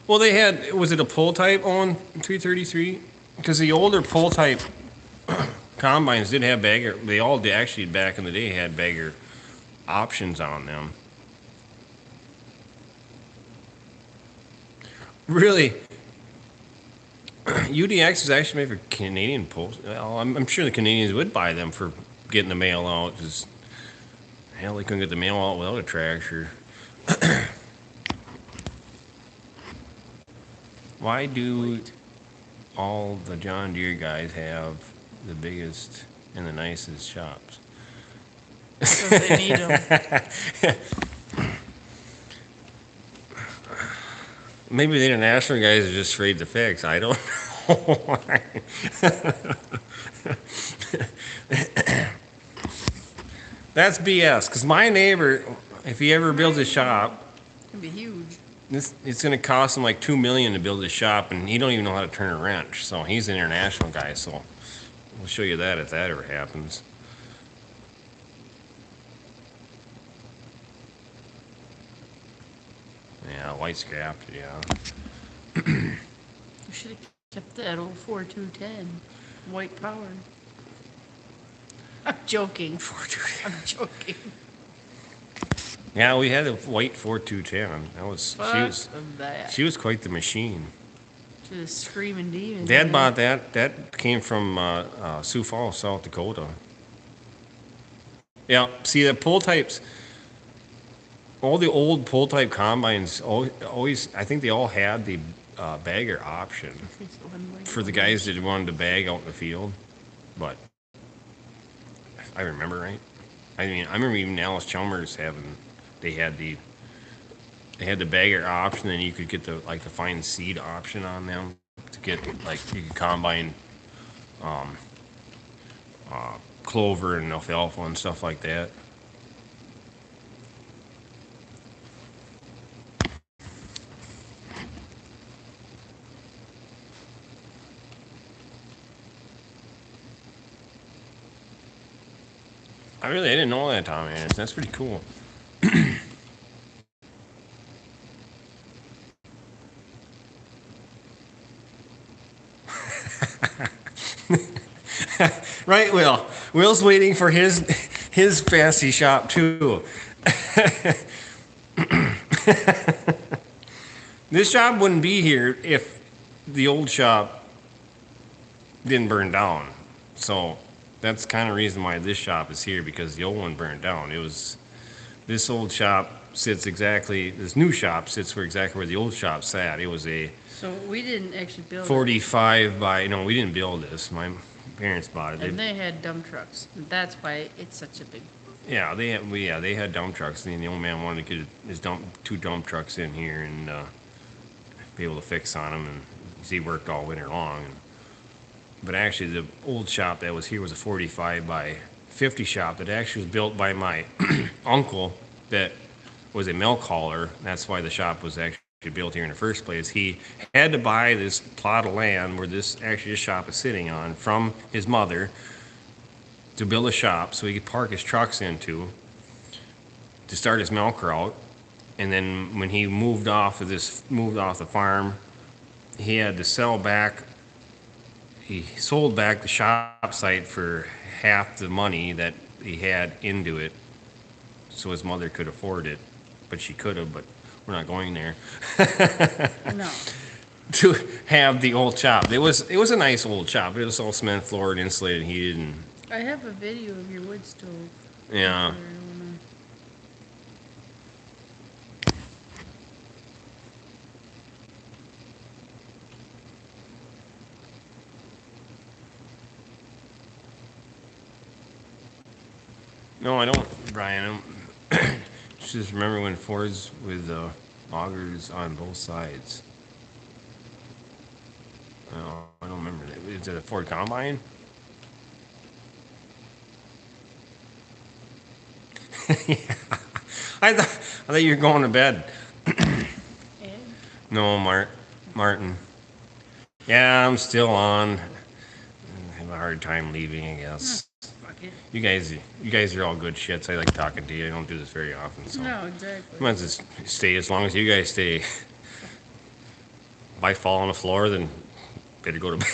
S1: Well, they had. Was it a pull type on 333? Because the older pull type combines did have bagger. They all did, actually back in the day had bagger options on them. Really, UDX is actually made for Canadian pulls. Well, I'm sure the Canadians would buy them for getting the mail out. Because hell, they couldn't get the mail out without a tractor. Why do all the John Deere guys have the biggest and the nicest shops?
S2: Because they need them.
S1: Maybe the international guys are just afraid to fix. I don't That's BS. Because my neighbor, if he ever builds a shop,
S2: It's gonna be huge.
S1: it's going to cost him like $2 million to build his shop, and he don't even know how to turn a wrench. So he's an international guy. So we'll show you that if that ever happens. Yeah, white scrapped. Yeah.
S2: We should have kept that old 4210 white power. I'm joking.
S1: 4210.
S2: I'm joking.
S1: Yeah, we had a white 4210. That was
S2: That.
S1: she was quite the machine.
S2: To the screaming demon.
S1: Dad bought that. That came from Sioux Falls, South Dakota. Yeah, see the pull types. All the old pull type combines always, I think they all had the bagger option for the guys that wanted to bag out in the field. But I remember right. I mean, I remember even Alice Chalmers having. They had the bagger option, and you could get the fine seed option on them to get you could combine clover and alfalfa and stuff like that. I didn't know that, Tommy. That's pretty cool. Right, Will. Will's waiting for his fancy shop too. This shop wouldn't be here if the old shop didn't burn down. So that's kind of reason why this shop is here, because the old one burned down. This old shop this new shop sits exactly where the old shop sat. It was a
S2: So we didn't actually build
S1: 45 by, no, we didn't build this. My parents bought it.
S2: it. And they had dump trucks. And that's why it's such a big.
S1: Yeah, they had dump trucks. And the old man wanted to get his two dump trucks in here and be able to fix on them, and he worked all winter long. But actually, the old shop that was here was a 45 by 50 shop that actually was built by my uncle that was a milk hauler. That's why the shop was actually built here in the first place. He had to buy this plot of land where this shop is sitting on from his mother to build a shop so he could park his trucks into to start his milk route. And then when he moved off the farm, he had to sell back. He sold back the shop site for half the money that he had into it, so his mother could afford it. But she could have, but we're not going there.
S2: No.
S1: To have the old shop. It was a nice old shop. It was all cement floored, insulated, heated, and
S2: I have a video of your wood stove.
S1: yeah. No, I don't, Brian. I don't. Just remember when Fords with augers on both sides. I don't remember that. Is it a Ford Combine? Yeah. I thought you were going to bed.
S2: Ed?
S1: No, Martin. Yeah, I'm still on. I have a hard time leaving, I guess.
S2: Fuck it.
S1: You guys are all good shits. I like talking to you. I don't do this very often, so.
S2: No, exactly.
S1: Might as well stay as long as you guys stay. If I fall on the floor, then better go to bed.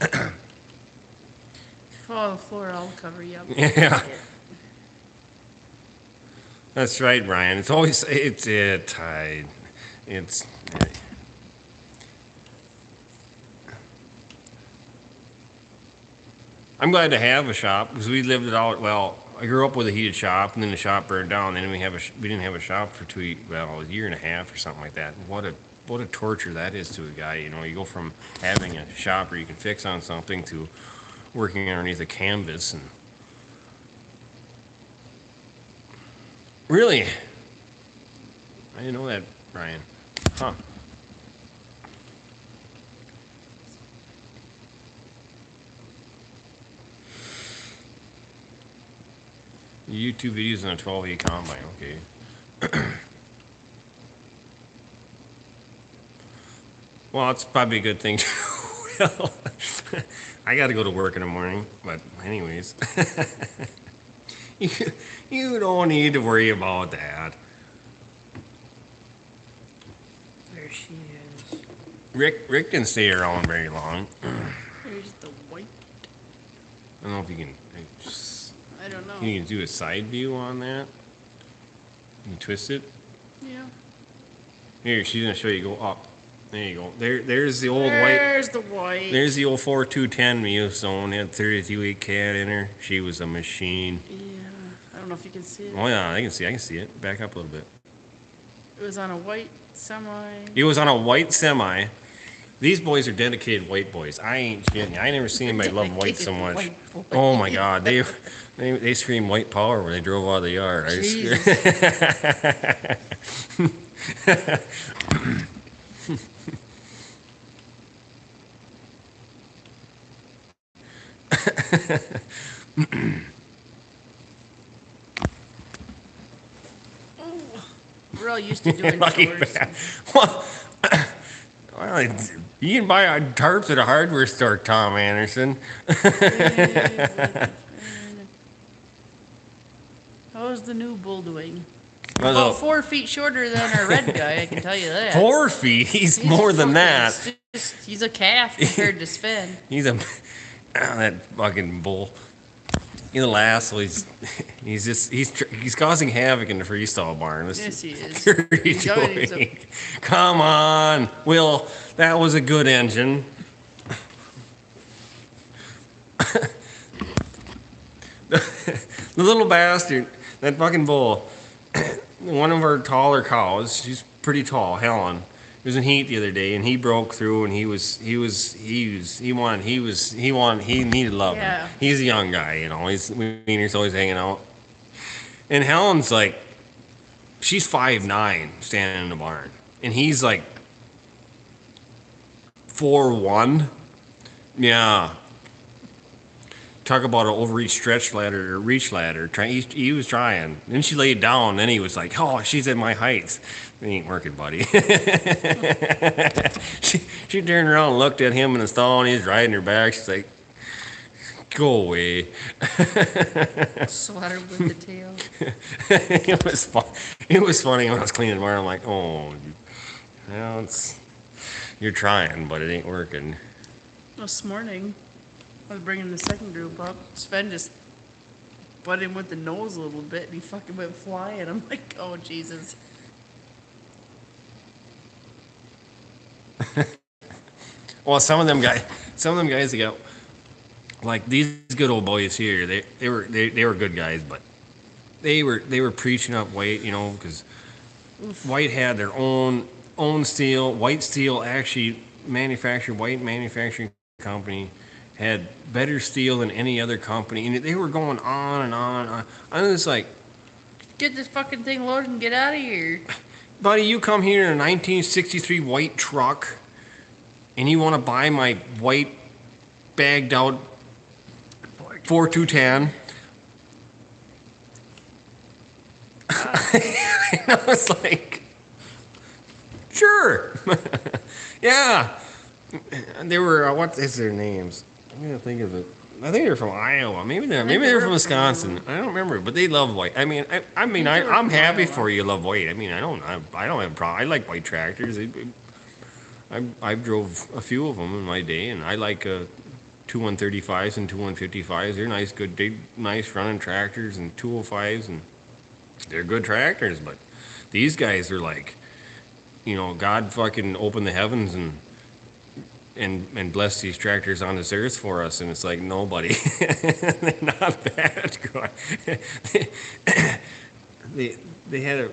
S2: If you fall on the floor, I'll cover you up.
S1: Yeah. That's right, Brian. It's always tide. It's. I'm glad to have a shop because we lived it out. Well, I grew up with a heated shop, and then the shop burned down. And then we didn't have a shop for a year and a half or something like that. What a torture that is to a guy. You know, you go from having a shop where you can fix on something to working underneath a canvas and. Really? I didn't know that, Brian. Huh. YouTube videos on a 12A combine. Okay. Well, it's probably a good thing. Well, I got to go to work in the morning, but anyways, you, you don't need to worry about that.
S2: There she is.
S1: Rick didn't stay around very long.
S2: There's the white.
S1: I don't know if you can.
S2: I don't know.
S1: You can do a side view on that. You twist it.
S2: Yeah.
S1: Here, she's gonna show you. Go up. There you go. There's the old white.
S2: There's the white.
S1: There's the old 4210 Mewstone. Had 32-week cat in her. She was a machine.
S2: Yeah. I don't know if you can see it.
S1: Oh yeah, I can see it. Back up a little bit.
S2: It was on a white semi.
S1: It was on a white semi. These boys are dedicated white boys. I ain't kidding you. I never seen anybody love white so much.
S2: White boy.
S1: Oh my God, they scream white power when they drove out of the yard. I
S2: Jesus. We're all used to doing
S1: Lucky
S2: chores.
S1: bad. Well, you can buy tarps at a hardware store, Tom Anderson.
S2: How's the new bull doing?
S1: Well,
S2: About 4 feet shorter than our red guy, I can tell you that.
S1: 4 feet. He's more than that.
S2: He's a calf compared to Sven.
S1: He's that fucking bull. He's the last. So he's causing havoc in the freestyle barn.
S2: Yes, he is.
S1: He's Come on, Will. That was a good engine. The little bastard, that fucking bull. One of our taller cows. She's pretty tall, Helen. He was in heat the other day, and he broke through, and he needed love.
S2: Yeah.
S1: He's a young guy, you know. Wiener's always hanging out. And Helen's like, she's 5'9", standing in the barn, and he's like 4'1". Yeah. Talk about an overreach stretch ladder or reach ladder. He was trying. Then she laid down. Then he was like, "Oh, she's at my height." It ain't working, buddy. she turned around and looked at him in the stall, and he's riding her back. She's like, "Go away."
S2: Sweater with the tail.
S1: It was fun. It was funny when I was cleaning the barn. I'm like, "Oh, well, you're trying, but it ain't working."
S2: This morning, I was bringing the second group up. Sven just butted him with the nose a little bit, and he fucking went flying. I'm like, oh, Jesus.
S1: Well, some of them guys that got like these good old boys here. They were good guys, but they were preaching up White, you know, because White had their own steel. White Steel actually White manufacturing company had better steel than any other company, and they were going on and on. I was like,
S2: Get this fucking thing loaded and get out of here.
S1: buddy, you come here in a 1963 white truck, and you want to buy my white bagged out 4210. I was like, sure. Yeah. And they were, what is their names? I'm going to think of it. I think they're from Iowa. Maybe they're from Wisconsin. I don't remember, but they love white. I mean, I'm happy for you love white. I mean, I don't have a problem. I like white tractors. I drove a few of them in my day, and I like 2 135s and 2 155s. They're nice, good, big, nice running tractors, and 205s, and they're good tractors. But these guys are like, you know, God fucking opened the heavens and bless these tractors on this earth for us, and it's like nobody. They're not that good. They had a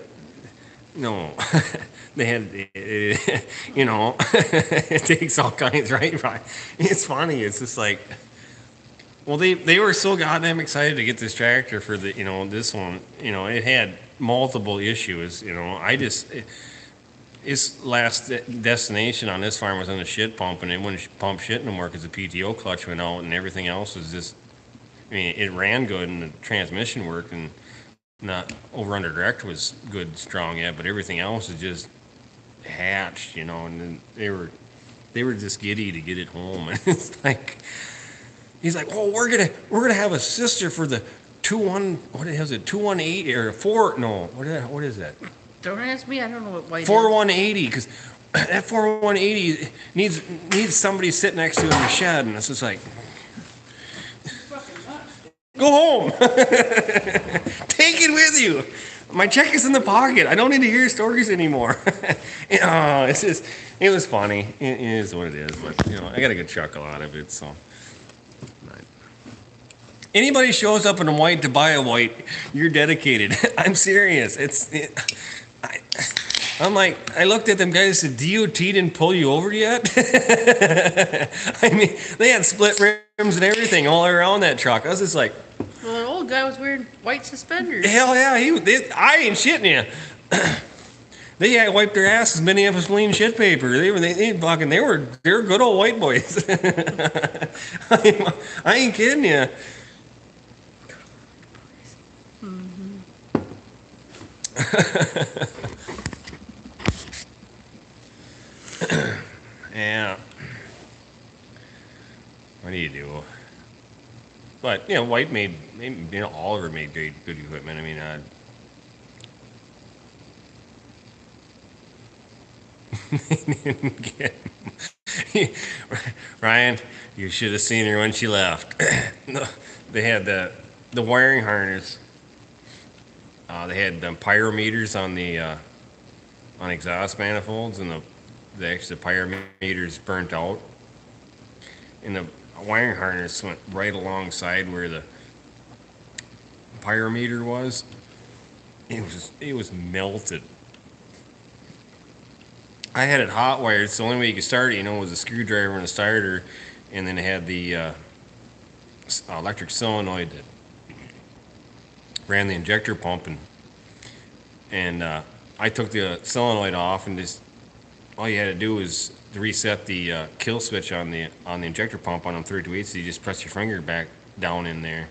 S1: no. They had, you know, it takes all kinds, right? It's funny. It's just like, well, they were so goddamn excited to get this tractor for the, you know, this one. You know, it had multiple issues. You know, its last destination on this farm was on the shit pump, and it wouldn't pump shit no more because the PTO clutch went out, and everything else was just, I mean, it ran good and the transmission worked, and not over under direct was good, strong yet, but everything else is just hatched, you know, and then they were just giddy to get it home. And it's like, he's like, oh, we're gonna have a sister for the 2-1, what is it, 218 or 4, no, what is that?
S2: Don't ask me. I don't know what white is.
S1: 4180, because that 4180 needs somebody to sit next to in the shed, and it's just like, go home. Take it with you. My check is in the pocket. I don't need to hear stories anymore. It's just, it was funny. It is what it is, but you know, I got a good chuckle out of it. So, anybody shows up in a white to buy a white, you're dedicated. I'm serious. I'm like, I looked at them guys and said, DOT didn't pull you over yet? I mean, they had split rims and everything all around that truck. I was just like,
S2: well, an old guy was wearing white suspenders.
S1: hell yeah, I ain't shitting you. They had wiped their asses many of us clean shit paper. They were good old white boys. I ain't kidding you. Yeah. What do you do? But you know, White Oliver made good equipment. I mean, Ryan, you should have seen her when she left. They had the wiring harness. They had pyrometers on the on exhaust manifolds, and the pyrometers burnt out, and the wiring harness went right alongside where the pyrometer was. It was melted. I had it hot wired, so the only way you could start it, you know, was a screwdriver and a starter, and then it had the electric solenoid that ran the injector pump, and I took the solenoid off, and just all you had to do was to reset the kill switch on the injector pump on them 32.8, so you just press your finger back down in there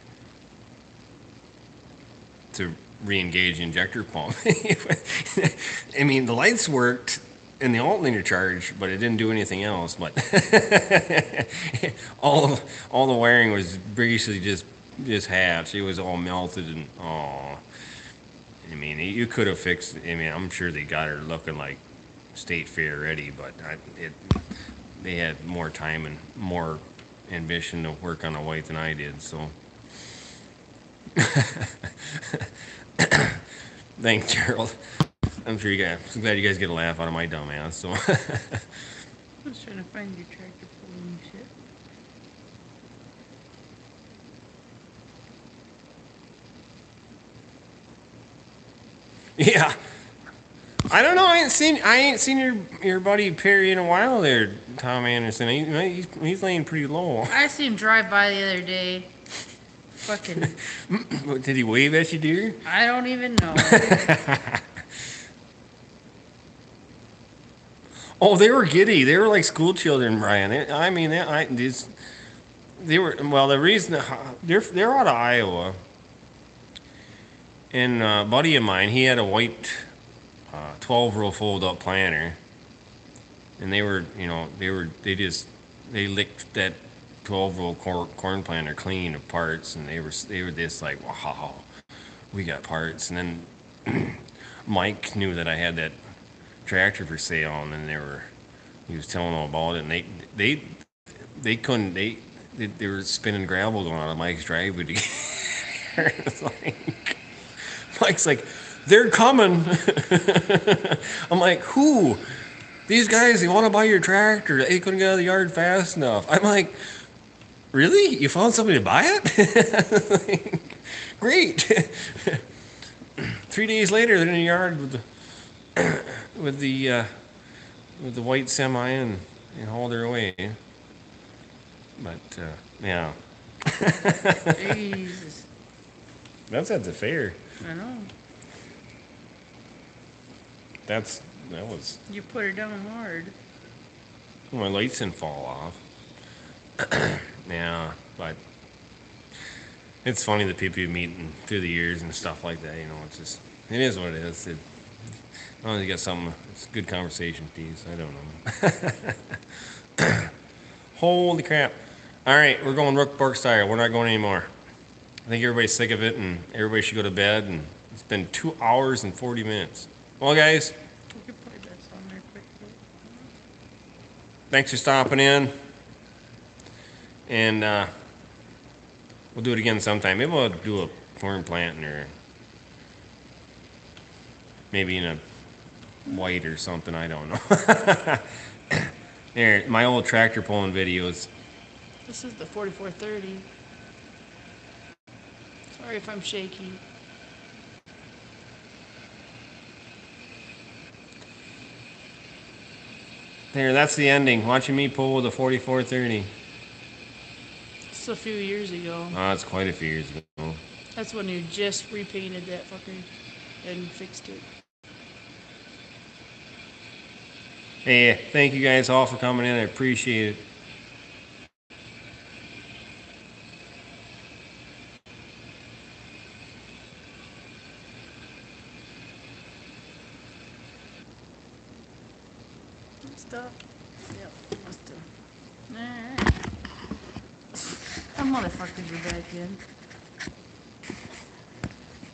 S1: to re-engage the injector pump. I mean, the lights worked and the alternator charged, but it didn't do anything else. But all the wiring was basically just hatched. It was all melted, and I mean, you could have fixed. I mean, I'm sure they got her looking like State Fair ready, but they had more time and more ambition to work on a white than I did. So, thanks, Gerald. I'm glad you guys get a laugh out of my dumb ass. So,
S2: I was trying to find your tractor pulling shit.
S1: yeah. I don't know. I ain't seen your buddy Perry in a while there, Tom Anderson. He's laying pretty low.
S2: I seen him drive by the other day. Fucking.
S1: Did he wave at you, dear?
S2: I don't even know.
S1: Oh, they were giddy. They were like school children, Brian. They were. Well, the reason they're out of Iowa, and a buddy of mine, he had a white 12-row fold-up planter, and they licked that 12-row corn planter clean of parts, and they were just like, wow, we got parts. And then Mike knew that I had that tractor for sale, and then he was telling them about it, and they couldn't, they were spinning gravel going out of Mike's driveway together. It's like, Mike's like, they're coming. I'm like, who? These guys, they want to buy your tractor. They couldn't get out of the yard fast enough. I'm like, really? You found somebody to buy it? Like, great. 3 days later, they're in the yard with the white semi and haul their away. But yeah.
S2: Jesus.
S1: That's at the fair.
S2: I know.
S1: That was.
S2: You put her down hard.
S1: My lights didn't fall off. Yeah, but It's funny the people you meet through the years and stuff like that. It's just it is what it is. As long as you got something, it's a good conversation piece. I don't know. Holy crap! All right, we're going Rook Berkshire. We're not going anymore. I think everybody's sick of it, and everybody should go to bed. And it's been 2 hours and 40 minutes. Well, guys,
S2: We could play that song there quick.
S1: thanks for stopping in, and we'll do it again sometime. Maybe we'll do a corn planting or maybe in a white or something. I don't know. There, my old tractor pulling videos.
S2: This is the 4430. Sorry if I'm shaky.
S1: There, that's the ending. Watching me pull with a 4430.
S2: This is a few years ago.
S1: Oh, that's quite a few years ago.
S2: That's when you just repainted that fucker and fixed it.
S1: Hey, thank you guys all for coming in. I appreciate it.
S2: Stop. Yep, must have. Alright. That motherfuckers are back in.